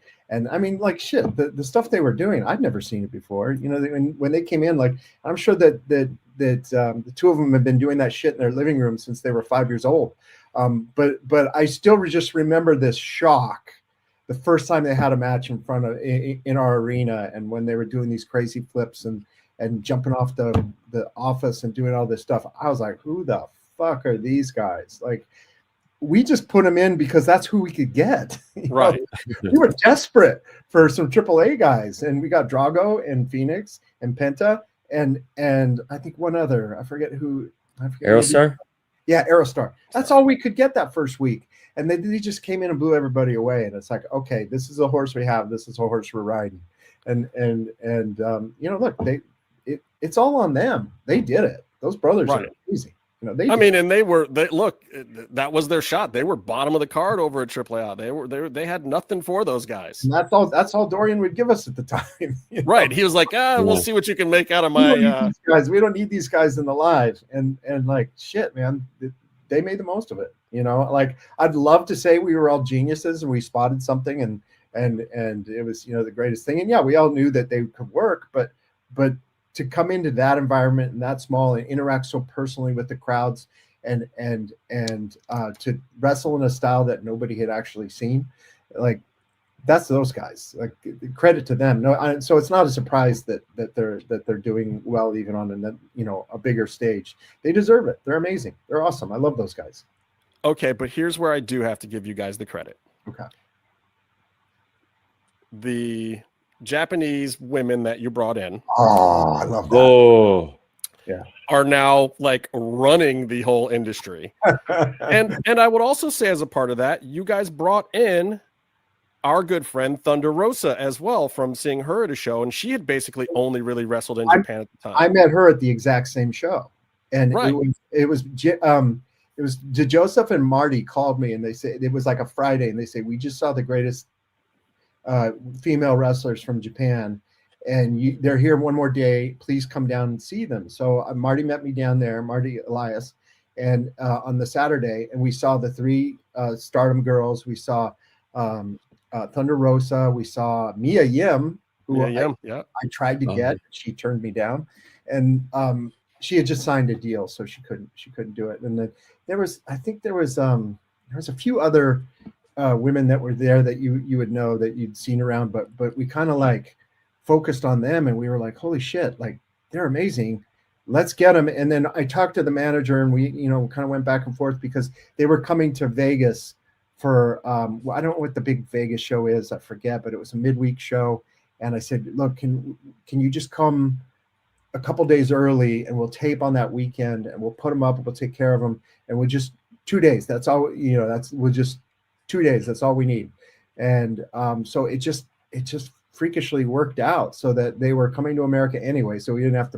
I mean, like shit, the stuff they were doing, I'd never seen it before. You know, when they came in, like I'm sure that the two of them have been doing that shit in their living room since they were 5 years old. But I still just remember this shock the first time they had a match in our arena, and when they were doing these crazy flips and jumping off the office and doing all this stuff. I was like, who the fuck are these guys? Like, we just put them in because that's who we could get. Right. We were desperate for some AAA guys, and we got Drago and Phoenix and Penta and I think one other. I forget who. Aerostar? Yeah, Aerostar. That's all we could get that first week. And they just came in and blew everybody away. And it's like, okay, this is a horse we have. This is a horse we're riding. And you know, look, it's all on them. They did it. Those brothers are crazy. You know, that was their shot. They were bottom of the card over at AAA. They had nothing for those guys. And that's all Dorian would give us at the time. You know? Right. He was like, we'll see what you can make out of my guys. We don't need these guys in the live. And like shit, man, they made the most of it. You know, like I'd love to say we were all geniuses and we spotted something and it was, you know, the greatest thing. And yeah, we all knew that they could work, but to come into that environment and that small and interact so personally with the crowds and to wrestle in a style that nobody had actually seen, like that's those guys. Like credit to them. So it's not a surprise that they're doing well even on a bigger stage. They deserve it. They're amazing. They're awesome. I love those guys. Okay, but here's where I do have to give you guys the credit. Okay. The Japanese women that you brought in. Oh, I love that. Oh, yeah. Are now like running the whole industry. and I would also say as a part of that, you guys brought in our good friend Thunder Rosa as well from seeing her at a show. And she had basically only really wrestled in Japan at the time. I met her at the exact same show. And it was DeJoseph and Marty called me and they said, it was like a Friday. And they say, we just saw the greatest female wrestlers from Japan, and they're here one more day. Please come down and see them. So Marty met me down there, Marty Elias, and on the Saturday, and we saw the three Stardom girls. We saw Thunder Rosa. We saw Mia Yim, who I tried to get. She turned me down, and she had just signed a deal, so she couldn't do it. And then there was a few other women that were there that you would know that you'd seen around, but we kind of like focused on them, and we were like, holy shit, like they're amazing. Let's get them. And then I talked to the manager, and we, kind of went back and forth because they were coming to Vegas for, I don't know what the big Vegas show is. I forget, but it was a midweek show. And I said, look, can you just come a couple days early, and we'll tape on that weekend, and we'll put them up, and we'll take care of them. And we'll just 2 days. That's all, we'll just 2 days. That's all we need. And so it just freakishly worked out so that they were coming to America anyway, so we didn't have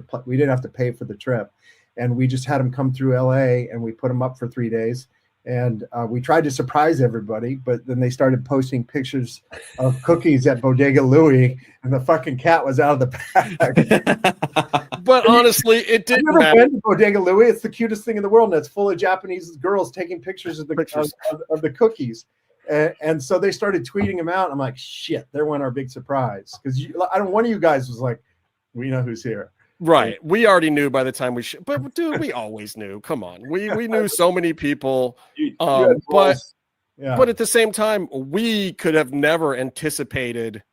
to pay for the trip, and we just had them come through LA, and we put them up for 3 days, and we tried to surprise everybody, but then they started posting pictures of cookies at Bodega Louie, and the fucking cat was out of the bag. But honestly, it didn't I've never matter. been to Bodega Louie. It's the cutest thing in the world, and it's full of Japanese girls taking pictures of the cookies. And so they started tweeting them out. I'm like, shit, there went our big surprise. Because one of you guys was like, we know who's here. Right. We already knew by the time but dude, we always knew. Come on. We knew so many people. But at the same time, we could have never anticipated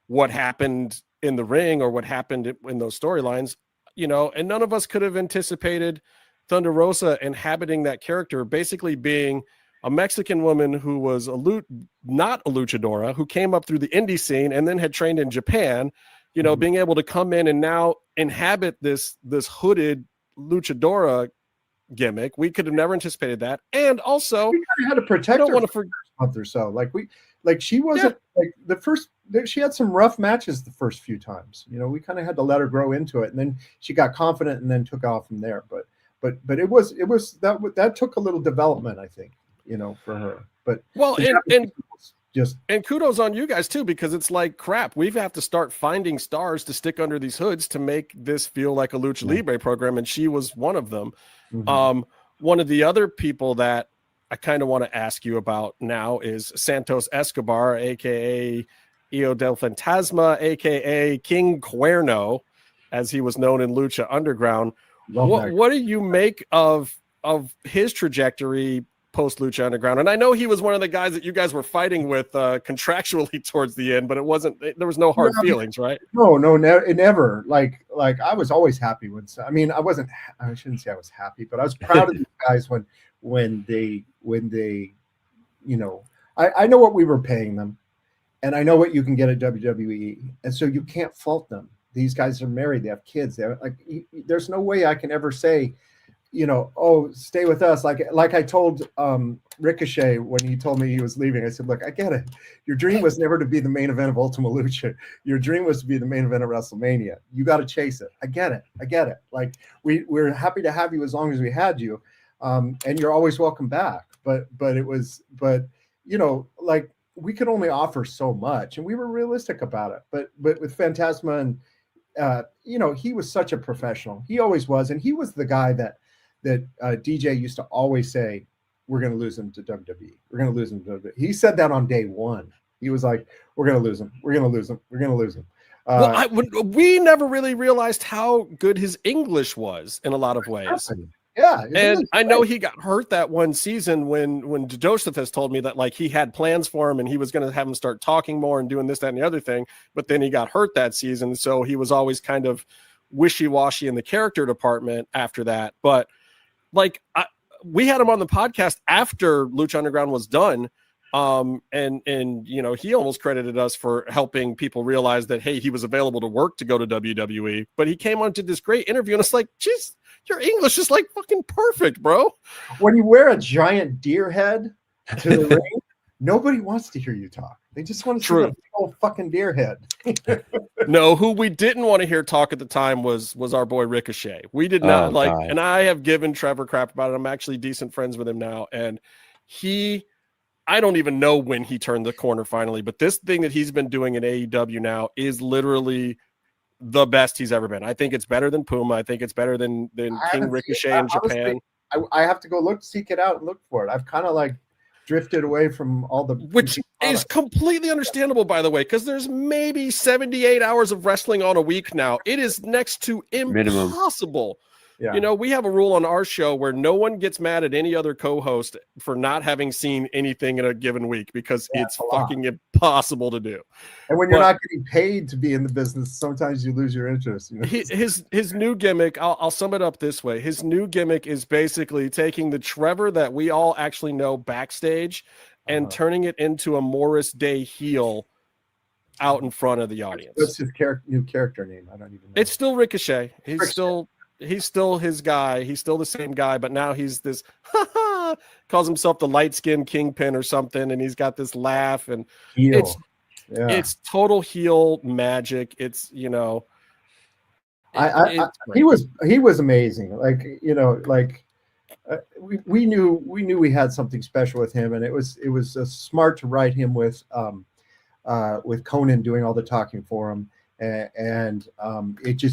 what happened in the ring or what happened in those storylines, and none of us could have anticipated Thunder Rosa inhabiting that character, basically being a Mexican woman who was not a luchadora, who came up through the indie scene and then had trained in Japan, being able to come in and now inhabit this hooded luchadora gimmick. We could have never anticipated that. And also, we had to protect her for a month or so. She wasn't she had some rough matches the first few times. We kind of had to let her grow into it, and then she got confident and then took off from there. But it was that took a little development, I think. For her, but and kudos on you guys too, because it's like crap. We have to start finding stars to stick under these hoods to make this feel like a Lucha Libre program, and she was one of them. Mm-hmm. One of the other people that I kind of want to ask you about now is Santos Escobar, aka Io del Fantasma, aka King Cuerno, as he was known in Lucha Underground. What do you make of his trajectory post Lucha Underground? And I know he was one of the guys that you guys were fighting with contractually towards the end, but there was no hard feelings, right? No, never. Like I was always happy I shouldn't say I was happy, but I was proud of these guys when they I know what we were paying them, and I know what you can get at WWE, and so you can't fault them. These guys are married, they have kids, there's no way I can ever say, stay with us. Like I told Ricochet when he told me he was leaving, I said, look, I get it. Your dream was never to be the main event of Ultima Lucha. Your dream was to be the main event of WrestleMania. You got to chase it. I get it. Like we're happy to have you as long as we had you. And you're always welcome back. But we could only offer so much, and we were realistic about it. But with Fantasma and he was such a professional. He always was, and he was the guy that DJ used to always say, we're going to lose him to WWE. We're going to lose him to WWE. He said that on day one. He was like, we're going to lose him. We're going to lose him. We're going to lose him. We never really realized how good his English was in a lot of ways. Yeah. And I know he got hurt that one season when Joseph has told me that he had plans for him and he was going to have him start talking more and doing this, that, and the other thing. But then he got hurt that season. So he was always kind of wishy-washy in the character department after that. But we had him on the podcast after Lucha Underground was done. And he almost credited us for helping people realize that, hey, he was available to work to go to WWE, but he came on to this great interview and it's like, geez, your English is fucking perfect, bro. When you wear a giant deer head to the ring, nobody wants to hear you talk. They just want to see a whole fucking deer head. No, who we didn't want to hear talk at the time was our boy Ricochet. We did not and I have given Trevor crap about it. I'm actually decent friends with him now. And I don't even know when he turned the corner finally, but this thing that he's been doing in AEW now is literally the best he's ever been. I think it's better than Puma. I think it's better than King Ricochet in Japan. I have to go seek it out and look for it. I've kind of drifted away from all the which is completely understandable, by the way, because there's maybe 78 hours of wrestling on a week now. It is next to impossible. Yeah. You know, we have a rule on our show where no one gets mad at any other co-host for not having seen anything in a given week because it's fucking impossible to do. And when you're not getting paid to be in the business, sometimes you lose your interest. You know? His new gimmick, I'll sum it up this way. His new gimmick is basically taking the Trevor that we all actually know backstage and turning it into a Morris Day heel out in front of the audience. What's his new character name? I don't even know. It's still Ricochet. He's still his guy. He's still the same guy, but now he's this calls himself the light-skinned kingpin or something, and he's got this laugh, and it's total heel magic. It's, you know, he was amazing. Like, you know, like we knew we had something special with him, and it was smart to write him with Conan doing all the talking for him. And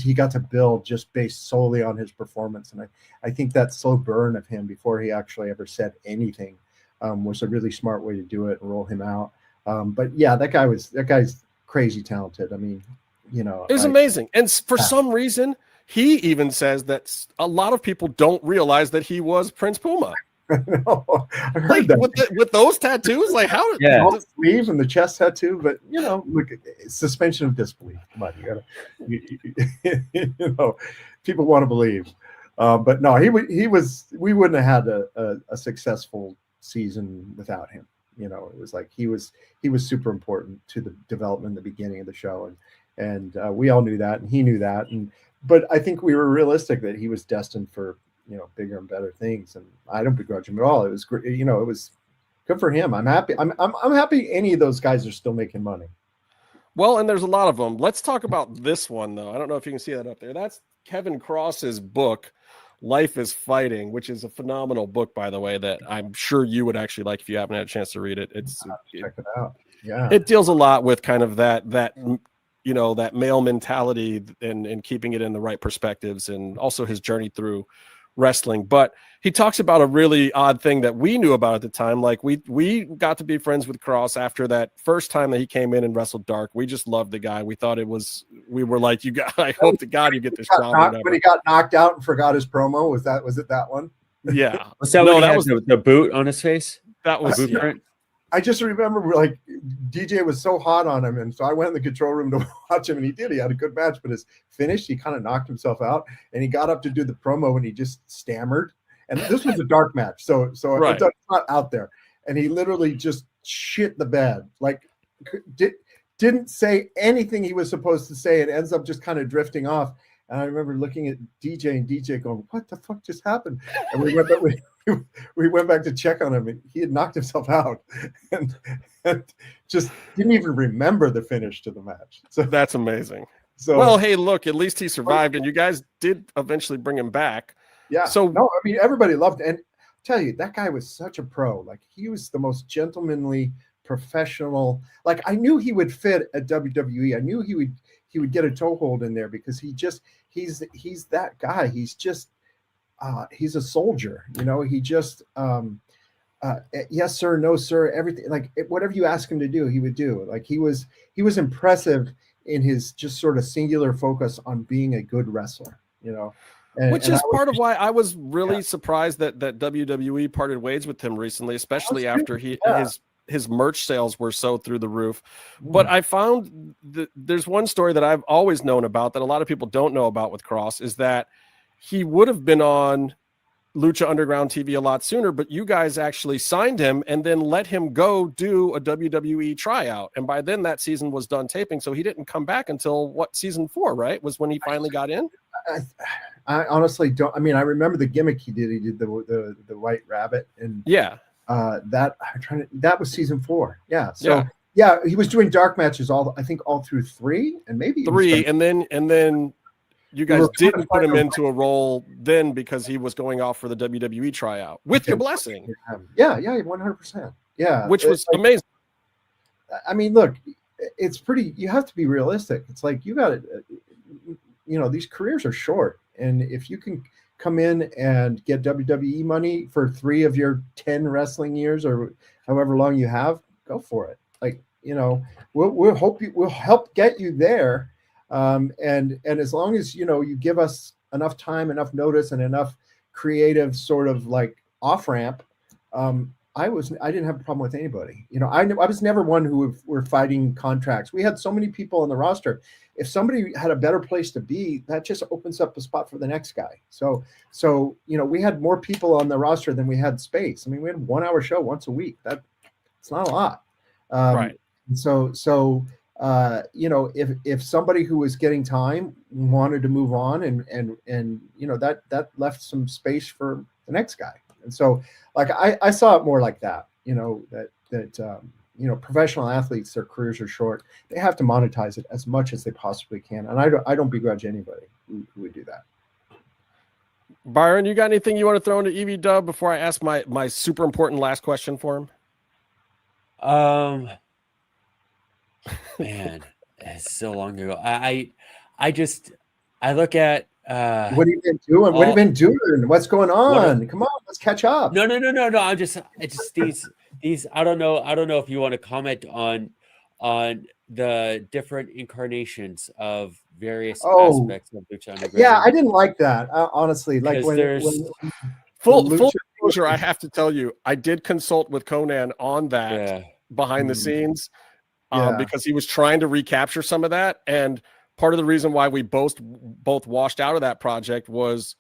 he got to build just based solely on his performance, and I think that slow burn of him before he actually ever said anything was a really smart way to do it and roll him out. But yeah, that guy's crazy talented. I mean, you know, it was amazing. And for some reason, he even says that a lot of people don't realize that he was Prince Puma. No, I heard like, that. with those tattoos, like how did the sleeve and the chest tattoo, but you know, look, suspension of disbelief. Come on, you know, people want to believe, but no, we wouldn't have had a successful season without him. You know, it was like he was super important to the development in the beginning of the show, and we all knew that, and he knew that, but I think we were realistic that he was destined for, you know, bigger and better things, and I don't begrudge him at all. It was great, you know, it was good for him. I'm happy. I'm happy any of those guys are still making money. Well, and there's a lot of them. Let's talk about this one though. I don't know if you can see that up there. That's Kevin Cross's book, Life is Fighting, which is a phenomenal book, by the way, that I'm sure you would actually like if you haven't had a chance to read it. Check it out. Yeah, it deals a lot with kind of that you know, that male mentality and keeping it in the right perspectives, and also his journey through wrestling. But he talks about a really odd thing that we knew about at the time. Like we got to be friends with Cross after that first time that he came in and wrestled Dark. We just loved the guy. We thought we were like, I hope to God you get this job. When he got knocked out and forgot his promo, was it that one? Yeah. That was the boot on his face. That was blueprint. I just remember like DJ was so hot on him, and so I went in the control room to watch him, and he did. He had a good match, but his finish, he kind of knocked himself out, and he got up to do the promo, and he just stammered. And this was a dark match, so right. It's not out there. And he literally just shit the bed, like didn't say anything he was supposed to say, and ends up just kind of drifting off. And I remember looking at DJ and DJ going, "What the fuck just happened?" And we went back to check on him, and he had knocked himself out and just didn't even remember the finish to the match. So that's amazing. So, well, hey, look, at least he survived, and you guys did eventually bring him back. Yeah. So no, I mean, everybody loved it. And I tell you, that guy was such a pro. Like, he was the most gentlemanly, professional. Like, I knew he would fit at WWE. I knew he would get a toehold in there, because he's that guy. He's just he's a soldier, you know. He just yes sir, no sir, everything. Like, whatever you ask him to do, he would do. Like, he was impressive in his just sort of singular focus on being a good wrestler, you know. Which is part of why I was really surprised that WWE parted ways with him recently, especially after his merch sales were so through the roof. But I found that there's one story that I've always known about that a lot of people don't know about with Cross, is that he would have been on Lucha Underground TV a lot sooner, but you guys actually signed him and then let him go do a WWE tryout. And by then that season was done taping. So he didn't come back until season 4, right? Was when he finally got in. I honestly don't. I mean, I remember the gimmick he did. He did the White Rabbit, and that was season 4. Yeah. So yeah, he was doing dark matches all through 3, and maybe 3, and then you guys didn't put him into a role then because he was going off for the WWE tryout with your blessing. Yeah, 100%. Yeah, which was amazing. I mean, look, it's pretty. You have to be realistic. It's like, you got to, you know, these careers are short, and if you can come in and get WWE money for 3 of your 10 wrestling years, or however long you have, go for it. Like, we'll help get you there. And as long as, you give us enough time, enough notice, and enough creative sort of like off ramp, I didn't have a problem with anybody. I was never one who were fighting contracts. We had so many people on the roster. If somebody had a better place to be, that just opens up a spot for the next guy. So we had more people on the roster than we had space. I mean, we had a 1 hour show once a week. It's not a lot. Right. So if somebody who was getting time wanted to move on, and that left some space for the next guy. And so, like, I saw it more like that, that professional athletes, their careers are short. They have to monetize it as much as they possibly can. And I don't begrudge anybody who would do that. Byron, you got anything you want to throw into EV Dub before I ask my super important last question for him? Man, it's so long ago. I look at what have you been doing? What have you been doing? What's going on? Come on, let's catch up. No. It's just these. I don't know if you want to comment on the different incarnations of various aspects of Lucha Underground. Yeah, I didn't like that, honestly. Like when full disclosure, I have to tell you, I did consult with Conan on that behind the scenes. Because he was trying to recapture some of that, and part of the reason why we both washed out of that project was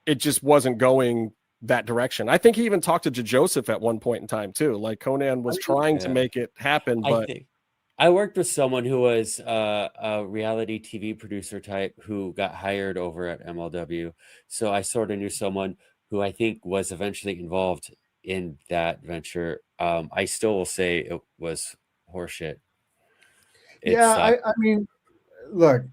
it just wasn't going that direction. I think he even talked to Joseph at one point in time too. Like, Conan was trying to make it happen, but I worked with someone who was a reality TV producer type who got hired over at MLW. So I sort of knew someone who I think was eventually involved in that venture. I still will say it was horseshit. I mean, look,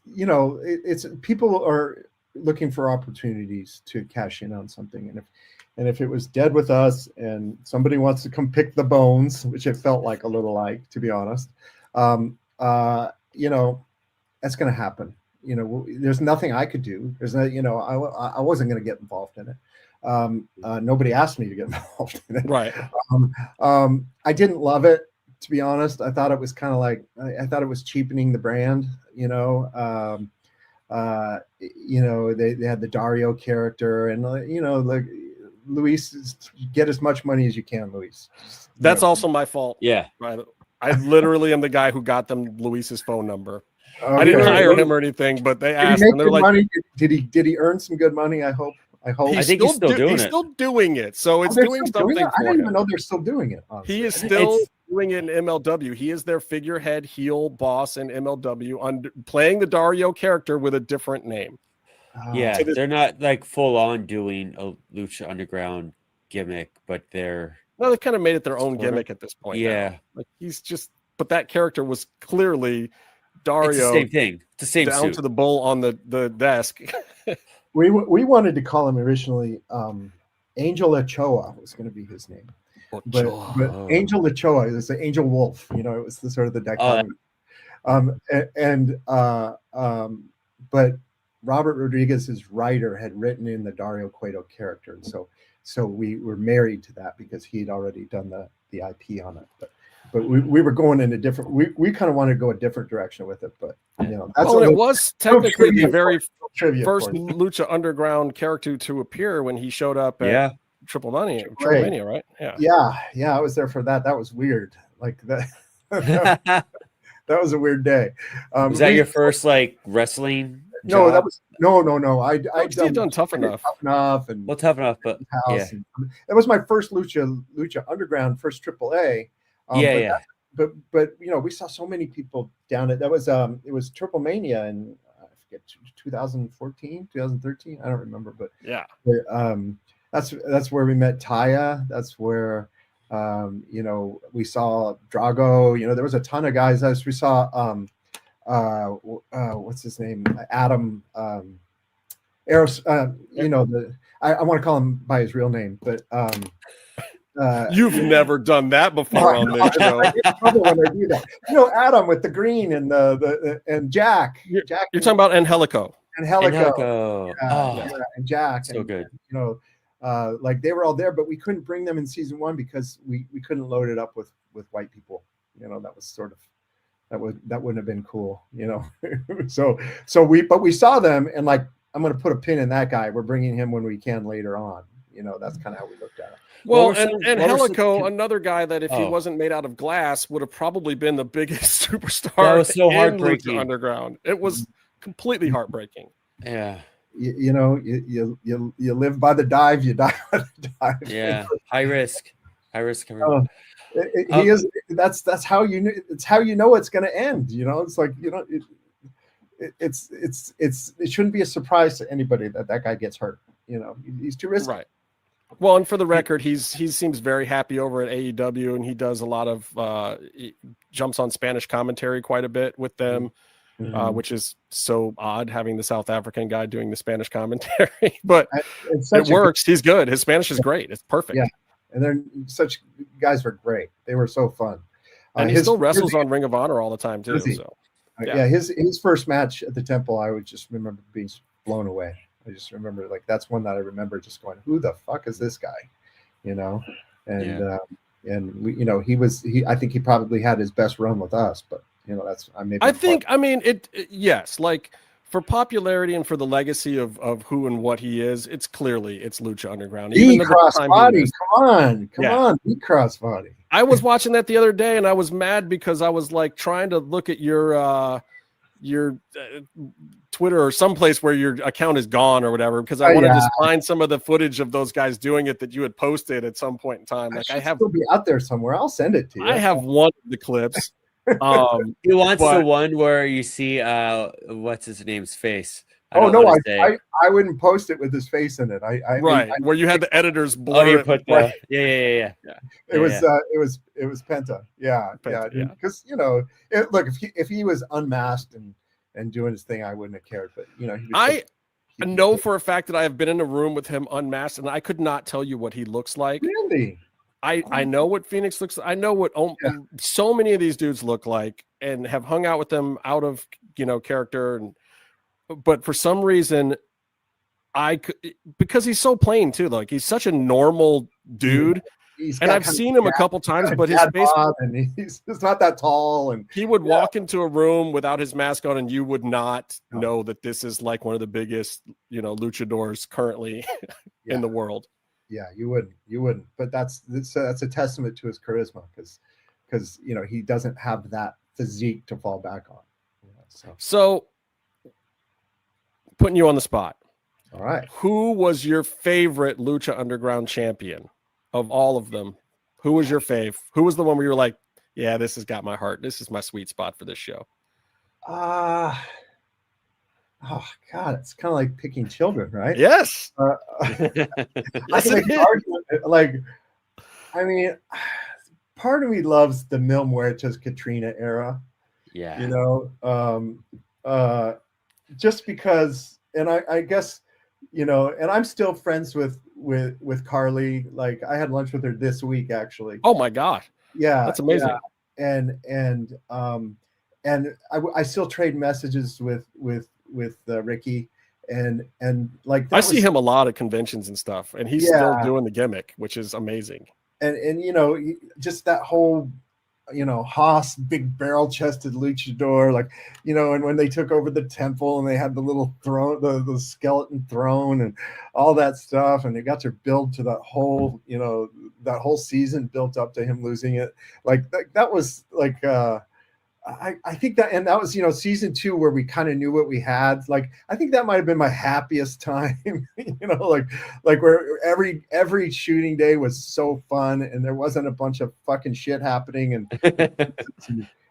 it's people are looking for opportunities to cash in on something, and if it was dead with us and somebody wants to come pick the bones, which it felt like a little like, to be honest, that's going to happen. There's nothing I could do. There's no, I wasn't going to get involved in it. Nobody asked me to get involved in it. Right. I didn't love it, to be honest. I thought it was kind of like, I thought it was cheapening the brand, they had the Dario character, and like, Luis, get as much money as you can, Luis. That's also my fault. Yeah. I literally am the guy who got them Luis's phone number. Okay. I didn't hire him or anything, but they asked, and they're like, money? Did he earn some good money? I hope. I think he's still doing it. He's still doing it. So it's doing something for him. I didn't even know they're still doing it. Honestly. He is still doing it in MLW. He is their figurehead heel boss in MLW, playing the Dario character with a different name. Yeah, they're not like full on doing a Lucha Underground gimmick, but they've kind of made it their own gimmick at this point. Yeah, like but that character was clearly Dario. It's the same thing. It's the same down suit. To the bull on the desk. We wanted to call him originally Angel Ochoa was going to be his name, but Angel Ochoa is the Angel Wolf. It was the sort of the dichotomy. But Robert Rodriguez's writer had written in the Dario Cueto character, and so we were married to that because he had already done the IP on it. But we were going in a different. We kind of wanted to go a different direction with it, but that's it was technically the very first for Lucha Underground character to appear when he showed up at Triple Mania, right? Yeah, I was there for that. That was weird. Like that. That was a weird day. Um, was that your first like wrestling? No, job? that was no. I'd done Tough Enough. Tough Enough, and well, Tough Enough, but yeah. That was my first Lucha Underground, first AAA. But we saw so many people down it. That was it was Triple Mania in I forget 2014, 2013. I don't remember, but that's where we met Taya. That's where we saw Drago. There was a ton of guys. We saw what's his name? Adam Eros. I want to call him by his real name, but you've never done that before on this show. I get in trouble when I do that. Adam with the green and and Jack. You're talking about Angelico. Angelico. Yeah. And Jack. So good. Like they were all there, but we couldn't bring them in season 1 because we couldn't load it up with white people. You know, that was sort of that wouldn't have been cool. You know, so we saw them, and like, I'm going to put a pin in that guy. We're bringing him when we can later on. You know, that's kind of how we looked at it. Well, and Helico, another guy that if he wasn't made out of glass would have probably been the biggest superstar. That was so in heartbreaking. Lucha Underground. It was completely heartbreaking. Yeah. You know, you live by the dive, you die by the dive. Yeah, high risk. He is. That's how you know. It's how you know it's going to end. You know, it's like, you know, it shouldn't be a surprise to anybody that guy gets hurt. You know, he's too risky. Right. Well, and for the record, he seems very happy over at AEW, and he does a lot of he jumps on Spanish commentary quite a bit with them, which is so odd having the South African guy doing the Spanish commentary, but it works. He's good. His Spanish is great. It's perfect. Yeah, and they're such guys were great. They were so fun. And he still wrestles on Ring of Honor all the time too. So yeah, his first match at the Temple, I would just remember being blown away. I just remember, like, that's one that I remember just going, who the fuck is this guy? You know, and we, you know, I think he probably had his best run with us, but you know, yes, like for popularity and for the legacy of who and what he is, it's Lucha Underground. Crossbody, come on, Crossbody. I was watching that the other day and I was mad because I was like trying to look at your Twitter or someplace where your account is gone or whatever, because I wanted to find some of the footage of those guys doing it that you had posted at some point in time. Like, I have still be out there somewhere. I'll send it to you. I have one of the clips. He wants the one where you see what's his name's face. I wouldn't post it with his face in it. Where you had the editors blur it. Yeah. It was Penta. Yeah. Because you know, look, if he was unmasked and doing his thing, I wouldn't have cared. But you know, I know for a fact that I have been in a room with him unmasked, and I could not tell you what he looks like. Really? I know what Phoenix looks like. I know what so many of these dudes look like, and have hung out with them out of, you know, character. But for some reason, because he's so plain too. Like, he's such a normal dude. And I've seen him a couple times, but his face, and he's not that tall, and he would walk into a room without his mask on, and you would not know that this is like one of the biggest, you know, luchadors currently in the world. Yeah, you wouldn't. But that's a testament to his charisma, because you know, he doesn't have that physique to fall back on. You know, so putting you on the spot. All right. Who was your favorite Lucha Underground champion of all of them? Who was your fave? Who was the one where you were like, yeah, this has got my heart. This is my sweet spot for this show. Oh God, it's kind of like picking children, right? Yes. I can make an argument. Like, I mean, part of me loves the Mil Muertes Katrina era. Yeah. You know, just because, and I guess, you know, and I'm still friends with Carly. Like, I had lunch with her this week, actually. Oh my God. Yeah. That's amazing. Yeah. And I still trade messages with Ricky, and like, I see him a lot at conventions and stuff, and he's still doing the gimmick, which is amazing. And you know, just that whole, you know, Haas, big barrel-chested luchador, like, you know, and when they took over the Temple and they had the little throne, the skeleton throne and all that stuff, and they got to build to that whole, you know, that whole season built up to him losing it. Like, that was like, I think that, and that was, you know, season 2 where we kind of knew what we had. Like, I think that might have been my happiest time, you know, like where every shooting day was so fun, and there wasn't a bunch of fucking shit happening,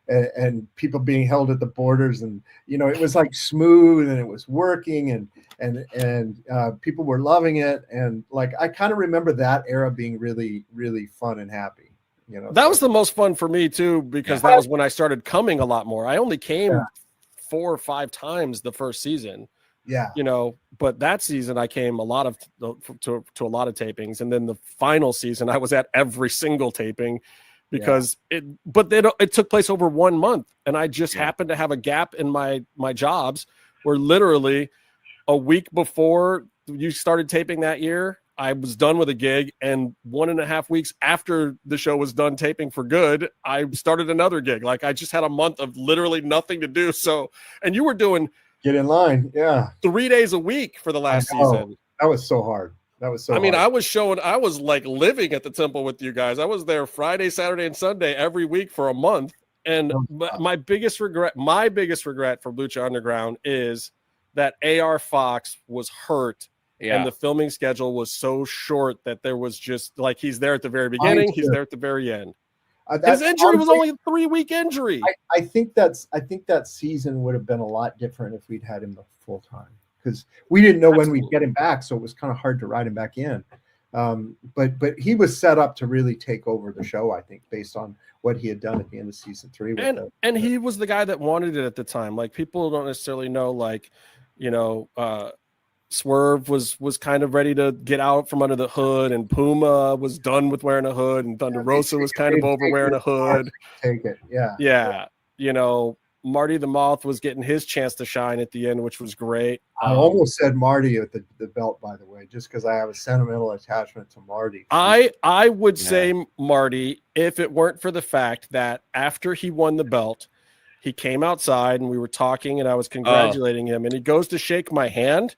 and people being held at the borders, and you know, it was like smooth, and it was working, and people were loving it, and like, I kind of remember that era being really, really fun and happy. You know, that was the most fun for me too, because that was when I started coming a lot more. I only came 4 or 5 times the first season. Yeah. You know, but that season I came a lot to a lot of tapings, and then the final season I was at every single taping, because it took place over 1 month, and I just happened to have a gap in my jobs where literally a week before you started taping that year, I was done with a gig, and 1.5 weeks after the show was done taping for good, I started another gig. Like I just had a month of literally nothing to do. So, and you were doing Get in line. Yeah. 3 days a week for the last season. That was so hard. That was so I mean, hard. I was like living at the temple with you guys. I was there Friday, Saturday, and Sunday every week for a month. And my biggest regret from Lucha Underground is that AR Fox was hurt. Yeah. And the filming schedule was so short that there was just like he's there at the very beginning, he's there at the very end. His injury was only a 3-week injury. I think that season would have been a lot different if we'd had him the full time, because we didn't know when we'd get him back, so it was kind of hard to ride him back in. But he was set up to really take over the show, I think, based on what he had done at the end of season 3. And he was the guy that wanted it at the time. Like people don't necessarily know, like, you know, Swerve was kind of ready to get out from under the hood, and Puma was done with wearing a hood, and Thunder Rosa was kind of over wearing a hood. Take it, yeah. Yeah, you know, Marty the Moth was getting his chance to shine at the end, which was great. I almost said Marty at the belt, by the way, just because I have a sentimental attachment to Marty. I would say Marty, if it weren't for the fact that after he won the belt, he came outside and we were talking and I was congratulating him, and he goes to shake my hand.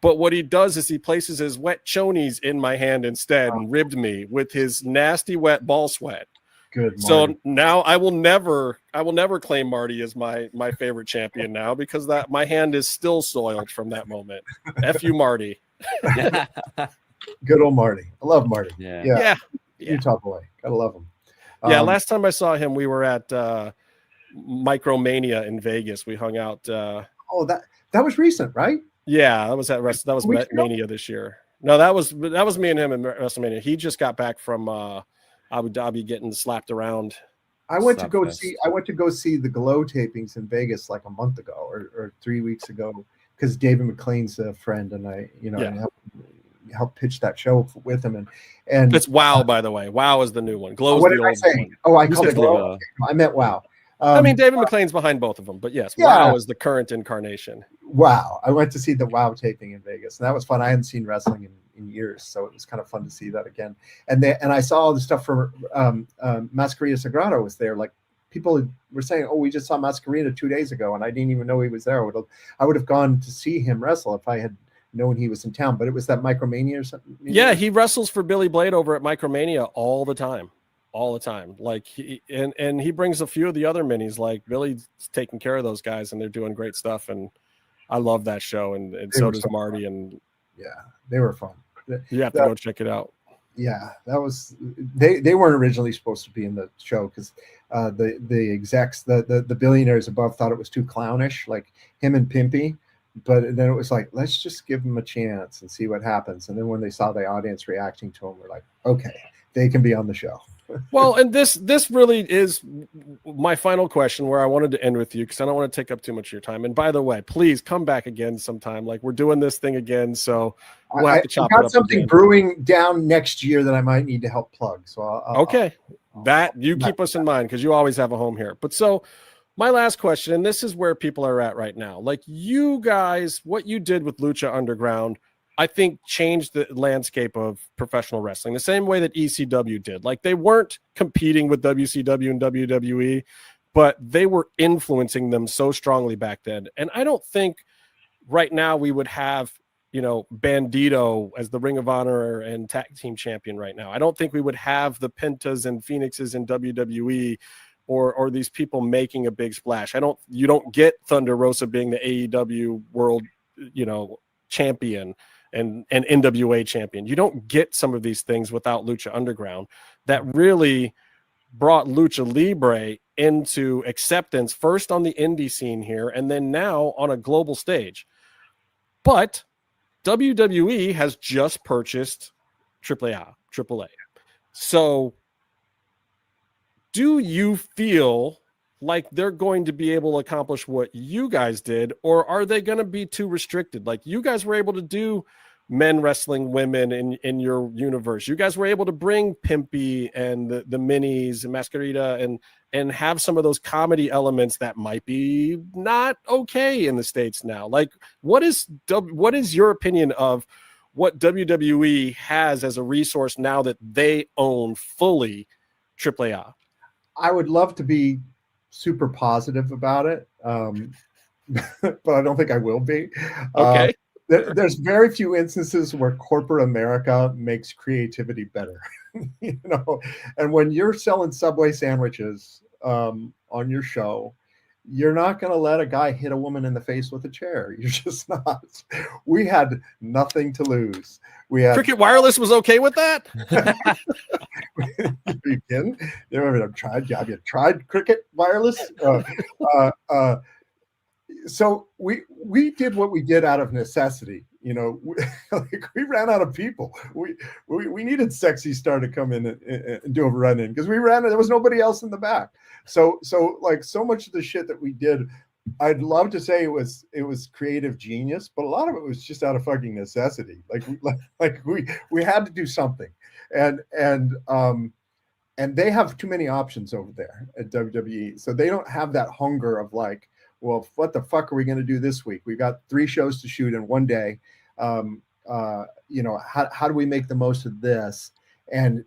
But what he does is he places his wet chonies in my hand instead and ribbed me with his nasty wet ball sweat. Good. Marty. So now I will never claim Marty as my favorite champion now, because that my hand is still soiled from that moment. F you, Marty. Good old Marty. I love Marty. Yeah. Utah boy. Gotta love him. Yeah. Last time I saw him, we were at Micromania in Vegas. We hung out. That was recent, right? Yeah, that was Mania this year. No, that was me and him in WrestleMania. He just got back from Abu Dhabi getting slapped around. I went to go see the Glow tapings in Vegas like a month ago or 3 weeks ago, because David McLean's a friend, and I helped pitch that show with him. And it's WoW, by the way. WoW is the new one. Glow's what the did old I say? one. Oh, I called it Glow. I meant WoW. I mean, David McLean's behind both of them, but yes, WoW is the current incarnation. WoW. I went to see the WoW taping in Vegas, and that was fun. I hadn't seen wrestling in years, so it was kind of fun to see that again. And I saw all the stuff from Mascarita Sagrado was there. Like people were saying, "Oh, we just saw Mascarita 2 days ago," and I didn't even know he was there. I would have gone to see him wrestle if I had known he was in town. But it was that Micromania or something. Yeah, he wrestles for Billy Blade over at Micromania all the time. Like he brings a few of the other minis. Like Billy's taking care of those guys, and they're doing great stuff. And I love that show, and so does Marty. And yeah, they were fun. You have to go check it out. Yeah, that was they weren't originally supposed to be in the show, because the execs, the billionaires above, thought it was too clownish, like him and Pimpy. But then it was like, let's just give them a chance and see what happens. And then when they saw the audience reacting to them, we're like, okay, they can be on the show. Well, and this really is my final question, where I wanted to end with you, because I don't want to take up too much of your time. And by the way, please come back again sometime. Like, we're doing this thing again, so we'll have to chop it up. I've got something brewing down next year that I might need to help plug. So you keep us in mind, because you always have a home here. But so my last question, and this is where people are at right now. Like, you guys, what you did with Lucha Underground, I think changed the landscape of professional wrestling the same way that ECW did. Like, they weren't competing with WCW and WWE, but they were influencing them so strongly back then. And I don't think right now we would have, Bandito as the Ring of Honor and tag team champion right now. I don't think we would have the Pentas and Phoenixes in WWE or these people making a big splash. You don't get Thunder Rosa being the AEW world, champion and NWA champion. You don't get some of these things without Lucha Underground, that really brought Lucha Libre into acceptance, first on the indie scene here, and then now on a global stage. But WWE has just purchased AAA. So do you feel like they're going to be able to accomplish what you guys did, or are they going to be too restricted? Like, you guys were able to do men wrestling women in your universe. You guys were able to bring Pimpy and the minis and Mascarita and have some of those comedy elements that might be not okay in the States now. Like, what is your opinion of what WWE has as a resource now that they own fully AAA? I would love to be super positive about it, but I don't think I will be. Okay. There's very few instances where corporate America makes creativity better, you know. And when you're selling Subway sandwiches on your show, you're not going to let a guy hit a woman in the face with a chair. You're just not. We had nothing to lose. We had Cricket Wireless was okay with that. You kidding? Have you tried Cricket Wireless? So we did what we did out of necessity. You know, we ran out of people. We needed Sexy Star to come in and do a run in because there was nobody else in the back. So like so much of the shit that we did, I'd love to say it was creative genius, but a lot of it was just out of fucking necessity. Like we had to do something, and they have too many options over there at WWE, so they don't have that hunger of like, well, what the fuck are we going to do this week? We've got 3 shows to shoot in one day. You know, how do we make the most of this? And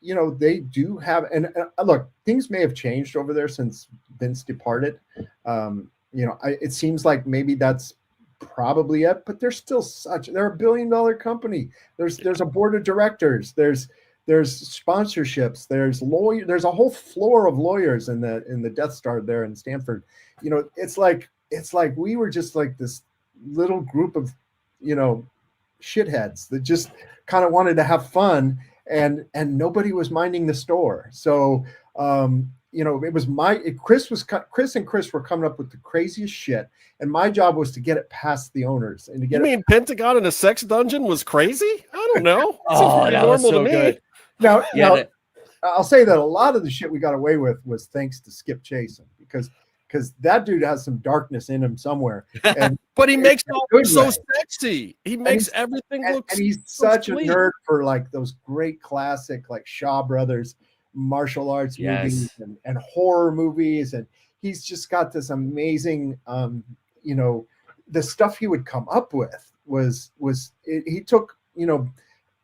you know, they do have, and look, things may have changed over there since Vince departed. You know, it seems like maybe that's probably it, but they're still they're $1 billion company. There's a board of directors. There's sponsorships. There's a whole floor of lawyers in the Death Star there in Stanford. You know, it's like we were just like this little group of, you know, shitheads that just kind of wanted to have fun, and nobody was minding the store. So you know, it was Chris and Chris were coming up with the craziest shit, and my job was to get it past the owners and to get. You mean Pentagon in a sex dungeon was crazy? I don't know. Oh, that was so good. Now, I'll say that a lot of the shit we got away with was thanks to Skip Chasen, because that dude has some darkness in him somewhere. And but he makes it all so sexy. He makes everything look. And he's such a nerd for like those great classic like Shaw Brothers martial arts movies and horror movies, and he's just got this amazing you know, the stuff he would come up with was he took, you know,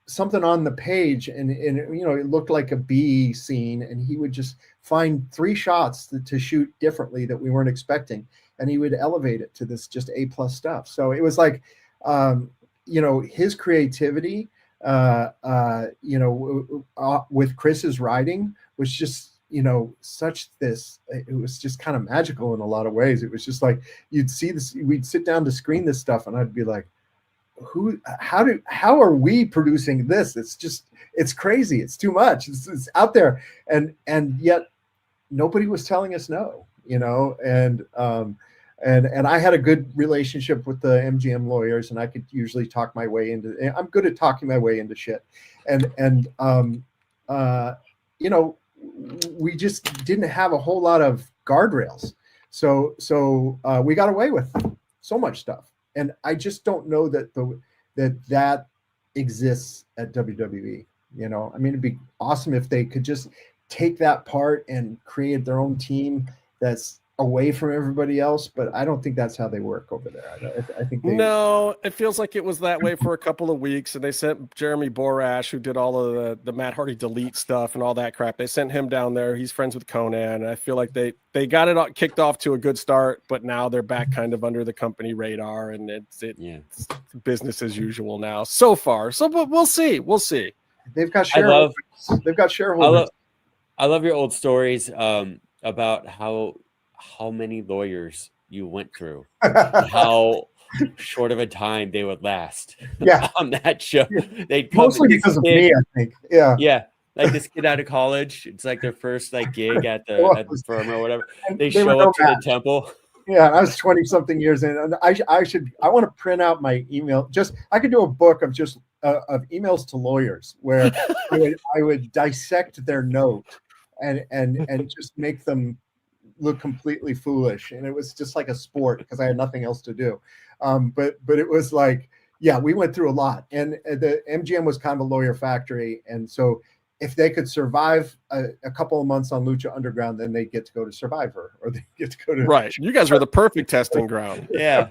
something on the page and you know, it looked like a B scene, and he would just find 3 shots to shoot differently that we weren't expecting, and he would elevate it to this just A+ stuff. So it was like you know, his creativity you know, with Chris's writing was just, you know, it was just kind of magical in a lot of ways. It was just like you'd see this, we'd sit down to screen this stuff, and I'd be like, how are we producing this? It's crazy. It's too much. It's out there, and yet nobody was telling us no, you know. And I had a good relationship with the MGM lawyers, and I could usually talk my way into. I'm good at talking my way into shit, and you know, we just didn't have a whole lot of guardrails, so we got away with so much stuff. And I just don't know that that exists at WWE. You know, I mean, it'd be awesome if they could just take that part and create their own team that's away from everybody else, but I don't think that's how they work over there. I think no, it feels like it was that way for a couple of weeks, and they sent Jeremy Borash, who did all of the Matt Hardy delete stuff and all that crap. They sent him down there. He's friends with Conan, and I feel like they got it kicked off to a good start, but now they're back kind of under the company radar, and it's business as usual now so far. So, but we'll see. They've got shareholders. They've got shareholders. I love your old stories about how many lawyers you went through, how short of a time they would last. On that show. They'd come mostly because of me, I think. Yeah. Like this kid out of college, it's like their first like gig at the firm or whatever. They show up to the temple. Yeah, I was 20 something years in, and I want to print out my email. I could do a book of just of emails to lawyers where I would dissect their note and just make them look completely foolish, and it was just like a sport because I had nothing else to do. But it was like, yeah, we went through a lot, and the MGM was kind of a lawyer factory, and so if they could survive a couple of months on Lucha Underground, then they get to go to Survivor, or they get to go to right. You guys were the perfect testing ground. Yeah.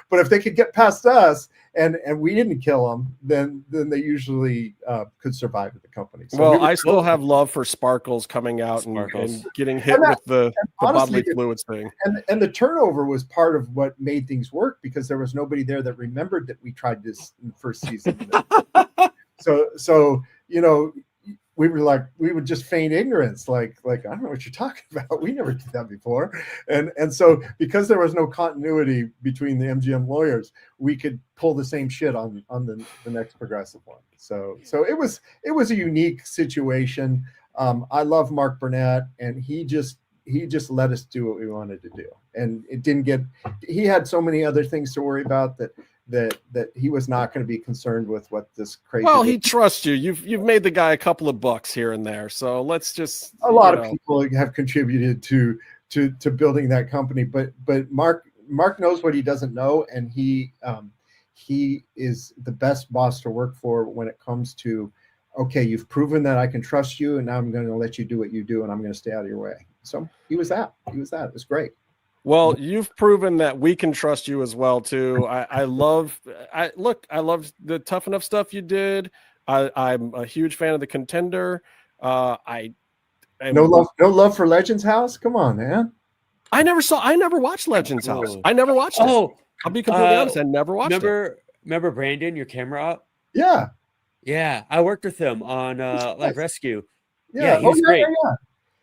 But if they could get past us and we didn't kill them, then they usually could survive at the company. So well, I still have love for Sparkles coming out and getting hit with the honestly, bodily fluids thing. And the turnover was part of what made things work, because there was nobody there that remembered that we tried this in the first season. so we would just feign ignorance, like I don't know what you're talking about. We never did that before. And so because there was no continuity between the MGM lawyers, we could pull the same shit on the next progressive one. So it was a unique situation. I love Mark Burnett, and he just let us do what we wanted to do. And it didn't get, he had so many other things to worry about that he was not going to be concerned with what this crazy. Well, he trusts you. You've made the guy a couple of bucks here and there. So let's just, a lot of people have contributed to building that company, but Mark knows what he doesn't know. And he is the best boss to work for when it comes to, okay, you've proven that I can trust you, and now I'm going to let you do what you do, and I'm going to stay out of your way. So he was that. It was great. Well, you've proven that we can trust you as well too. I love the Tough Enough stuff you did. I'm a huge fan of the Contender. No love for Legends House. Come on, man. I never watched Legends House. I never watched it. I'll be completely honest. I never watched it. Remember Brandon, your camera up? Yeah. Yeah, I worked with him on Live Rescue. Yeah, he was great. Yeah.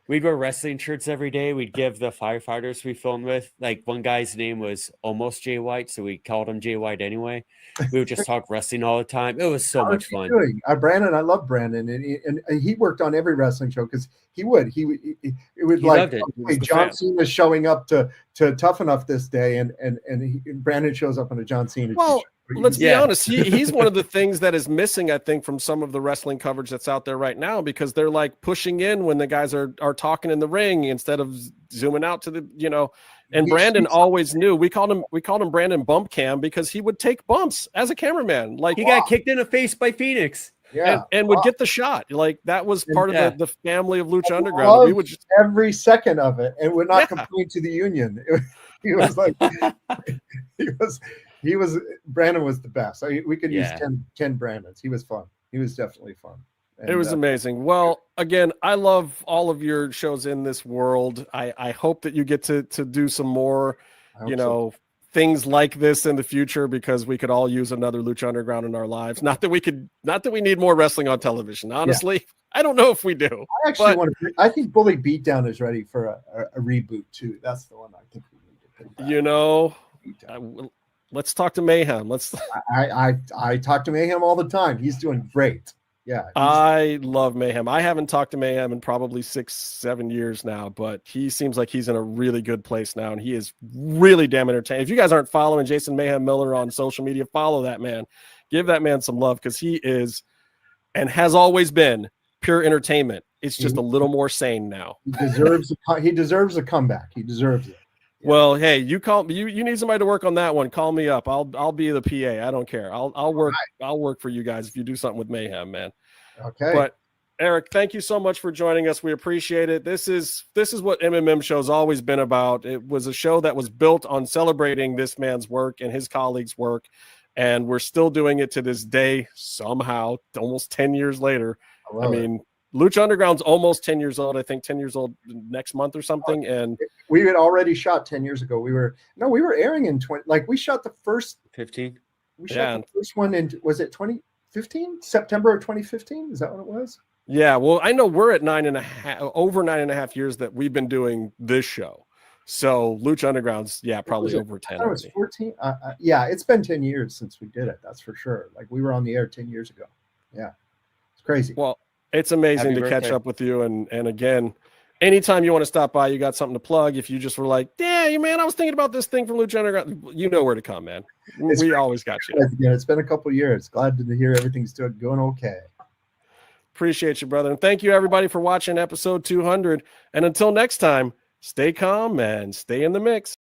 We'd wear wrestling shirts every day. We'd give the firefighters we filmed with, like, one guy's name was almost Jay White, so we called him Jay White anyway. We would just talk wrestling all the time. It was so much fun. Brandon, I love Brandon, and he worked on every wrestling show, because he would like, okay, John Cena showing up to Tough Enough this day, and Brandon shows up on a John Cena. Well, let's be honest. He's one of the things that is missing, I think, from some of the wrestling coverage that's out there right now, because they're like pushing in when the guys are talking in the ring instead of zooming out to the, and Brandon always knew. We called him Brandon Bump Cam, because he would take bumps as a cameraman. Like, he got kicked in the face by Phoenix. Yeah, and would get the shot. Like, that was part of the family of Lucha Underground. We would just every second of it, and would not complain to the union. He was like, Brandon was the best. We could use 10 Brandons. He was fun. He was definitely fun. And, it was amazing. Well, again, I love all of your shows in this world. I hope that you get to do some more, things like this in the future, because we could all use another Lucha Underground in our lives. Not that we need more wrestling on television. Honestly, I don't know if we do. I think Bully Beatdown is ready for a reboot too. That's the one I think we need to put back. Let's talk to Mayhem. I talk to Mayhem all the time. He's doing great. Yeah. I love Mayhem. I haven't talked to Mayhem in probably 6-7 years now, but he seems like he's in a really good place now, and he is really damn entertaining. If you guys aren't following Jason Mayhem Miller on social media, follow that man. Give that man some love, because he is, and has always been, pure entertainment. It's just a little more sane now. He deserves a comeback. He deserves it. Yeah. Well, hey, you need somebody to work on that one. Call me up. I'll be the PA. I don't care. I'll work. Right. I'll work for you guys if you do something with Mayhem, man. Okay. But Eric, thank you so much for joining us. We appreciate it. This is what MMM Show's always been about. It was a show that was built on celebrating this man's work and his colleagues' work, and we're still doing it to this day. Somehow, almost 10 years later. I mean, Lucha Underground's almost 10 years old. I think 10 years old next month or something. And we had already shot 10 years ago. We were airing in 20, like we shot the first 15. We shot the first one in, was it 2015? September of 2015? Is that what it was? Yeah. Well, I know we're at over 9.5 years that we've been doing this show. So Lucha Underground's, probably over 10. It was 14. Yeah, it's been 10 years since we did it. That's for sure. Like, we were on the air 10 years ago. Yeah. It's crazy. Well, it's amazing to catch up with you. And again, anytime you want to stop by, you got something to plug. If you just were like, yeah, man, I was thinking about this thing from Lucha Underground, you know where to come, man. We always got you. Yeah, it's been a couple of years. Glad to hear everything's going okay. Appreciate you, brother. And thank you, everybody, for watching episode 200. And until next time, stay calm and stay in the mix.